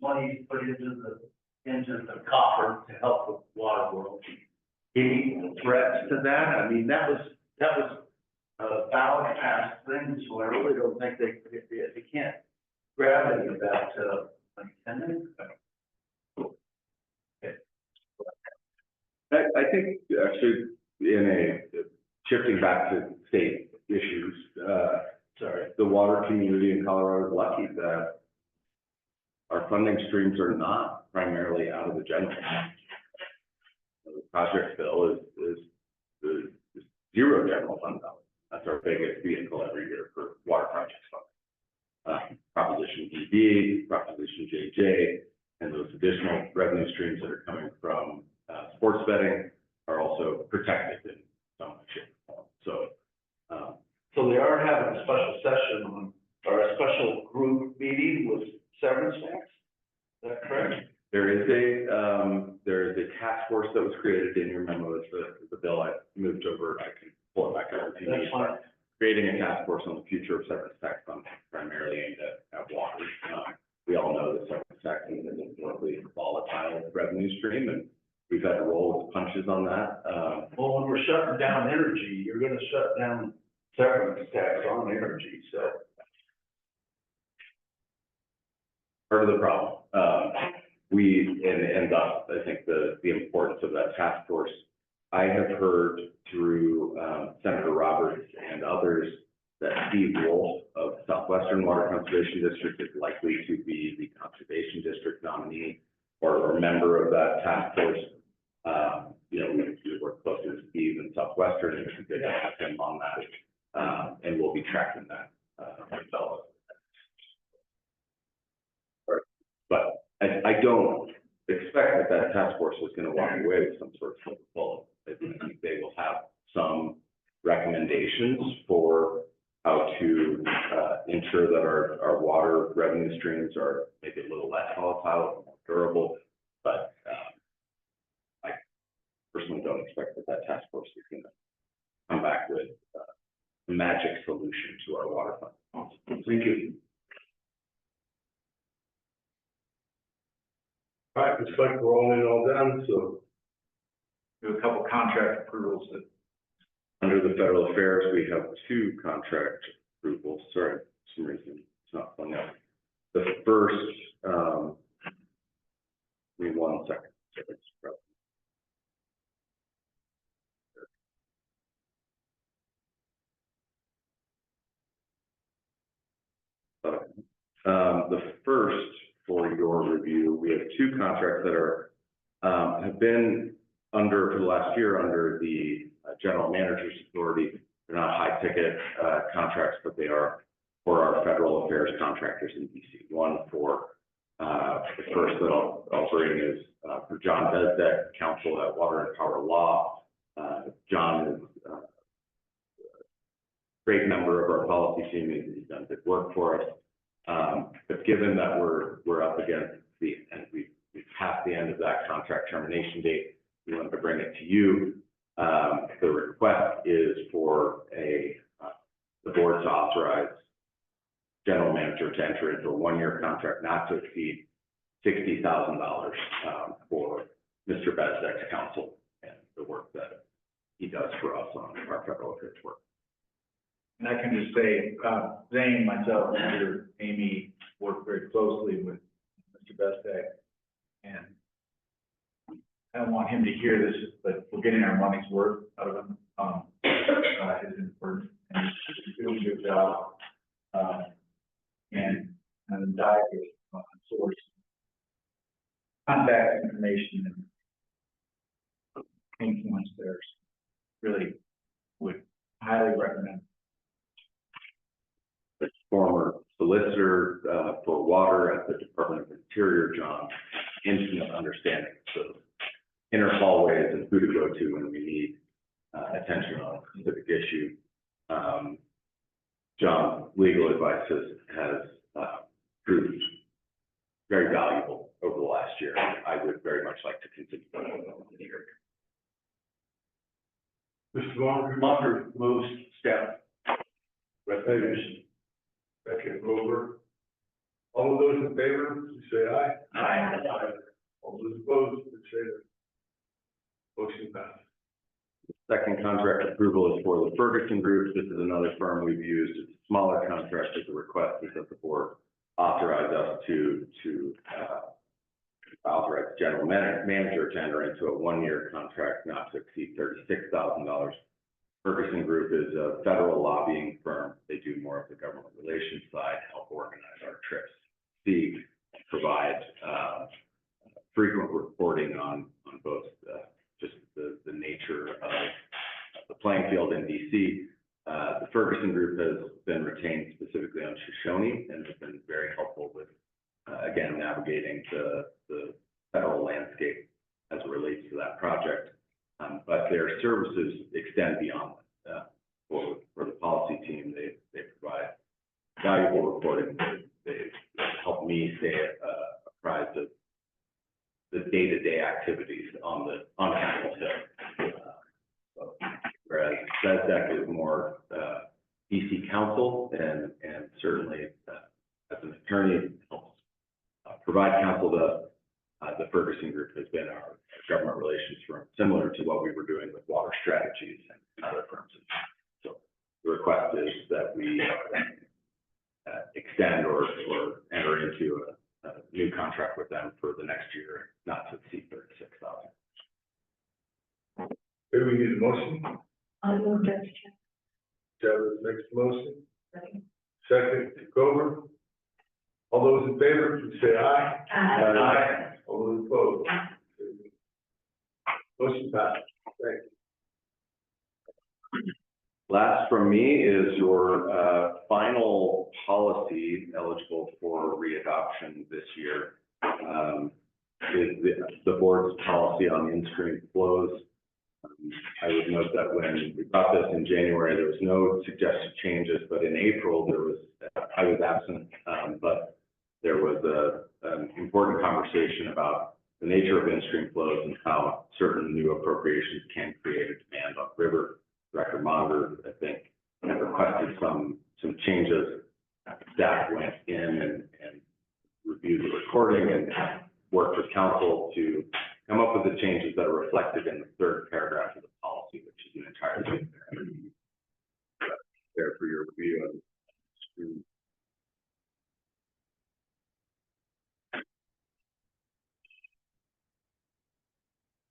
money put into the coffer to help the water world. Any threats to that? I mean, that was a valid past thing, so I really don't think they can't grab any of that, can they? I think actually shifting back to state issues, the water community in Colorado is lucky that our funding streams are not primarily out of the general fund. The project bill is zero general fund dollars. That's our biggest vehicle every year for water projects funding. Proposition DB, Proposition JJ, and those additional revenue streams that are coming from sports betting are also protected in some shape or form. So they are having a special session or a special group meeting with severance tax? Is that correct? There is a task force that was created in your memo. It's the bill I moved over. I can pull it back up if you need. That's fine. Creating a task force on the future of severance tax funding, primarily aimed at water. We all know that severance tax is an historically volatile revenue stream, and we've had to roll with punches on that. Well, when we're shutting down energy, you're gonna shut down severance tax on energy, so. Part of the problem. And thus, I think the importance of that task force. I have heard through Senator Roberts and others that Steve Wolf of Southwestern Water Conservation District is likely to be the Conservation District nominee or member of that task force. We work closely with Steve and Southwestern, and it's good to have him on that. And we'll be tracking that ourselves. But I don't expect that task force is going to walk away with some sort of silver bullet. I think they will have some recommendations for how to ensure that our water revenue streams are maybe a little less volatile, more durable. But I personally don't expect that task force is going to come back with a magic solution to our water fund. Thank you. All right, looks like we're all done, so. We have a couple contract approvals that. Under the federal affairs, we have 2 contract approvals. Sorry, for some reason it's not pulling up. The first, give me 1 second. The first, for your review, we have 2 contracts that are have been under for the last year under the general manager's authority. They're not high ticket contracts, but they are for our federal affairs contractors in DC. One for the first that I'll bring is for John Bezdek, counsel at Water and Power Law. John is a great member of our policy team. He's done good work for us. But given that we're up against and we've passed the end of that contract termination date, willing to bring it to you. The request is for the board to authorize general manager to enter into a one-year contract not to exceed $60,000 for Mr. Bezdek's counsel and the work that he does for us on our federal affairs work. And I can just say, Zane, myself, and Amy work very closely with Mr. Bezdek. And I don't want him to hear this, but we're getting our money's worth out of him. Is important, and he's doing a good job. And diagram on source, contact information and influence there. Really would highly recommend. The former solicitor for water at the Department of Interior, John, intimate understanding of inner hallways and who to go to when we need attention on a specific issue. John's legal advice has proved very valuable over the last year. I would very much like to continue that here. Mr. Munger moves staff recommendation. Second, Grover. All of those in favor, please say aye. Aye. All those opposed, please say no. Motion passes. Second contract approval is for the Ferguson Group. This is another firm we've used. It's a smaller contract, but the request is that the board authorize us to authorize the general manager to enter into a one-year contract not to exceed $36,000. Ferguson Group is a federal lobbying firm. They do more of the government relations side, help organize our trips, provide frequent reporting on both just the nature of the playing field in DC. The Ferguson Group has been retained specifically on Shoshone and has been very helpful with, again, navigating the federal landscape as it relates to that project. But their services extend beyond that. For the policy team, they provide valuable reporting. They help me stay apprised of the day-to-day activities on Capitol Hill. Whereas Bezdek is more DC counsel and certainly as an attorney helps provide counsel to the Ferguson Group has been our government relations firm, similar to what we were doing with Water Strategies and other firms. So the request is that we extend or enter into a new contract with them for the next year, not to exceed $36,000. Do we need a motion? I'll move that. Chadwick makes the motion. Second, Grover. All those in favor, please say aye. Aye. All those opposed. Motion passed. Thank you. Last from me is your final policy eligible for readoption this year. Is the board's policy on in-stream flows. I would note that when we got this in January, there was no suggested changes, but in April, I was absent, but there was an important conversation about the nature of in-stream flows and how certain new appropriations can create a demand on river. Director Monger, I think, had requested some changes. Staff went in and reviewed the recording and worked with counsel to come up with the changes that are reflected in the third paragraph of the policy, which is an entirely there for your review on the screen.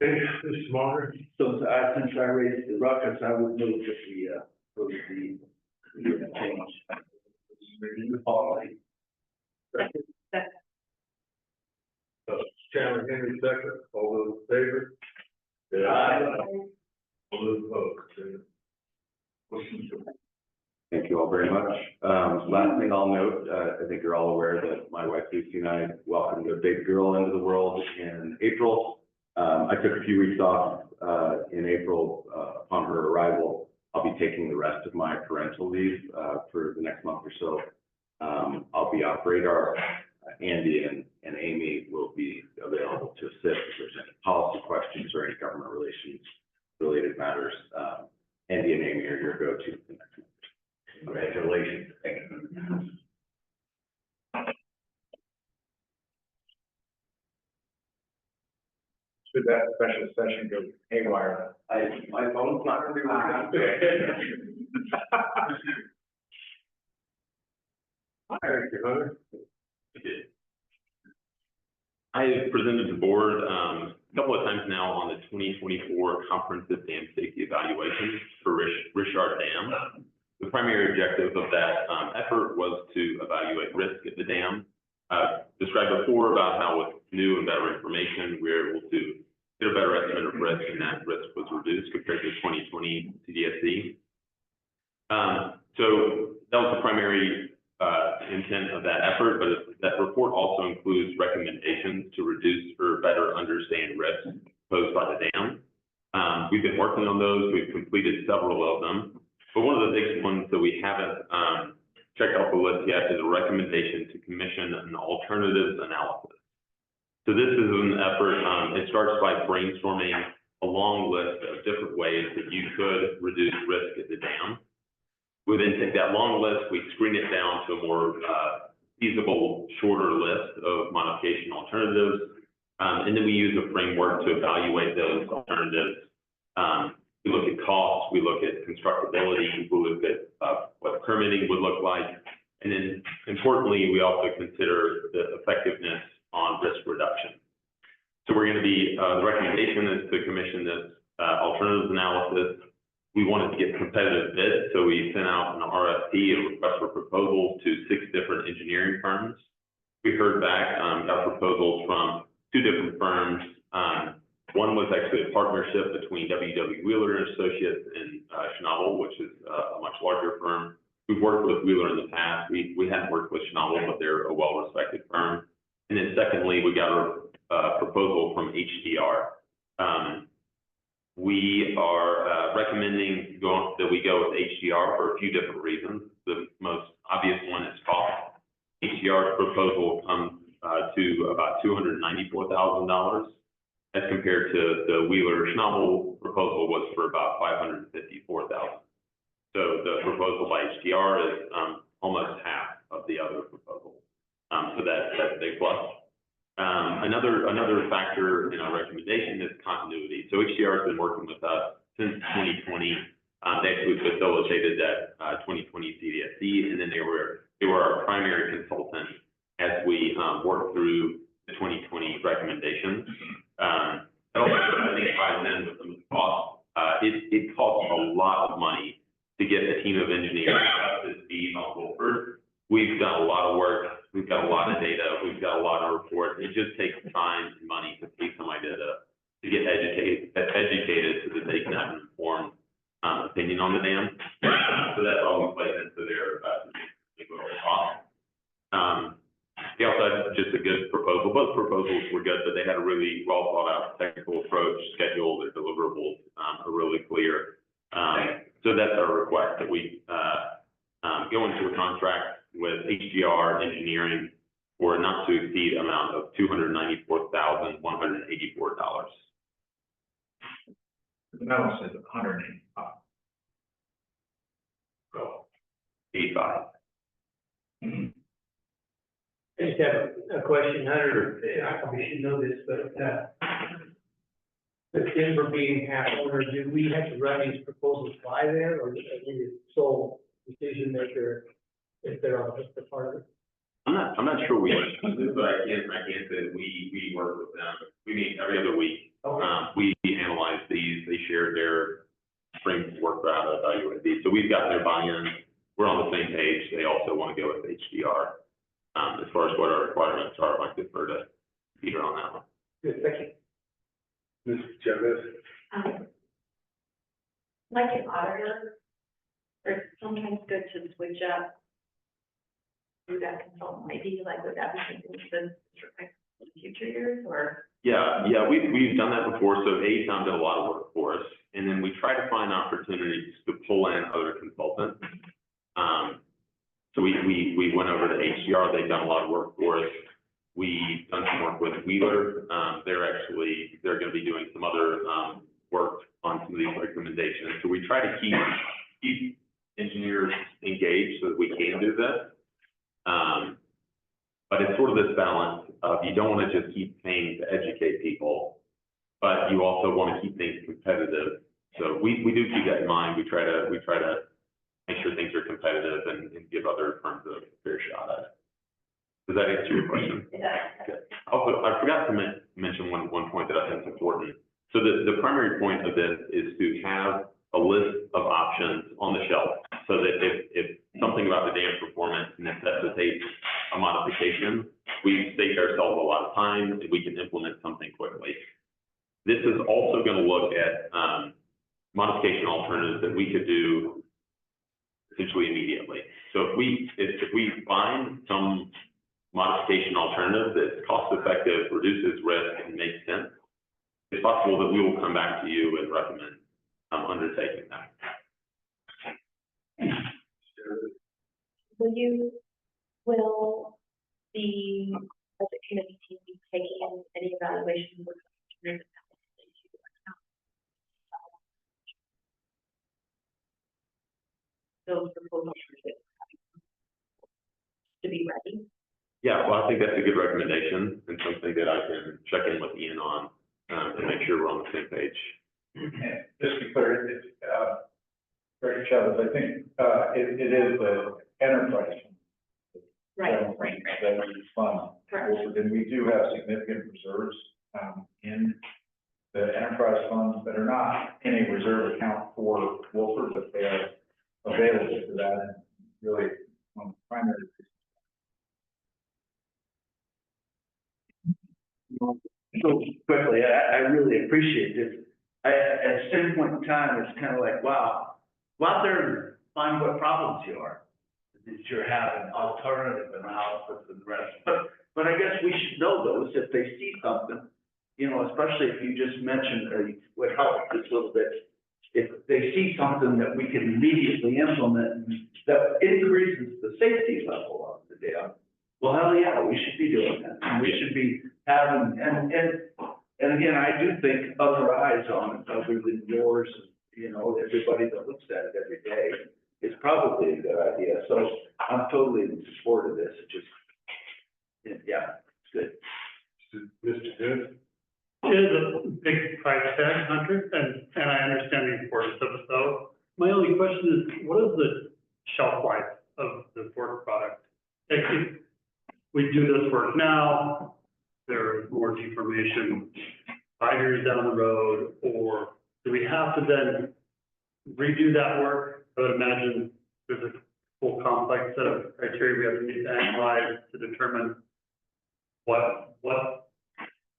Hey, Mr. Munger. So, since I raised the ruckus, I would move that we, approve the change. The policy. Chairman Henry second. All those in favor? Say aye. All those opposed. Motion carries. Thank you all very much. Last thing I'll note, I think you're all aware that my wife Lucy and I welcomed a big girl into the world in April. I took a few weeks off in April upon her arrival. I'll be taking the rest of my parental leave for the next month or so. I'll be off radar. Andy and Amy will be available to assist if there's any policy questions or any government relations related matters. Andy and Amy are your go-to for the next month. Congratulations. Thank you. Should that special session go haywire? My phone's not gonna be working. Thank you, Hunter. I have presented the board a couple of times now on the 2024 Comprehensive Dam Safety Evaluation for Richard Dam. The primary objective of that effort was to evaluate risk at the dam. Described before about how with new and better information, we were able to get a better estimate of risk, and that risk was reduced compared to 2020 CDSC. So that was the primary intent of that effort, but that report also includes recommendations to reduce or better understand risks posed by the dam. We've been working on those. We've completed several of them, but one of the big ones that we haven't checked off the list yet is a recommendation to commission an alternatives analysis. So this is an effort, it starts by brainstorming a long list of different ways that you could reduce risk at the dam. We then take that long list, we screen it down to a more feasible, shorter list of modification alternatives. And then we use a framework to evaluate those alternatives. We look at costs, we look at constructability, we look at what permitting would look like. And then importantly, we also consider the effectiveness on risk reduction. So we're going to be, the recommendation is to commission this alternatives analysis. We wanted to get competitive bids, so we sent out an RFP, a request for proposals, to 6 different engineering firms. We heard back, got proposals from 2 different firms. One was actually a partnership between W.W. Wheeler and Associates and Schnabel, which is a much larger firm. We've worked with Wheeler in the past. We hadn't worked with Schnabel, but they're a well-respected firm. And then secondly, we got a proposal from HDR. We are recommending that we go with HDR for a few different reasons. The most obvious one is cost. HDR's proposal comes to about $294,000 as compared to the Wheeler-Schnabel proposal was for about $554,000. So the proposal by HDR is almost half of the other proposal. So that's a big plus. Another factor in our recommendation is continuity. So HDR has been working with us since 2020. They actually facilitated that 2020 CDSC, and then they were our primary consultant as we worked through the 2020 recommendations. I think by then with some cost, it costs a lot of money to get a team of engineers up to speed on Wolford. We've done a lot of work. We've got a lot of data. We've got a lot of reports. It just takes time and money to pay somebody to get educated so that they can have an informed opinion on the dam. So that's always plays into their cost. They also had just a good proposal. Both proposals were good, but they had a really well thought out technical approach, schedule, their deliverables are really clear. So that's our request, that we go into a contract with HDR Engineering for a not to exceed amount of $294,184. The memo says 185. So 85. I just have a question, Hunter. I probably should know this, but with Denver being half owner, do we have to run these proposals by there, or is it the sole decision maker if they're on the part of it? I'm not sure we, but I can't say that we work with them. We meet every other week. We analyze these. They share their framework for how to evaluate these. So we've got their buy-in. We're on the same page. They also want to go with HDR. As far as what our requirements are, I'd like to defer to Peter on that one. Good, thank you. Ms. Chavez? Like an auditor, it's sometimes good to switch up who that consultant might be, like would that be something in future years, or? Yeah, we've done that before. So ASOM did a lot of work for us, and then we try to find opportunities to pull in other consultants. So we went over to HDR. They've done a lot of work for us. with Wheeler. They're gonna be doing some other, work on some of these recommendations. So we try to keep engineers engaged so that we can do this. But it's sort of this balance of you don't want to just keep paying to educate people, but you also want to keep things competitive. So we do keep that in mind. We try to make sure things are competitive and give other firms a fair shot at it. Does that answer your question? Okay. Also, I forgot to mention one point that I think is important. So the primary point of this is to have a list of options on the shelf, so that if something about the dam performance necessitates a modification, we save ourselves a lot of time and we can implement something quickly. This is also going to look at modification alternatives that we could do essentially immediately. So if we find some modification alternative that's cost effective, reduces risk, and makes sense, it's possible that we will come back to you and recommend undertaking that. Will the budget committee team be taking any evaluation work? Those proposals to be ready? Yeah, well, I think that's a good recommendation and something that I can check in with Ian on to make sure we're on the same page. Just to be clear, it's, Greg Chavez, I think, it is the enterprise. Right. That we fund. Correct. And we do have significant reserves, in the enterprise funds that are not in a reserve account for Wolford, but they are available for that, and really, primary. So quickly, I really appreciate this. At a certain point in time, it's kind of like, wow, go out there and find what problems that you're having, alternative analysis and the rest. But I guess we should know those if they see something, especially if you just mentioned, or you would help just a little bit. If they see something that we can immediately implement that increases the safety level of the dam, well, hell yeah, we should be doing that. And we should be having, and again, I do think other eyes on it, other than yours, everybody that looks at it every day, is probably a good idea. So I'm totally in support of this. It just, yeah, it's good. Mr. Good? It is a big price tag, Hunter, and I understand the importance of it, though. My only question is, what is the shelf life of the work product? If we do this work now, there's more deformation 5 years down the road, or do we have to then redo that work? I would imagine there's a full complex set of criteria we have to meet to analyze to determine what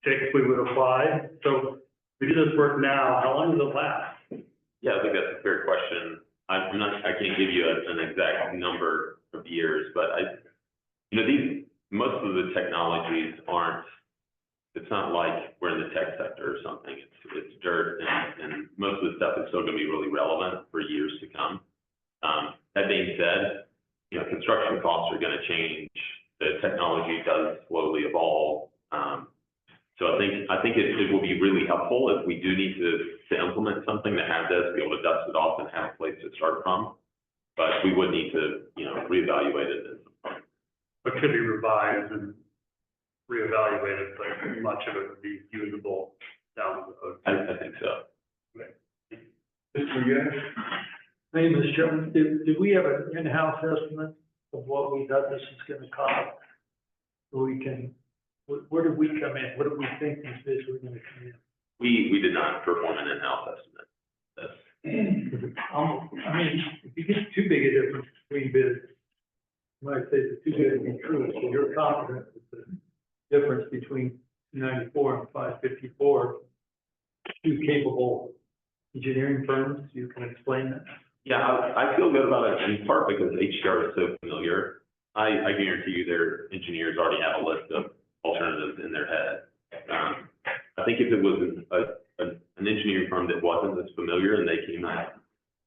fix we would apply. So we do this work now, how long does it last? Yeah, I think that's a fair question. I can't give you an exact number of years, but most of the technologies it's not like we're in the tech sector or something. It's dirt, and most of the stuff is still going to be really relevant for years to come. That being said, construction costs are going to change. The technology does slowly evolve. So I think it will be really helpful if we do need to implement something that has this, be able to dust it off and have a place to start from. But we would need to, reevaluate it at some point. But could be revised and reevaluated, but much of it would be usable down the road. I think so. Mr. Young? Hey, Mr. Chairman, do we have an in-house estimate of what we thought this is gonna cost? So we can, where do we come in? What do we think these bids are gonna come in? We did not perform an in-house estimate. If you get too big a difference between bids, you might say it's too good to be true, so you're confident that the difference between 294 and 554, two capable engineering firms, you can explain that? Yeah, I feel good about it in part because HDR is so familiar. I guarantee you their engineers already have a list of alternatives in their head. I think if it was an engineering firm that wasn't as familiar and they came at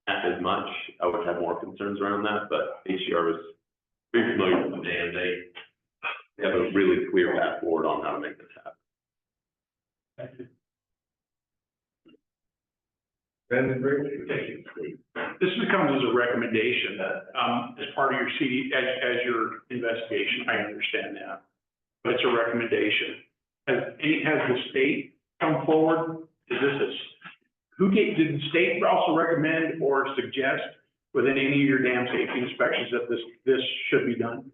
as much, I would have more concerns around that, but HDR was very familiar with the dam. we have a really clear path forward on how to make this happen. This comes as a recommendation, as part of your as your investigation, I understand that. But it's a recommendation. Has the state come forward? Did the state also recommend or suggest within any of your dam safety inspections that this should be done?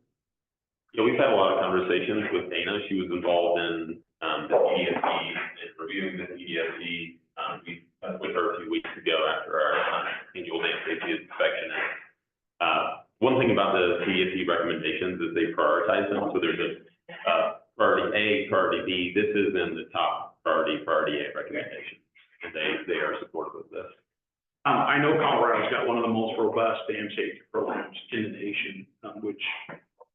Yeah, we've had a lot of conversations with Dana. She was involved in, the TDSE and reviewing the TDSE. We met with her a few weeks ago after our annual dam safety inspection. One thing about the TDSE recommendations is they prioritize them. So there's a priority A, priority B. This is in the top priority A recommendation. And they are supportive of this. I know Colorado's got one of the most robust dam safety programs in the nation, which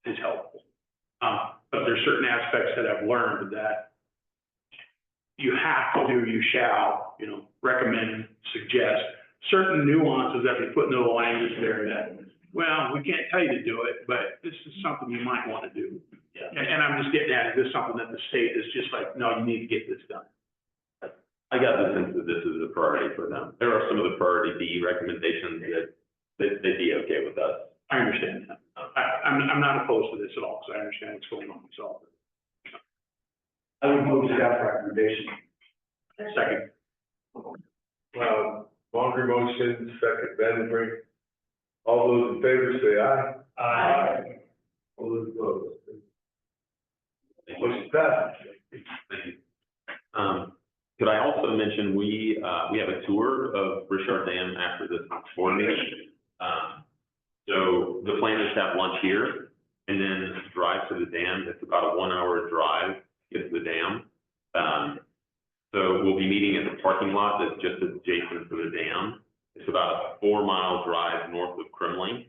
is helpful. But there's certain aspects that I've learned that you have to do, you shall, recommend, suggest, certain nuances that they put into the language there that, well, we can't tell you to do it, but this is something you might want to do. Yeah. And I'm just getting at, is this something that the state is just like, no, you need to get this done? I got the sense that this is a priority for them. There are some of the priority B recommendations that they'd be okay with us. I understand that. I'm not opposed to this at all, because I understand what's going on, so. I would move to that recommendation. Second. Longer motion, second, Vandenbrink. All those in favor say aye. Aye. All those opposed. Motion passed. Thank you. Could I also mention, we have a tour of Richard Dam after this board meeting. So the plan is to have lunch here and then drive to the dam. It's about a 1 hour drive to get to the dam. So we'll be meeting at the parking lot that's just adjacent to the dam. It's about a 4 mile drive north of Kremling.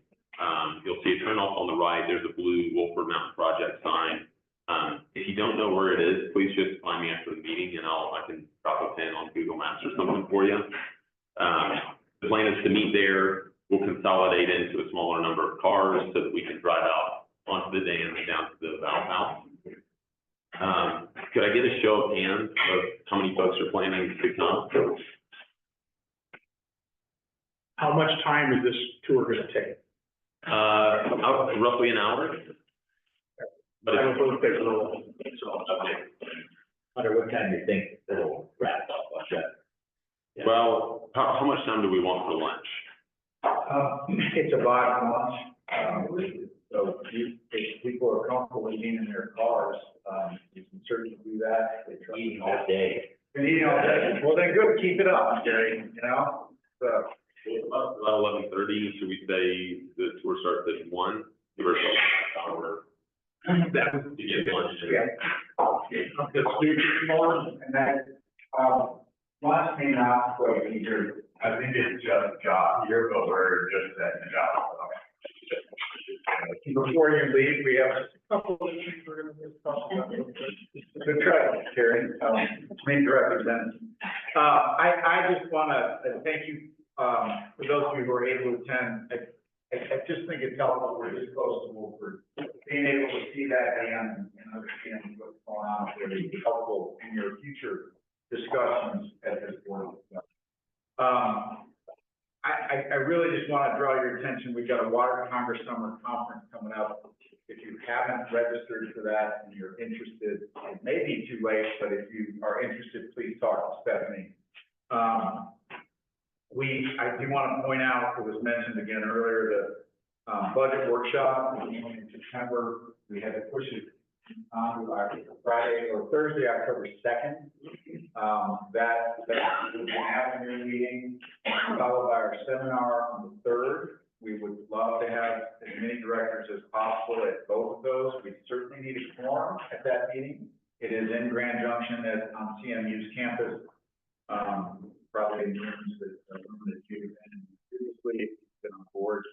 You'll see a turnoff on the right. There's a blue Wolford Mountain Project sign. If you don't know where it is, please just find me after the meeting and I can drop a pin on Google Maps or something for you. The plan is to meet there. We'll consolidate into a smaller number of cars so that we can drive out onto the dam and down to the valve house. Could I get a show of hands of how many folks are planning to come? How much time is this tour going to take? Roughly an hour. But I don't think it takes a little. Hunter, what time do you think it'll wrap up on that? Well, how much time do we want for lunch? It's about lunch, so if people are comfortable eating in their cars, you can certainly do that. Eating all day. Been eating all day, well, then good, keep it up, Jerry, so. About 11:30, should we say the tour starts at 1? Give ourselves an hour That to get lunch. Let's do tomorrow, and then, last thing out, so either, I think it's just job, you're over just that job. Before you leave, we have just a couple of things we're gonna talk about. Good try, Terry, main representative. I just wanna thank you, for those of you who are able to attend. I just think it's helpful, we're this close to Wolford. Being able to see that dam and understand what's going on will be helpful in your future discussions at this point. I really just want to draw your attention. We've got a Water Congress Summer Conference coming up. If you haven't registered for that and you're interested, it may be too late, but if you are interested, please talk to Stephanie. I do want to point out, it was mentioned again earlier, the budget workshop in September. We had to push it on to Friday or Thursday, October 2nd. That will be an afternoon meeting, followed by our seminar on the 3rd. We would love to have as many directors as possible at both of those. We certainly need a quorum at that meeting. It is in Grand Junction on CMU's campus. Probably in terms that you've been previously been on board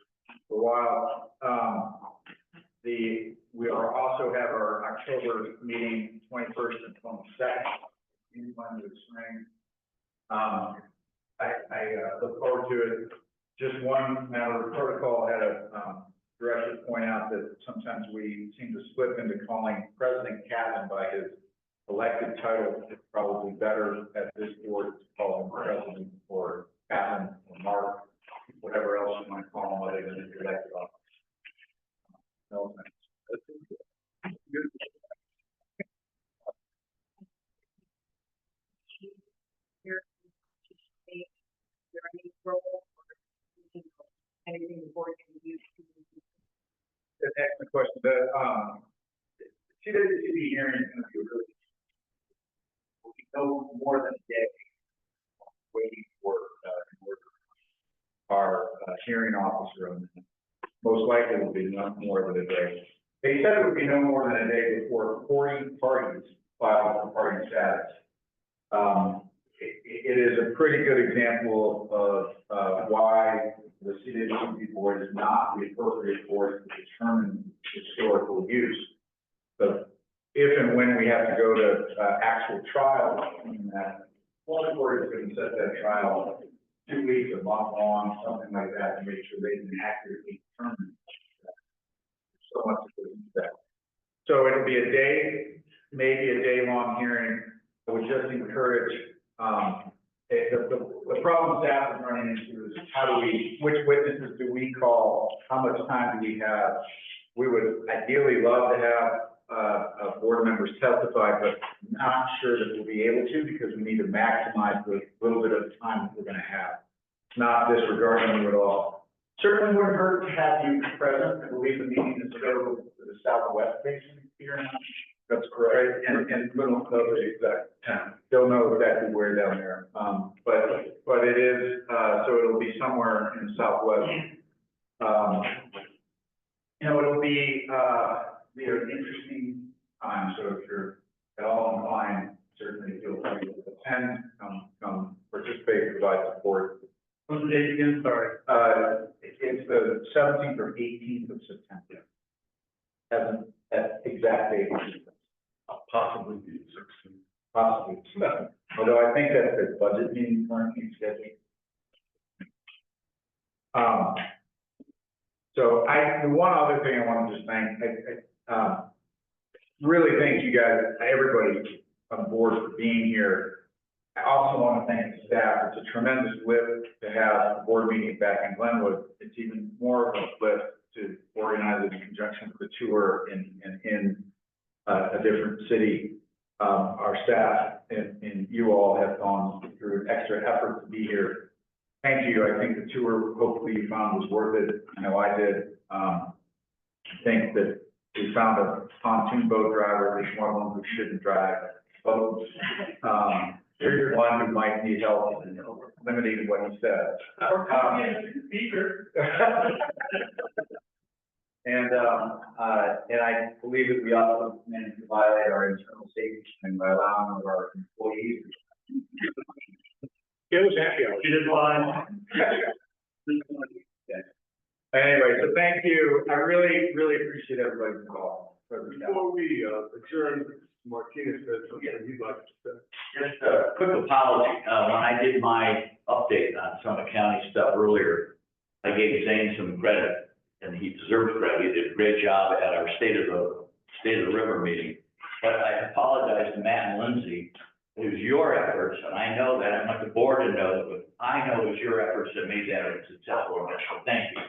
for a while. We are also have our October meeting, 21st and 22nd, in Glenwood Springs. I look forward to it. Just one matter of protocol, I had a director point out that sometimes we seem to slip into calling press we're gonna use. That's an excellent question. The CWCD hearing is gonna be really, will be no more than a day waiting for, our hearing officer on this. Most likely will be no more than a day. They said it would be no more than a day before 40 parties file for party status. It is a pretty good example of why the CWCD board is not the appropriate board to determine historical use. But if and when we have to go to actual trial, that one board is going to set that trial 2 weeks, a month long, something like that, to make sure they can accurately determine that. So much to that. So it'll be a day, maybe a day-long hearing. I would just encourage, the problem staff is running into is which witnesses do we call? How much time do we have? We would ideally love to have board members testify, but not sure that we'll be able to because we need to maximize the little bit of time that we're going to have. Not disregarding you at all. Certainly wouldn't hurt to have you present. I believe the meeting is scheduled for the southwest facing here. That's correct. And we don't know the exact time. Don't know exactly where down there. But it is, so it'll be somewhere in the southwest. It'll be an interesting time. So if you're at all inclined, certainly feel free to attend, come participate, provide support. What's the date again? Sorry. It's the 17th or 18th of September. That exact date. Possibly the 16th. Possibly. Although I think that's the budget meeting currently scheduled. So the one other thing I want to just thank, really thank you guys, everybody on board for being here. I also want to thank the staff. It's a tremendous lift to have a board meeting back in Glenwood. It's even more of a lift to organize it in conjunction with the tour in a different city. Our staff and you all have gone through an extra effort to be here. Thank you. I think the tour, hopefully you found was worth it. I know I did. I think that we found a pontoon boat driver, at least one of them who shouldn't drive boats. There's one who might need help in limiting what he says. And I believe that we also managed to violate our internal safety and by allowing one of our employees. It was happy hour. You did fine. Anyway, so thank you. I really, really appreciate everybody's call. Before we adjourn, Martinez said something you'd like to say. Just a quick apology. When I did my update on some county stuff earlier, I gave Zane some credit, and he deserves credit. He did a great job at our State of the River meeting. But I apologize to Matt and Lindsay. It was your efforts, and I know that. I want the board to know that, but I know it was your efforts that made that a successful event. So thank you.